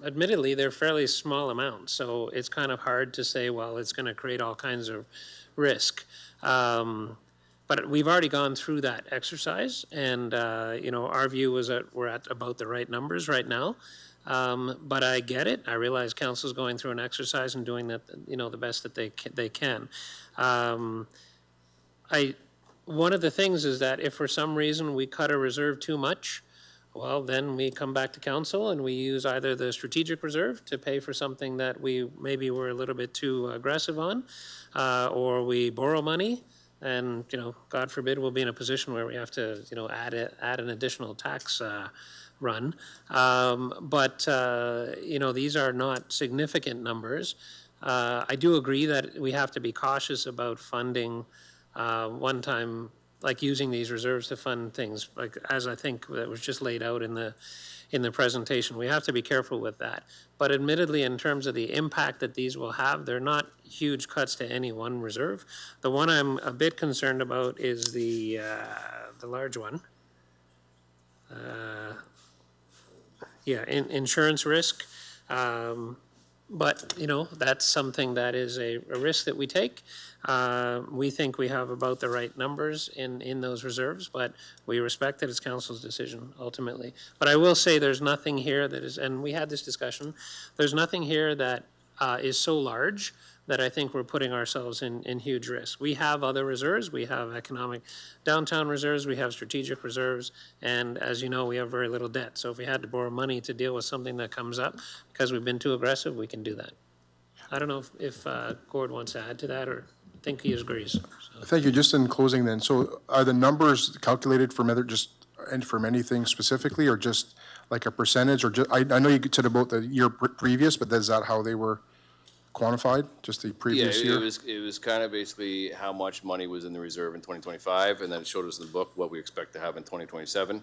admittedly, they're fairly small amounts. So it's kind of hard to say, well, it's going to create all kinds of risk. But we've already gone through that exercise, and you know, our view was that we're at about the right numbers right now. But I get it. I realize council's going through an exercise and doing that, you know, the best that they can. One of the things is that if for some reason we cut a reserve too much, well, then we come back to council and we use either the strategic reserve to pay for something that we maybe were a little bit too aggressive on, or we borrow money. And, you know, God forbid we'll be in a position where we have to, you know, add an additional tax run. But you know, these are not significant numbers. I do agree that we have to be cautious about funding one-time, like using these reserves to fund things, like as I think that was just laid out in the presentation. We have to be careful with that. But admittedly, in terms of the impact that these will have, they're not huge cuts to any one reserve. The one I'm a bit concerned about is the large one. Insurance risk. But, you know, that's something that is a risk that we take. We think we have about the right numbers in those reserves, but we respect that it's council's decision ultimately. But I will say there's nothing here that is, and we had this discussion, there's nothing here that is so large that I think we're putting ourselves in huge risk. We have other reserves. We have economic downtown reserves. We have strategic reserves. And as you know, we have very little debt. So if we had to borrow money to deal with something that comes up because we've been too aggressive, we can do that. I don't know if Gord wants to add to that, or I think he agrees. So. Thank you. Just in closing then, so are the numbers calculated from from anything specifically, or just like a percentage, or just, I know you said about the year previous, but is that how they were quantified, just the previous year? It was kind of basically how much money was in the reserve in 2025, and then it showed us in the book what we expect to have in 2027.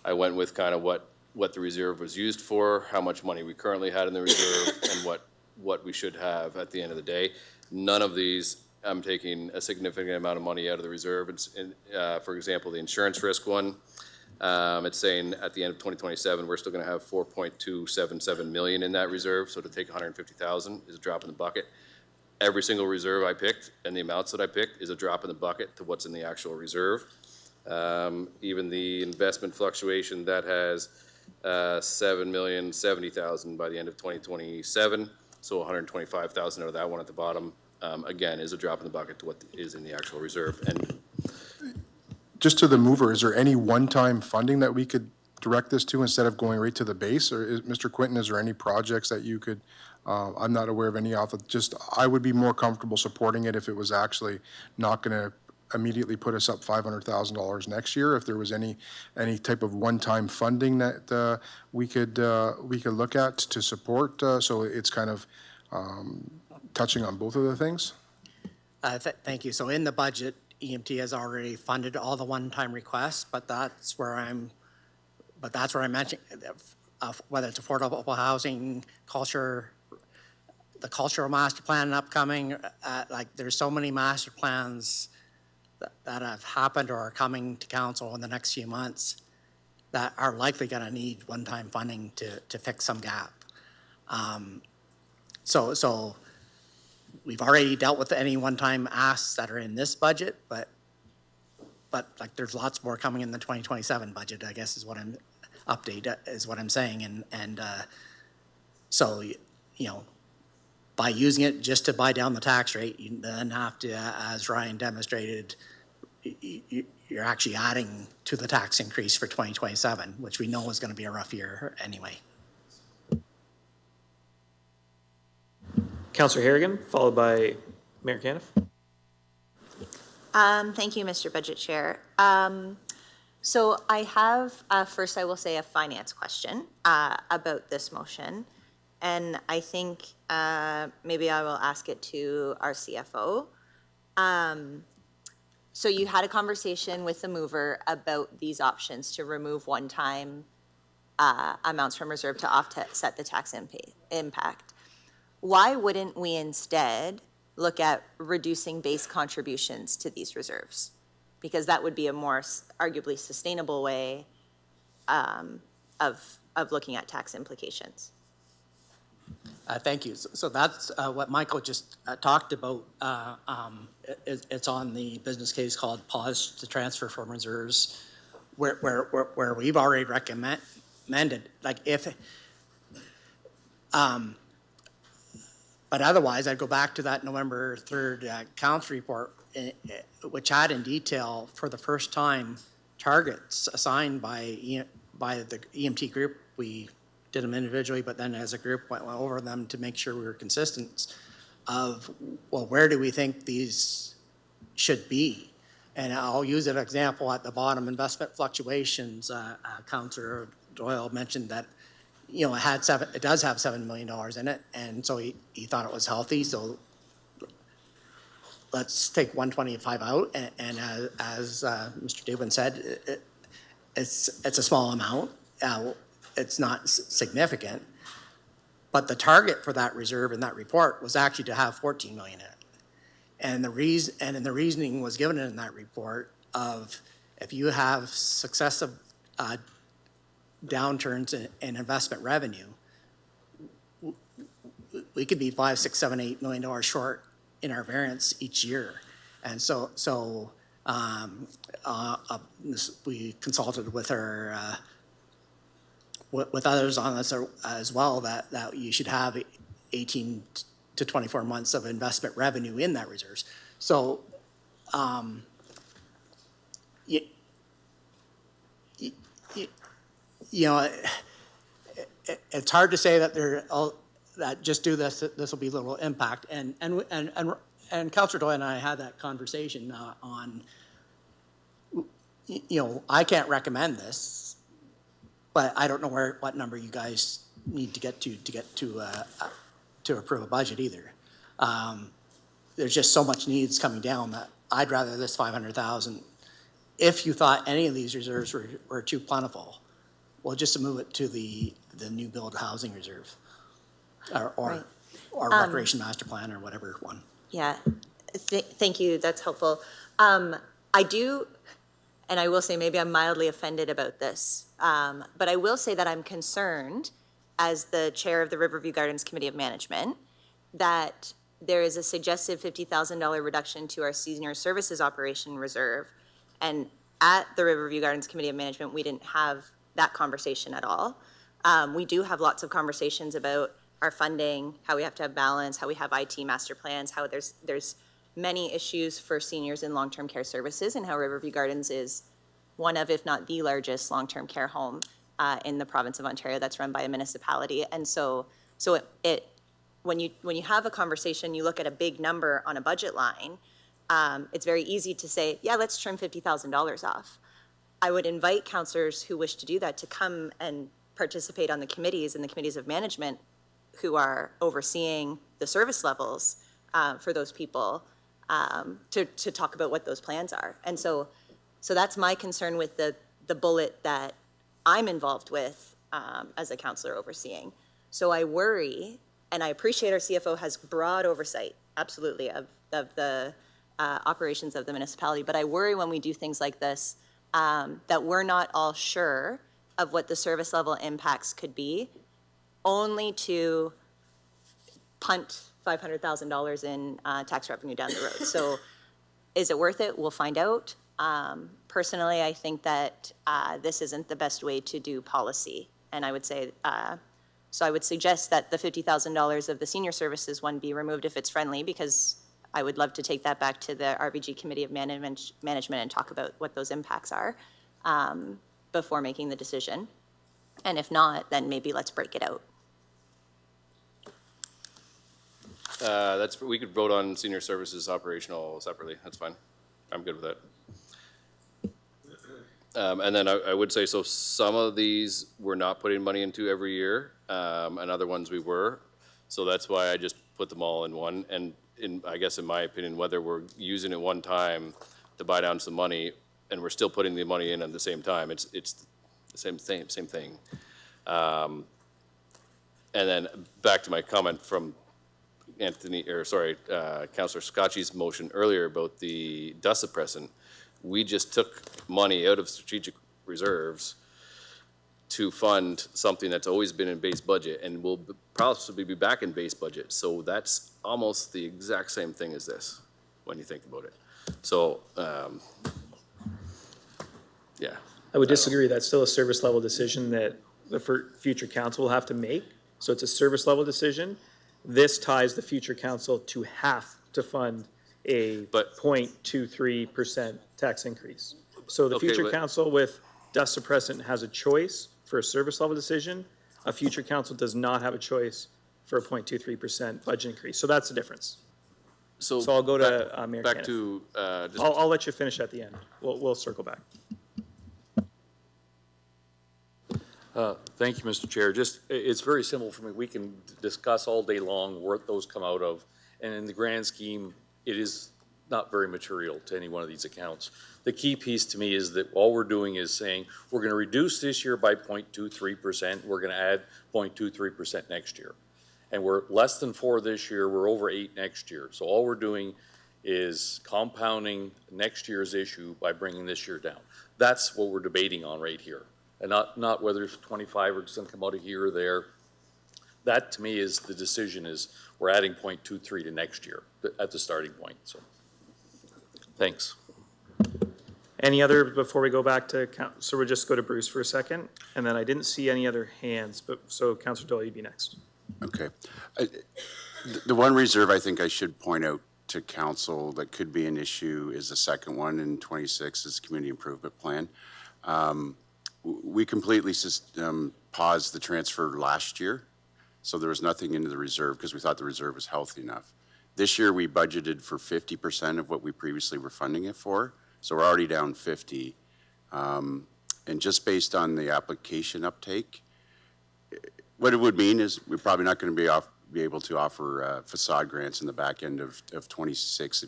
I went with kind of what the reserve was used for, how much money we currently had in the reserve, and what we should have at the end of the day. None of these, I'm taking a significant amount of money out of the reserve. For example, the insurance risk one, it's saying at the end of 2027, we're still going to have 4.277 million in that reserve. So to take 150,000 is a drop in the bucket. Every single reserve I picked and the amounts that I picked is a drop in the bucket to what's in the actual reserve. Even the investment fluctuation that has 7,070,000 by the end of 2027. So 125,000 out of that one at the bottom, again, is a drop in the bucket to what is in the actual reserve. And just to the mover, is there any one-time funding that we could direct this to instead of going right to the base? Or Mr. Quinton, is there any projects that you could, I'm not aware of any off of, just, I would be more comfortable supporting it if it was actually not going to immediately put us up $500,000 next year. If there was any type of one-time funding that we could look at to support, so it's kind of touching on both of the things. Thank you. So in the budget, EMT has already funded all the one-time requests, but that's where I'm mentioning, whether it's affordable housing, culture, the cultural master plan upcoming, like there's so many master plans that have happened or are coming to council in the next few months that are likely going to need one-time funding to fix some gap. So we've already dealt with any one-time asks that are in this budget, but like there's lots more coming in the 2027 budget, I guess is what I'm saying. And so, you know, by using it just to buy down the tax rate, you then have to, as Ryan demonstrated, you're actually adding to the tax increase for 2027, which we know is going to be a rough year anyway. Councillor Harrigan, followed by Mayor Caniff. Thank you, Mr. Budget Chair. So I have, first I will say a finance question about this motion. And I think maybe I will ask it to our CFO. So you had a conversation with the mover about these options to remove one-time amounts from reserve to offset the tax impact. Why wouldn't we instead look at reducing base contributions to these reserves? Because that would be a more arguably sustainable way of looking at tax implications. Thank you. So that's what Michael just talked about. It's on the business case called Pause to Transfer from Reserves, where we've already recommended, like if, but otherwise I'd go back to that November 3rd council report, which had in detail for the first time targets assigned by the EMT group. We did them individually, but then as a group went over them to make sure we were consistent of, well, where do we think these should be? And I'll use an example at the bottom, investment fluctuations. Councillor Doyle mentioned that, you know, it does have $7 million in it, and so he thought it was healthy. So let's take 125 out, and as Mr. Dubin said, it's a small amount. It's not significant, but the target for that reserve in that report was actually to have 14 million in it. And the reasoning was given in that report of if you have successive downturns in investment revenue, we could be $5, $6, $7, $8 million short in our variance each year. And so we consulted with our with others on this as well, that you should have 18 to 24 months of investment revenue in that reserves. So, you know, it's hard to say that that just do this will be little impact. And Councillor Doyle and I had that conversation on, you know, I can't recommend this, but I don't know what number you guys need to get to approve a budget either. There's just so much needs coming down that I'd rather this 500,000. If you thought any of these reserves were too plentiful, well, just to move it to the new build housing reserve, or recreation master plan or whatever one. Yeah, thank you. That's helpful. I do. And I will say maybe I'm mildly offended about this, but I will say that I'm concerned as the chair of the Riverview Gardens Committee of Management that there is a suggested $50,000 reduction to our senior services operation reserve. And at the Riverview Gardens Committee of Management, we didn't have that conversation at all. We do have lots of conversations about our funding, how we have to have balance, how we have IT master plans, how there's many issues for seniors in long-term care services, and how Riverview Gardens is one of, if not the largest long-term care home in the province of Ontario that's run by a municipality. And so when you have a conversation, you look at a big number on a budget line, it's very easy to say, yeah, let's trim $50,000 off. I would invite councillors who wish to do that to come and participate on the committees and the committees of management who are overseeing the service levels for those people. to talk about what those plans are. And so that's my concern with the bullet that I'm involved with as a counselor overseeing. So I worry, and I appreciate our CFO has broad oversight, absolutely, of the operations of the municipality, but I worry when we do things like this that we're not all sure of what the service level impacts could be, only to punt $500,000 in tax revenue down the road. So is it worth it? We'll find out. Personally, I think that this isn't the best way to do policy. And I would say, so I would suggest that the $50,000 of the senior services one be removed if it's friendly, because I would love to take that back to the RBG Committee of Management and talk about what those impacts are before making the decision. And if not, then maybe let's break it out. We could vote on senior services operational separately. That's fine. I'm good with that. And then I would say, so some of these we're not putting money into every year, and other ones we were. So that's why I just put them all in one. And I guess in my opinion, whether we're using it one time to buy down some money and we're still putting the money in at the same time, it's the same thing. And then back to my comment from Councillor Scotchy's motion earlier about the dust suppressant. We just took money out of strategic reserves to fund something that's always been in base budget and will possibly be back in base budget. So that's almost the exact same thing as this, when you think about it. So, yeah. I would disagree. That's still a service level decision that the future council will have to make. So it's a service level decision. This ties the future council to have to fund a 0.23% tax increase. So the future council with dust suppressant has a choice for a service level decision. A future council does not have a choice for a 0.23% budget increase. So that's the difference. So I'll go to Mayor back Kenneth. to I'll let you finish at the end. We'll circle back. Thank you, Mr. Chair. It's very simple for me. We can discuss all day long where those come out of, and in the grand scheme, it is not very material to any one of these accounts. The key piece to me is that all we're doing is saying, we're gonna reduce this year by 0.23%, we're gonna add 0.23% next year. And we're less than 4 this year, we're over 8 next year. So all we're doing is compounding next year's issue by bringing this year down. That's what we're debating on right here. And not whether it's 25 or it's gonna come out of here or there. That to me is the decision, is we're adding 0.23 to next year at the starting point, so. Thanks. Any other, before we go back to, so we'll just go to Bruce for a second, and then I didn't see any other hands, but, so Councillor Doyle, you'd be next. Okay. The one reserve I think I should point out to council that could be an issue is the second one in 26 is community improvement plan. We completely paused the transfer last year, so there was nothing into the reserve because we thought the reserve was healthy enough. This year we budgeted for 50% of what we previously were funding it for, so we're already down 50. And just based on the application uptake, what it would mean is we're probably not going to be able to offer facade grants in the back end of 26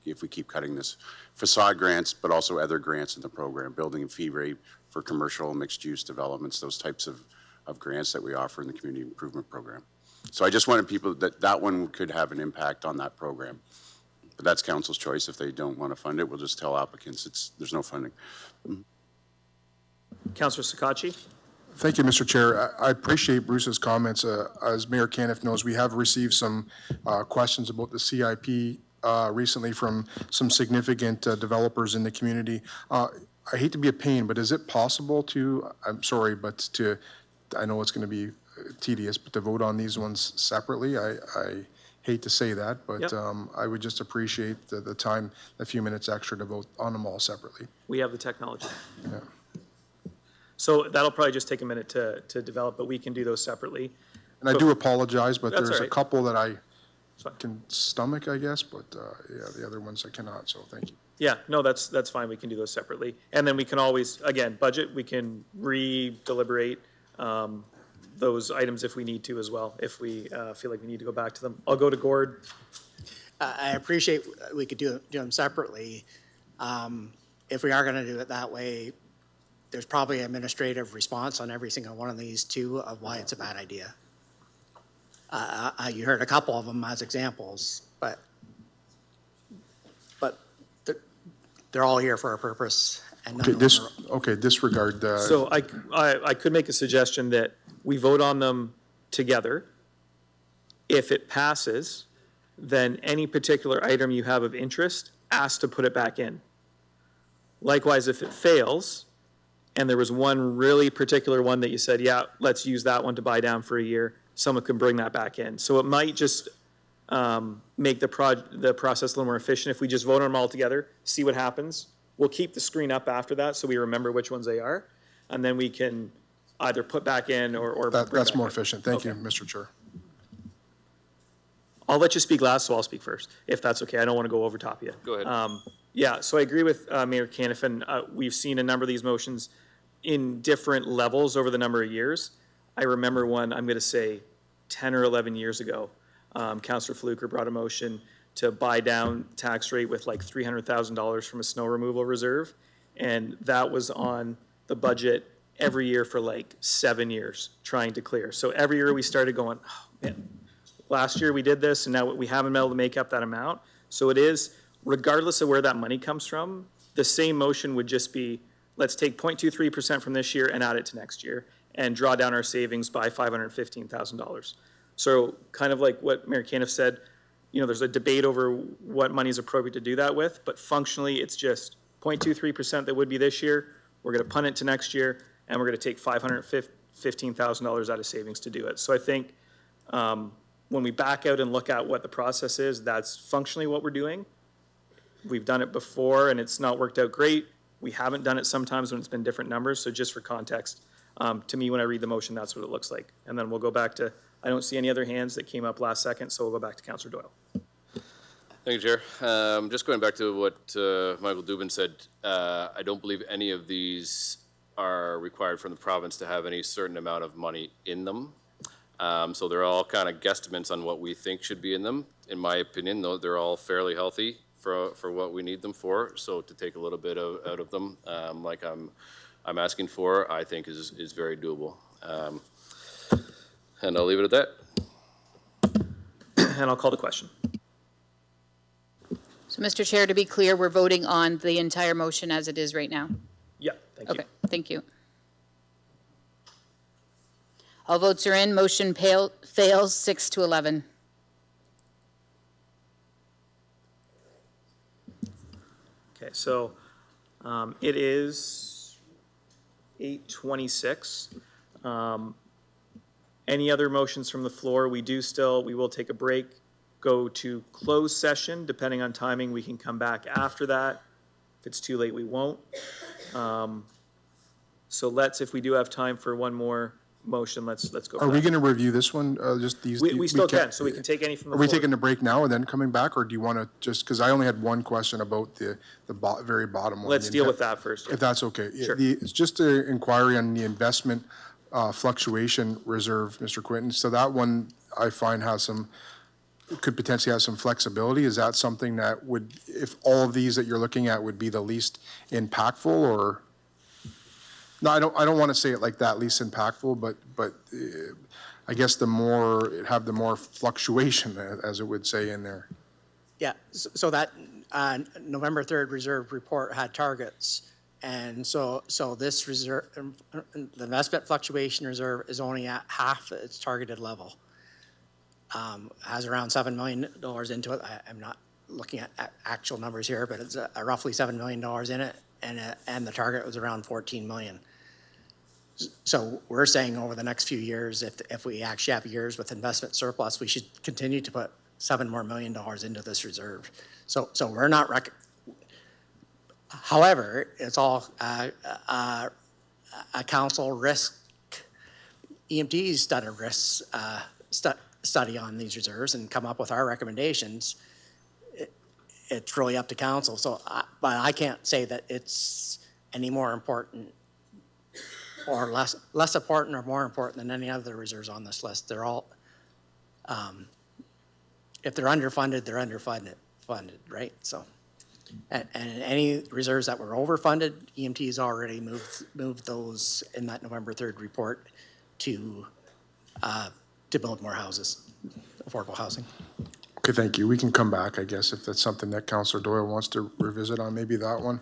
if we keep cutting this. Facade grants, but also other grants in the program, building and fee rate for commercial mixed-use developments, those types of grants that we offer in the community improvement program. So I just wanted people that one could have an impact on that program. But that's council's choice. If they don't want to fund it, we'll just tell applicants there's no funding. Councillor Sakachi. Thank you, Mr. Chair. I appreciate Bruce's comments. As Mayor Kenneth knows, we have received some questions about the CIP recently from some significant developers in the community. I hate to be a pain, but is it possible to, I'm sorry, but I know it's going to be tedious, but to vote on these ones separately? I hate to say that, but yep. I would just appreciate the time, a few minutes extra to vote on them all separately. We have the technology. Yeah. So that'll probably just take a minute to develop, but we can do those separately. And I do apologize, but there's right. a couple that I can stomach, I guess, but yeah, the other ones I cannot, so thank you. Yeah, no, that's fine. We can do those separately. And then we can always, again, budget, we can re-deliberate those items if we need to as well, if we feel like we need to go back to them. I'll go to Gord. I appreciate we could do them separately. If we are going to do it that way, there's probably administrative response on every single one of these too of why it's a bad idea. You heard a couple of them as examples, but they're all here for a purpose. And none Okay, of them are- okay, disregard, So I could make a suggestion that we vote on them together. If it passes, then any particular item you have of interest, ask to put it back in. Likewise, if it fails, and there was one really particular one that you said, yeah, let's use that one to buy down for a year, someone can bring that back in. So it might just make the process a little more efficient if we just vote on them all together, see what happens. We'll keep the screen up after that so we remember which ones they are, and then we can either put back in or bring that's back more in. efficient. Thank you, Okay. Mr. Chair. I'll let you speak last, so I'll speak first, if that's okay. I don't want to go over top of you. Go ahead. Yeah, so I agree with Mayor Caniff. We've seen a number of these motions in different levels over the number of years. I remember one, I'm going to say 10 or 11 years ago, Councillor Fluker brought a motion to buy down tax rate with like $300,000 from a snow removal reserve. And that was on the budget every year for like 7 years, trying to clear. So every year we started going, oh, man, last year we did this, and now we haven't been able to make up that amount. So it is, regardless of where that money comes from, the same motion would just be, let's take 0.23% from this year and add it to next year and draw down our savings by $515,000. So kind of like what Mayor Caniff said, you know, there's a debate over what money is appropriate to do that with, but functionally it's just 0.23% that would be this year. We're going to punt it to next year, and we're going to take $515,000 out of savings to do it. So I think when we back out and look at what the process is, that's functionally what we're doing. We've done it before, and it's not worked out great. We haven't done it sometimes when it's been different numbers. So just for context, to me, when I read the motion, that's what it looks like. And then we'll go back to, I don't see any other hands that came up last second, so we'll go back to Councillor Doyle. Thank you, Chair. Just going back to what Michael Dubin said, I don't believe any of these are required from the province to have any certain amount of money in them. So they're all kind of guesstimates on what we think should be in them. In my opinion, though, they're all fairly healthy for what we need them for. So to take a little bit out of them, like I'm asking for, I think is very doable. And I'll leave it at that. And I'll call the question. So, Mr. Chair, to be clear, we're voting on the entire motion as it is right now? Yeah, thank you. Okay, thank you. All votes are in. Motion fails 6-11. Okay, so it is 8:26. Any other motions from the floor? We will take a break, go to closed session. Depending on timing, we can come back after that. If it's too late, we won't. So if we do have time for one more motion, let's go. Are we going to review this one, just these? We still can't- can, so we can take any from the Are we floor. taking a break now and then coming back, or do you want to just, because I only had one question about the very bottom one. Let's deal with that first. If that's okay. Sure. It's just an inquiry on the investment fluctuation reserve, Mr. Quinton. So that one I find could potentially have some flexibility. Is that something that would, if all of these that you're looking at would be the least impactful, or? No, I don't want to say it like that, least impactful, but I guess the more fluctuation, as it would say in there. Yeah, so that November 3rd reserve report had targets. And so this reserve, the investment fluctuation reserve is only at half its targeted level. Has around $7 million into it. I'm not looking at actual numbers here, but it's roughly $7 million in it, and the target was around 14 million. So we're saying over the next few years, if we actually have years with investment surplus, we should continue to put $7 million more into this reserve. So we're not however, it's all a council risk. EMT's done a risk study on these reserves and come up with our recommendations. It's really up to council. But I can't say that it's any more important or less important or more important than any other reserves on this list. They're all if they're underfunded, they're funded, right? So, and any reserves that were overfunded, EMT has already moved those in that November 3rd report to build more houses, affordable housing. Okay, thank you. We can come back, I guess, if that's something that Councillor Doyle wants to revisit on, maybe that one.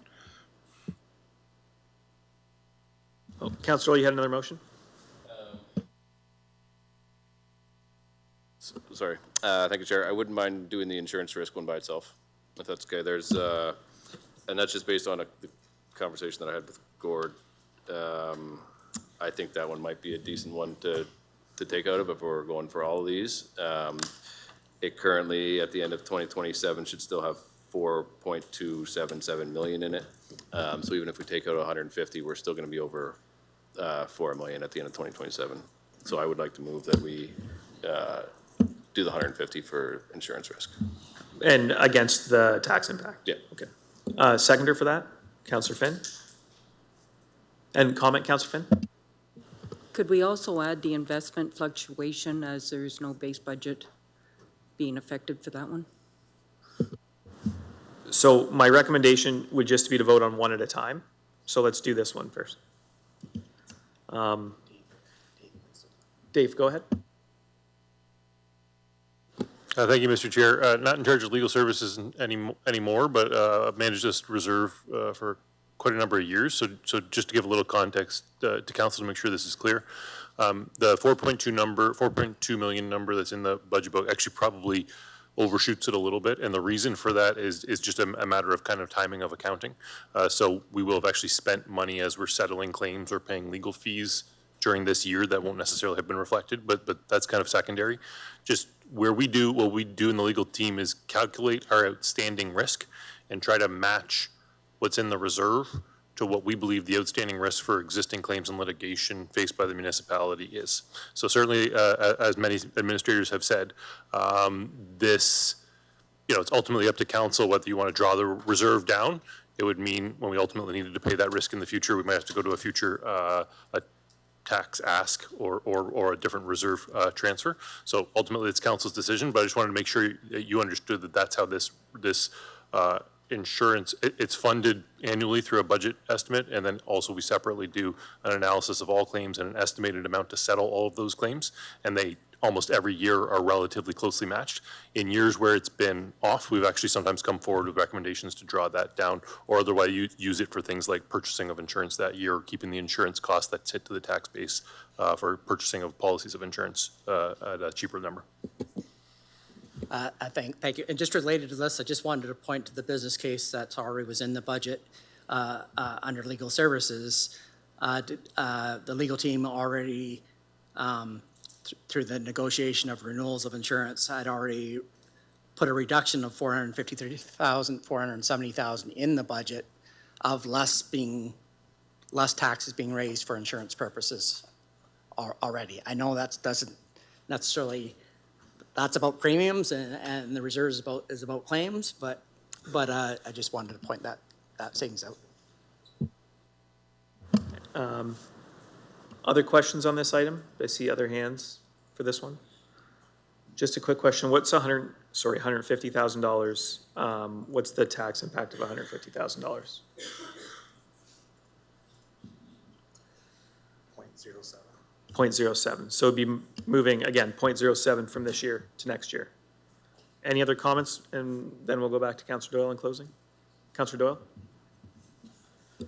Oh, Councillor Doyle, you had another motion? Sorry. Thank you, Chair. I wouldn't mind doing the insurance risk one by itself, if that's okay. There's, and that's just based on the conversation that I had with Gord. I think that one might be a decent one to take out of if we're going for all of these. It currently, at the end of 2027, should still have 4.277 million in it. So even if we take out 150, we're still going to be over 4 million at the end of 2027. So I would like to move that we do the 150 for insurance risk. And against the tax impact? Yeah. Okay. Seconder for that, Councillor Finn? And comment, Councillor Finn? Could we also add the investment fluctuation as there's no base budget being affected for that one? So my recommendation would just be to vote on one at a time. So let's do this one first. Dave, go ahead. Thank you, Mr. Chair. Not in charge of legal services anymore, but I've managed this reserve for quite a number of years. So just to give a little context to council to make sure this is clear, the 4.2 million number that's in the budget book actually probably overshoots it a little bit, and the reason for that is just a matter of kind of timing of accounting. So we will have actually spent money as we're settling claims or paying legal fees during this year that won't necessarily have been reflected, but that's kind of secondary. Just what we do in the legal team is calculate our outstanding risk and try to match what's in the reserve to what we believe the outstanding risk for existing claims and litigation faced by the municipality is. So certainly, as many administrators have said, this, it's ultimately up to council whether you want to draw the reserve down. It would mean when we ultimately needed to pay that risk in the future, we might have to go to a future a tax ask or a different reserve transfer. So ultimately, it's council's decision, but I just wanted to make sure that you understood that that's how this insurance, it's funded annually through a budget estimate, and then also we separately do an analysis of all claims and an estimated amount to settle all of those claims, and they almost every year are relatively closely matched. In years where it's been off, we've actually sometimes come forward with recommendations to draw that down, or otherwise use it for things like purchasing of insurance that year, or keeping the insurance cost that's hit to the tax base for purchasing of policies of insurance at a cheaper number. Thank you. And just related to this, I just wanted to point to the business case that already was in the budget under legal services. The legal team already, through the negotiation of renewals of insurance, had already put a reduction of $453,000, $470,000 in the budget of less taxes being raised for insurance purposes already. I know that doesn't necessarily. That's about premiums, and the reserve is about claims, but I just wanted to point that savings out. Other questions on this item? I see other hands for this one. Just a quick question. What's $150,000? What's the tax impact of $150,000? 0.07. So it'd be moving, again, 0.07 from this year to next year. Any other comments? And then we'll go back to Councillor Doyle in closing. Councillor Doyle?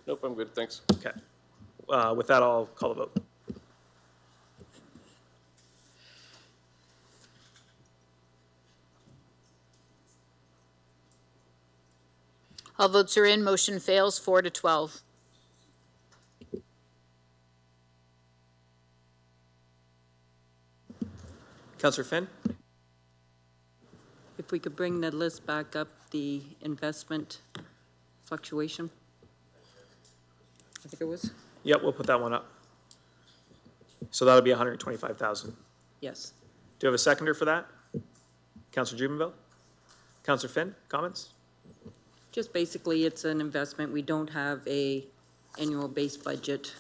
Nope, I'm good, thanks. Okay. With that, I'll call a vote. All votes are in. Motion fails 4-12. Councillor Finn? If we could bring the list back up, the investment fluctuation. I think it was. Yep, we'll put that one up. So that'll be 125,000. Yes. Do you have a seconder for that? Councillor Jubenville? Councillor Finn, comments? Just basically, it's an investment. We don't have a annual base budget.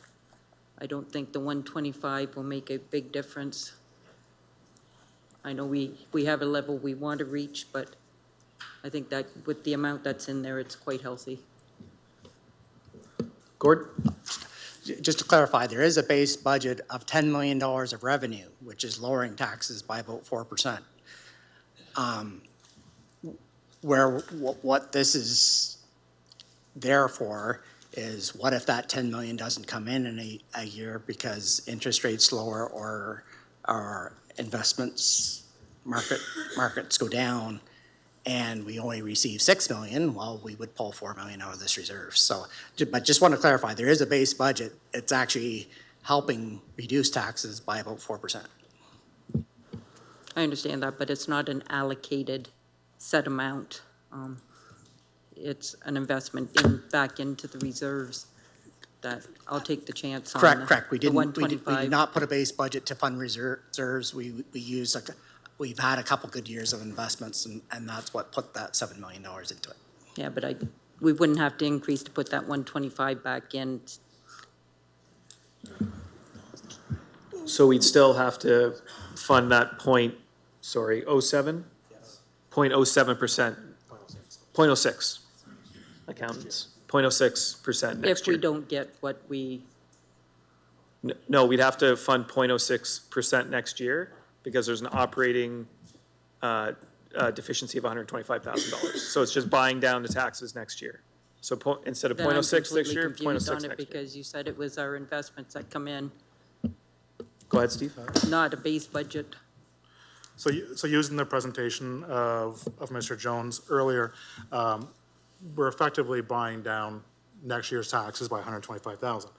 I don't think the 125 will make a big difference. I know we have a level we want to reach, but I think that with the amount that's in there, it's quite healthy. Gord? Just to clarify, there is a base budget of $10 million of revenue, which is lowering taxes by about 4%. What this is there for is what if that 10 million doesn't come in a year because interest rates lower or our investments markets go down and we only receive 6 million, well, we would pull 4 million out of this reserve. So, but just want to clarify, there is a base budget. It's actually helping reduce taxes by about 4%. I understand that, but it's not an allocated set amount. It's an investment back into the reserves that I'll take the chance on. Correct. We the did 125. not put a base budget to fund reserves. We've had a couple good years of investments, and that's what put that $7 million into it. Yeah, but we wouldn't have to increase to put that 125 back in. So we'd still have to fund that 0.07%? 0.06. Accountants, 0.06% next If we year. don't get what we, No, we'd have to fund 0.06% next year because there's an operating deficiency of $125,000. So it's just buying down the taxes next year. So instead of then I'm 0.06 this completely year, confused 0.06 on it next year. because you said it was our investments that come in, Go ahead, Steve. not a base budget. So using the presentation of Mr. Jones earlier, we're effectively buying down next year's taxes by $125,000.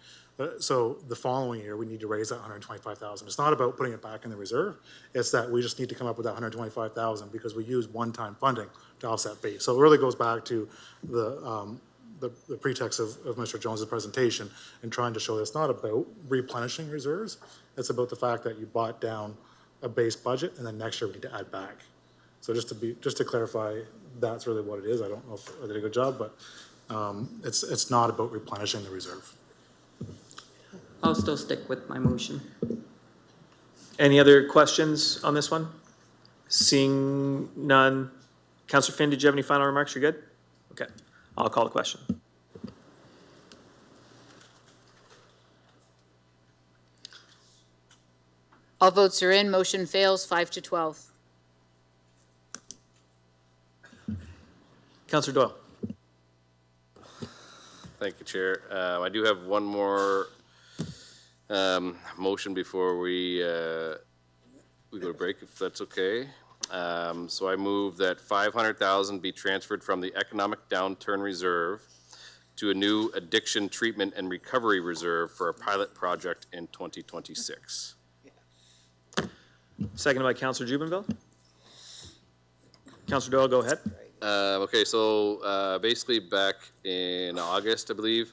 So the following year, we need to raise that $125,000. It's not about putting it back in the reserve. It's that we just need to come up with that $125,000 because we use one-time funding to offset base. So it really goes back to the pretext of Mr. Jones's presentation and trying to show that it's not about replenishing reserves. It's about the fact that you bought down a base budget and then next year we need to add back. So just to clarify, that's really what it is. I don't know if I did a good job, but it's not about replenishing the reserve. I'll still stick with my motion. Any other questions on this one? Seeing none. Councillor Finn, did you have any final remarks? You're good? Okay. I'll call the question. All votes are in, motion fails, 5-12. Councillor Doyle. Thank you, Chair. I do have one more motion before we go to break, if that's okay. So I move that $500,000 be transferred from the Economic Downturn Reserve to a new Addiction Treatment and Recovery Reserve for a pilot project in 2026. Seconded by Councillor Jubenville. Councillor Doyle, go ahead. Okay, so basically back in August, I believe,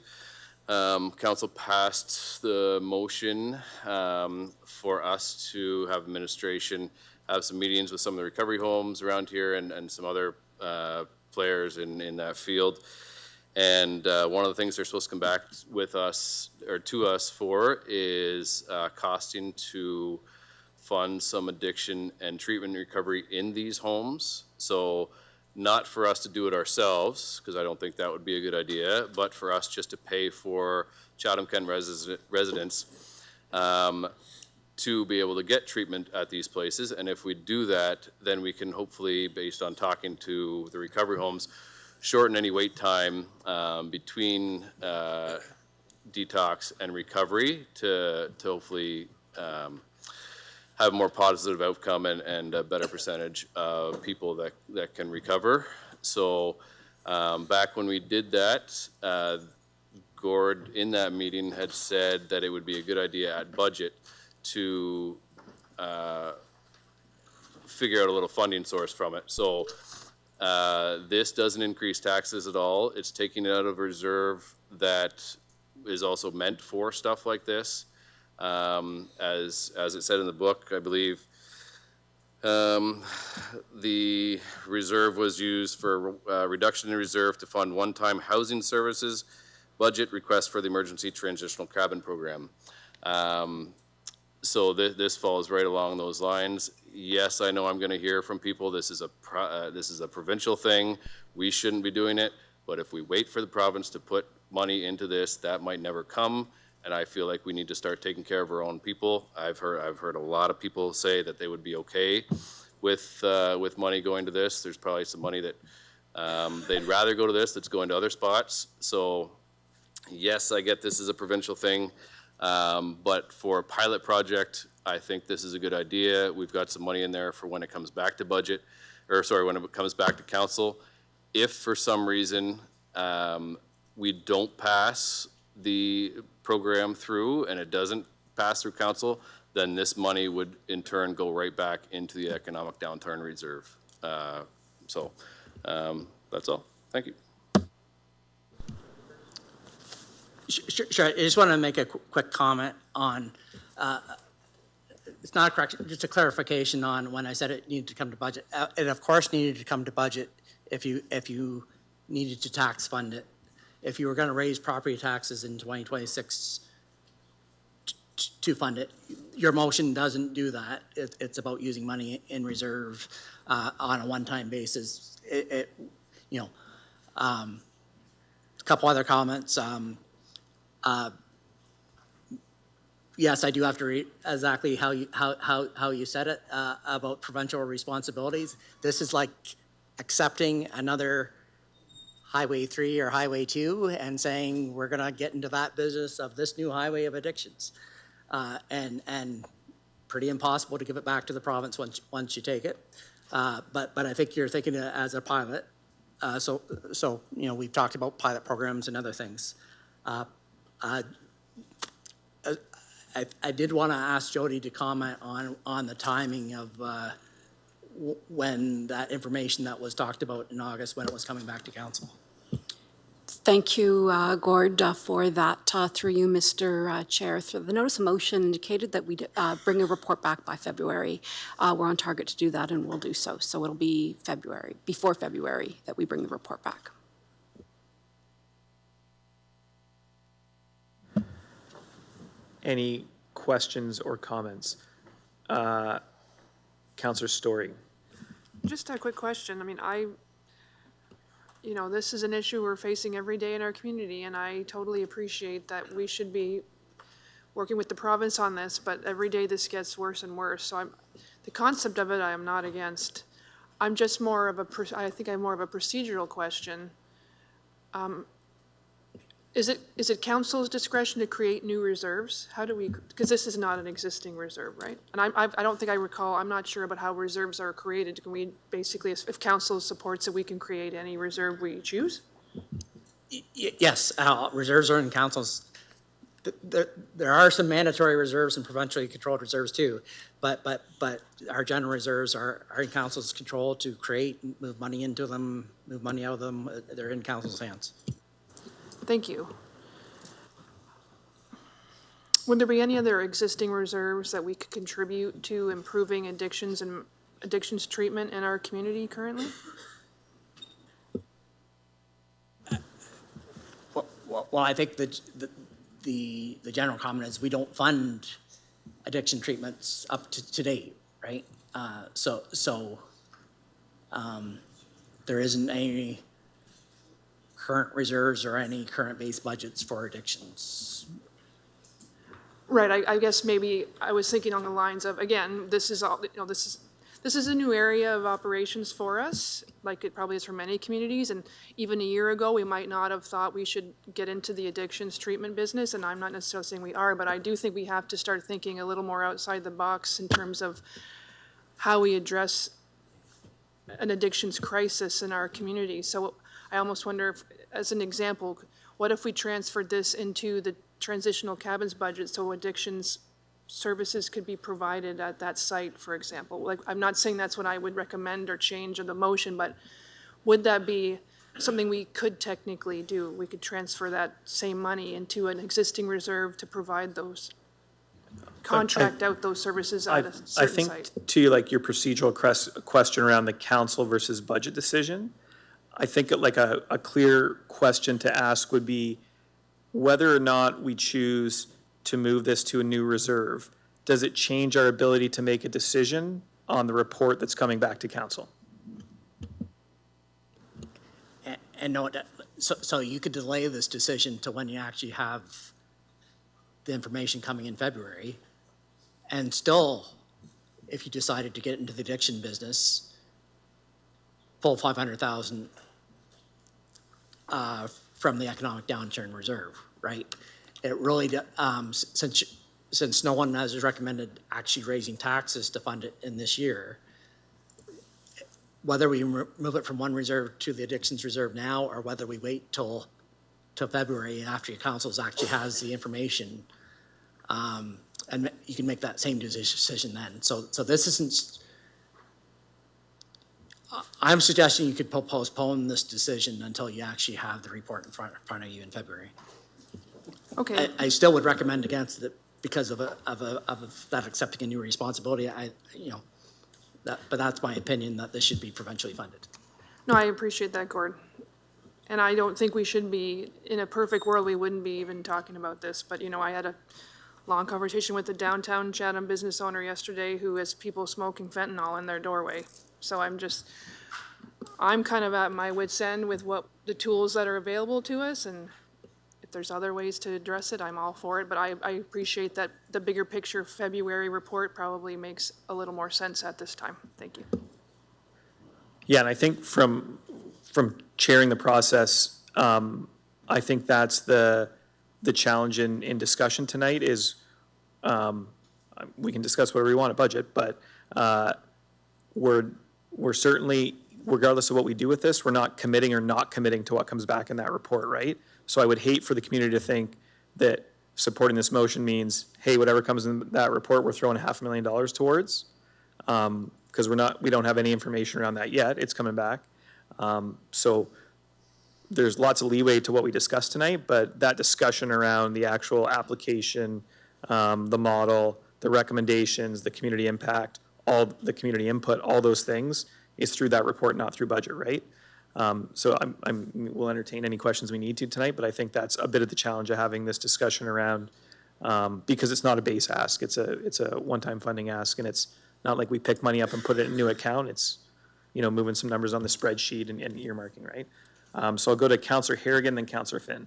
council passed the motion for us to have administration have some meetings with some of the recovery homes around here and some other players in that field. And one of the things they're supposed to come back with us or to us for is costing to fund some addiction and treatment and recovery in these homes. So not for us to do it ourselves, because I don't think that would be a good idea, but for us just to pay for Chatham-Kent residents to be able to get treatment at these places. And if we do that, then we can hopefully, based on talking to the recovery homes, shorten any wait time between detox and recovery to hopefully have a more positive outcome and a better percentage of people that can recover. So back when we did that, Gord in that meeting had said that it would be a good idea at budget to figure out a little funding source from it. So this doesn't increase taxes at all. It's taking it out of a reserve that is also meant for stuff like this. As it said in the book, I believe, the reserve was used for reduction in reserve to fund one-time housing services, budget request for the Emergency Transitional Cabin Program. So this falls right along those lines. Yes, I know I'm going to hear from people, this is a provincial thing, we shouldn't be doing it, but if we wait for the province to put money into this, that might never come, and I feel like we need to start taking care of our own people. I've heard a lot of people say that they would be okay with money going to this. There's probably some money that they'd rather go to this that's going to other spots. So yes, I get this is a provincial thing, but for a pilot project, I think this is a good idea. We've got some money in there for when it comes back to budget, or sorry, when it comes back to council. If for some reason we don't pass the program through and it doesn't pass through council, then this money would in turn go right back into the economic downturn reserve. So that's all. Thank you. Sure, I just want to make a quick comment on, it's not a correction, just a clarification on when I said it needed to come to budget. It of course needed to come to budget if you needed to tax fund it. If you were going to raise property taxes in 2026 to fund it, your motion doesn't do that. It's about using money in reserve on a one-time basis. A couple other comments. Yes, I do have to read exactly how you said it about provincial responsibilities. This is like accepting another Highway 3 or Highway 2 and saying we're going to get into that business of this new highway of addictions, and pretty impossible to give it back to the province once you take it. But I think you're thinking it as a pilot. So we've talked about pilot programs and other things. I did want to ask Jody to comment on the timing of when that information that was talked about in August, when it was coming back to council. Thank you, Gord, for that. Through you, Mr. Chair. Through the notice of motion indicated that we bring a report back by February. We're on target to do that, and we'll do so. So it'll be before February, that we bring the report back. Any questions or comments? Councillor Story. Just a quick question. I mean, this is an issue we're facing every day in our community, and I totally appreciate that we should be working with the province on this, but every day this gets worse and worse. So the concept of it I am not against. I'm just I think I'm more of a procedural question. Is it council's discretion to create new reserves? How do we, because this is not an existing reserve, right? And I don't think I recall, I'm not sure about how reserves are created. Can we basically, if council supports it, we can create any reserve we choose? Yes, reserves are in council's. There are some mandatory reserves and provincially controlled reserves too, but our general reserves are in council's control to create, move money into them, move money out of them. They're in council's hands. Thank you. Would there be any other existing reserves that we could contribute to improving addictions and addictions treatment in our community currently? Well, I think the general comment is we don't fund addiction treatments up to date, right? There isn't any current reserves or any current base budgets for addictions. Right, I guess maybe I was thinking on the lines of, again, this is a new area of operations for us, like it probably is for many communities, and even a year ago, we might not have thought we should get into the addictions treatment business, and I'm not necessarily saying we are, but I do think we have to start thinking a little more outside the box in terms of how we address an addictions crisis in our community. So I almost wonder if, as an example, what if we transferred this into the transitional cabins budget so addictions services could be provided at that site, for example? Like, I'm not saying that's what I would recommend or change in the motion, but would that be something we could technically do? We could transfer that same money into an existing reserve to provide those, contract out those services at a certain site. I think to like your procedural question around the council versus budget decision, I think like a clear question to ask would be whether or not we choose to move this to a new reserve. does it change our ability to make a decision on the report that's coming back to council? And no, so you could delay this decision to when you actually have the information coming in February, and still, if you decided to get into the addiction business, pull 500,000 from the economic downturn reserve, right? It really, since no one has recommended actually raising taxes to fund it in this year, whether we move it from one reserve to the addictions reserve now, or whether we wait till February after your council actually has the information, and you can make that same decision then. So this isn't, I'm suggesting you could postpone this decision until you actually have the report in front of you in February. Okay. I still would recommend against it because of that accepting a new responsibility. But that's my opinion, that this should be provincially funded. No, I appreciate that, Gord. And I don't think we should be, in a perfect world, we wouldn't be even talking about this. But, I had a long conversation with the downtown Chatham business owner yesterday who has people smoking fentanyl in their doorway. So I'm kind of at my wit's end with what the tools that are available to us. And if there's other ways to address it, I'm all for it. But I appreciate that the bigger picture February report probably makes a little more sense at this time. Thank you. Yeah, and I think from chairing the process, I think that's the challenge in discussion tonight is, we can discuss whatever we want at budget, but we're certainly, regardless of what we do with this, we're not committing or not committing to what comes back in that report, right? So I would hate for the community to think that supporting this motion means, hey, whatever comes in that report, we're throwing $500,000 towards, because we don't have any information around that yet. It's coming back. So there's lots of leeway to what we discussed tonight, but that discussion around the actual application, the model, the recommendations, the community impact, all the community input, all those things is through that report, not through budget, right? So we'll entertain any questions we need to tonight, but I think that's a bit of the challenge of having this discussion around, because it's not a base ask, it's a one-time funding ask, and it's not like we pick money up and put it in a new account. It's, moving some numbers on the spreadsheet and earmarking, right? So I'll go to Councillor Harrigan, then Councillor Finn.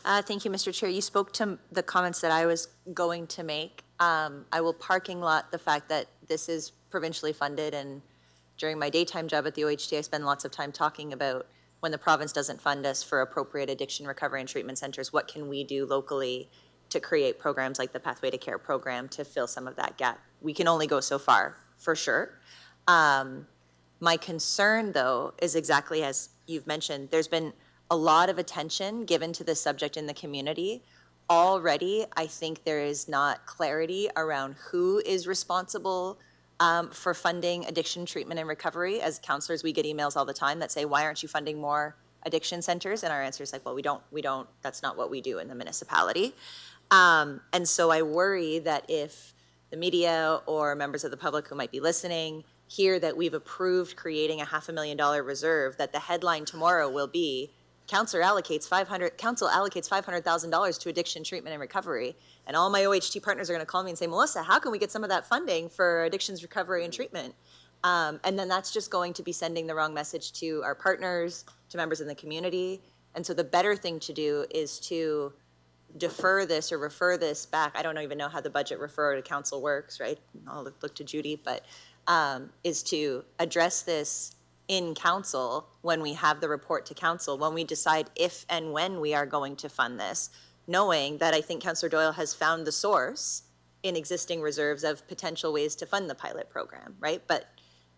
Thank you, Mr. Chair. You spoke to the comments that I was going to make. I will parking lot the fact that this is provincially funded, and during my daytime job at the OHT, I spend lots of time talking about when the province doesn't fund us for appropriate addiction recovery and treatment centers, what can we do locally to create programs like the Pathway to Care program to fill some of that gap? We can only go so far, for sure. My concern, though, is exactly as you've mentioned. There's been a lot of attention given to this subject in the community. Already, I think there is not clarity around who is responsible for funding addiction treatment and recovery. As counselors, we get emails all the time that say, why aren't you funding more addiction centers? And our answer is like, well, we don't, that's not what we do in the municipality. And so I worry that if the media or members of the public who might be listening hear that we've approved creating a $500,000 reserve, that the headline tomorrow will be, Council allocates $500,000 to addiction treatment and recovery. And all my OHT partners are going to call me and say, Melissa, how can we get some of that funding for addictions recovery and treatment? And then that's just going to be sending the wrong message to our partners, to members in the community. And so the better thing to do is to defer this or refer this back. I don't even know how the budget refer to council works, right? I'll look to Judy, but is to address this in council when we have the report to council, when we decide if and when we are going to fund this, knowing that I think Councillor Doyle has found the source in existing reserves of potential ways to fund the pilot program, right? But,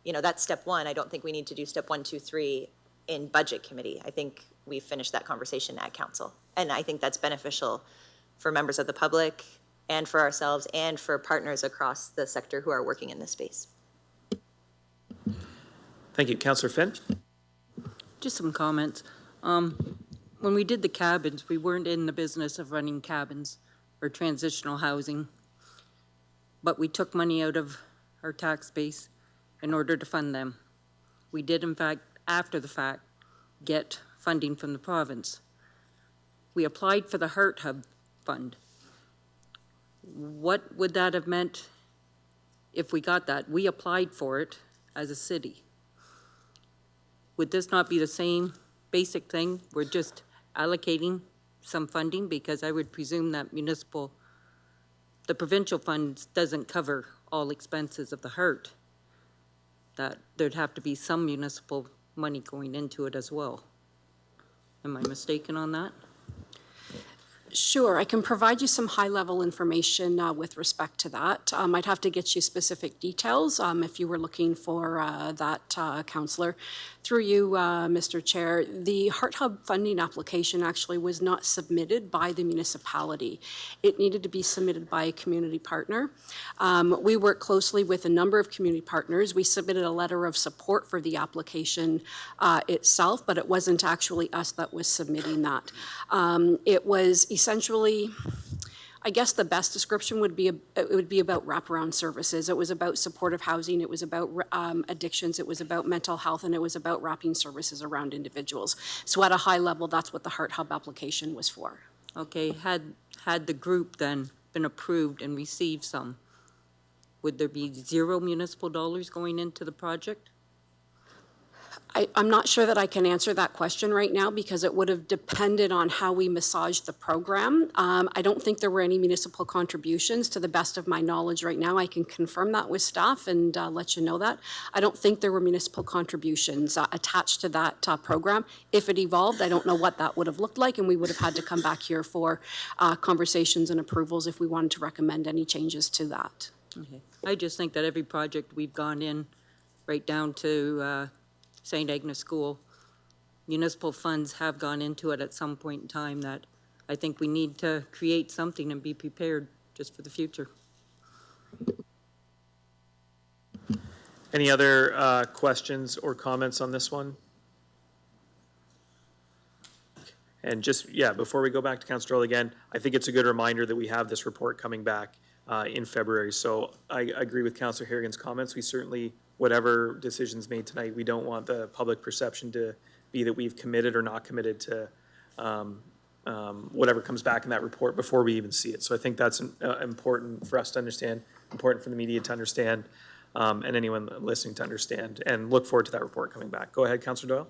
that's step one. I don't think we need to do step 1, 2, 3 in budget committee. I think we've finished that conversation at council. And I think that's beneficial for members of the public and for ourselves and for partners across the sector who are working in this space. Thank you. Councillor Finn? Just some comments. When we did the cabins, we weren't in the business of running cabins or transitional housing, but we took money out of our tax base in order to fund them. We did, in fact, after the fact, get funding from the province. We applied for the Heart Hub Fund. what would that have meant if we got that? We applied for it as a city. Would this not be the same basic thing? We're just allocating some funding, because I would presume that the provincial funds doesn't cover all expenses of the heart, that there'd have to be some municipal money going into it as well. Am I mistaken on that? Sure, I can provide you some high-level information with respect to that. I'd have to get you specific details if you were looking for that, Councillor. Through you, Mr. Chair, the Heart Hub funding application actually was not submitted by the municipality. It needed to be submitted by a community partner. We worked closely with a number of community partners. We submitted a letter of support for the application itself, but it wasn't actually us that was submitting that. It was essentially, I guess the best description would be about wraparound services. It was about supportive housing, it was about addictions, it was about mental health, and it was about wrapping services around individuals. So at a high level, that's what the Heart Hub application was for. Okay, had the group then been approved and received some, would there be zero municipal dollars going into the project? I'm not sure that I can answer that question right now, because it would have depended on how we massaged the program. I don't think there were any municipal contributions, to the best of my knowledge right now. I can confirm that with staff and let you know that. I don't think there were municipal contributions attached to that program. If it evolved, I don't know what that would have looked like, and we would have had to come back here for conversations and approvals if we wanted to recommend any changes to that. Okay. I just think that every project we've gone in, right down to St. Agnes School, municipal funds have gone into it at some point in time, that I think we need to create something and be prepared just for the future. Any other questions or comments on this one? And just, yeah, before we go back to Councilor Doyle again, I think it's a good reminder that we have this report coming back in February. So I agree with Councilor Harrigan's comments. We certainly, whatever decisions made tonight, we don't want the public perception to be that we've committed or not committed to whatever comes back in that report before we even see it. So I think that's important for us to understand, important for the media to understand, and anyone listening to understand, and look forward to that report coming back. Go ahead, Councilor Doyle.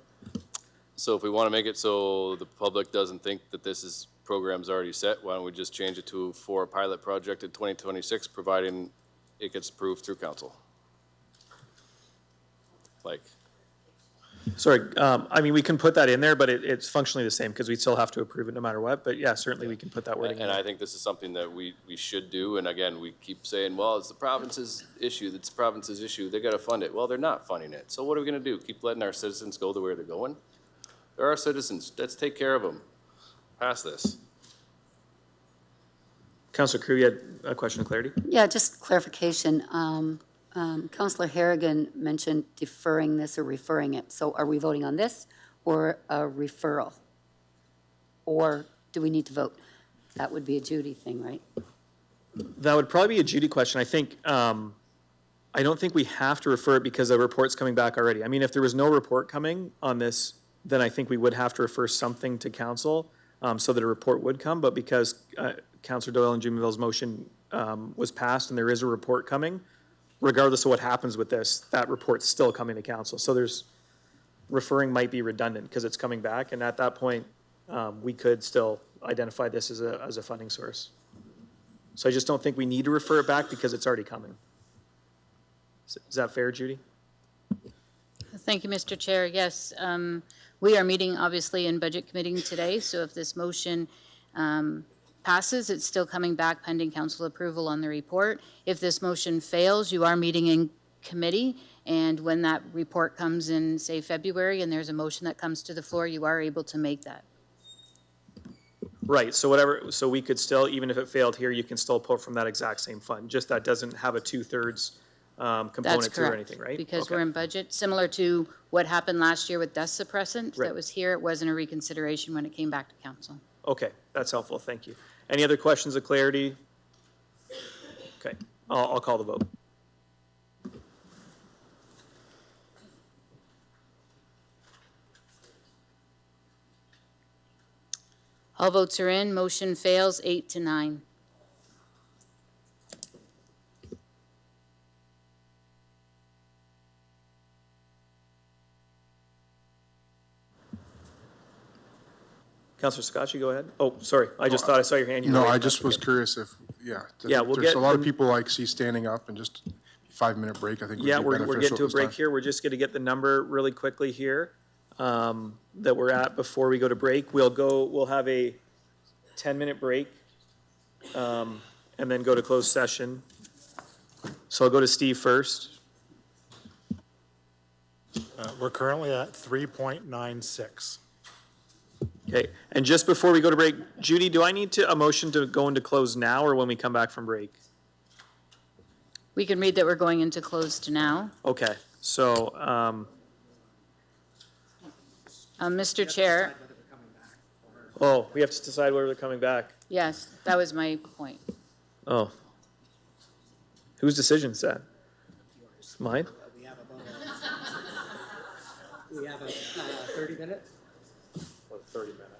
So if we want to make it so the public doesn't think that this program's already set, why don't we just change it to for a pilot project in 2026, providing it gets approved through council? Like, sorry, I mean, we can put that in there, but it's functionally the same, because we still have to approve it no matter what. But yeah, certainly we can put that wording in. and I think this is something that we should do. And again, we keep saying, well, it's the province's issue. It's the province's issue. They got to fund it. Well, they're not funding it. So what are we going to do? Keep letting our citizens go the way they're going? They're our citizens. Let's take care of them. Pass this. Councilor Crew, you had a question of clarity? Yeah, just clarification. Councilor Harrigan mentioned deferring this or referring it. So are we voting on this or a referral? Or do we need to vote? That would be a Judy thing, right? That would probably be a Judy question. I think, I don't think we have to refer it because the report's coming back already. I mean, if there was no report coming on this, then I think we would have to refer something to council so that a report would come. But because Councilor Doyle and Jumonville's motion was passed and there is a report coming, regardless of what happens with this, that report's still coming to council. So referring might be redundant because it's coming back. And at that point, we could still identify this as a funding source. So I just don't think we need to refer it back because it's already coming. Is that fair, Judy? Thank you, Mr. Chair. Yes, we are meeting obviously in Budget Committee today, so if this motion passes, it's still coming back pending council approval on the report. If this motion fails, you are meeting in committee, and when that report comes in, say, February, and there's a motion that comes to the floor, you are able to make that. Right, so we could still, even if it failed here, you can still pull from that exact same fund, just that doesn't have a 2/3 component to it or anything, right? Because we're in budget, similar to what happened last year with death suppressant that was here. It wasn't a reconsideration when it came back to council. Okay, that's helpful, thank you. Any other questions of clarity? Okay, I'll call the vote. All votes are in, motion fails 8-9. Counselor Scotchy, go ahead. Oh, sorry, I just thought I saw your hand. You No, raised. I just was curious if, yeah. Yeah, we'll There's get a lot of the- people I see standing up and just 5-minute break, I think would be Yeah, beneficial we're getting to a at this break time. here. We're just going to get the number really quickly here that we're at before we go to break. We'll have a 10-minute break and then go to closed session. So I'll go to Steve first. We're currently at 3.96. Okay, and just before we go to break, Judy, do I need a motion to go into close now or when we come back from break? We can read that we're going into closed now. Okay, so, Mr. Chair, oh, we have to decide whether they're coming back. yes, that was my point. Oh. Whose decision is that? Mine? We have a 30-minute? 30 minutes.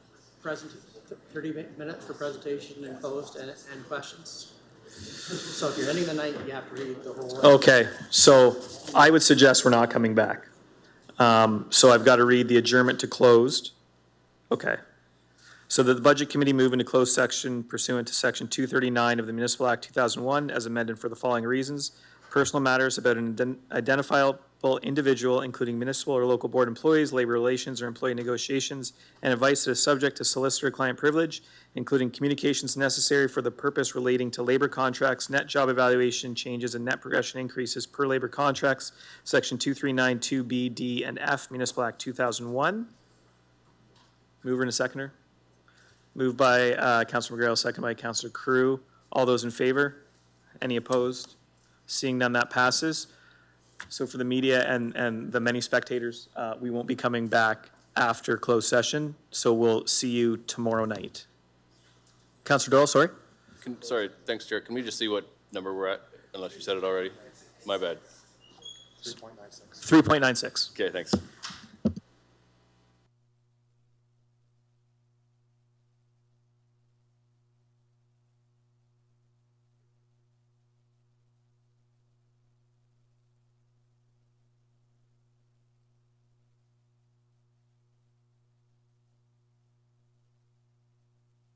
30 minutes for presentation and closed and questions. So if you're ending the night, you have to read the whole. Okay, so I would suggest we're not coming back. So I've got to read the adjournment to closed. Okay. So that the Budget Committee move into closed section pursuant to Section 239 of the Municipal Act 2001 as amended for the following reasons. Personal matters about an identifiable individual, including municipal or local board employees, labor relations, or employee negotiations, and advice that is subject to solicitor-client privilege, including communications necessary for the purpose relating to labor contracts, net job evaluation changes, and net progression increases per labor contracts, Section 2392B, D, and F, Municipal Act 2001. Mover and a seconder. Moved by Councilor McGrail, second by Councilor Crew. All those in favor? Any opposed? Seeing none, that passes. So for the media and the many spectators, we won't be coming back after closed session, so we'll see you tomorrow night. Councilor Doyle, sorry? Sorry, thanks, Chair. Can we just see what number we're at, unless you said it already? My bad. 3.96. Okay, thanks.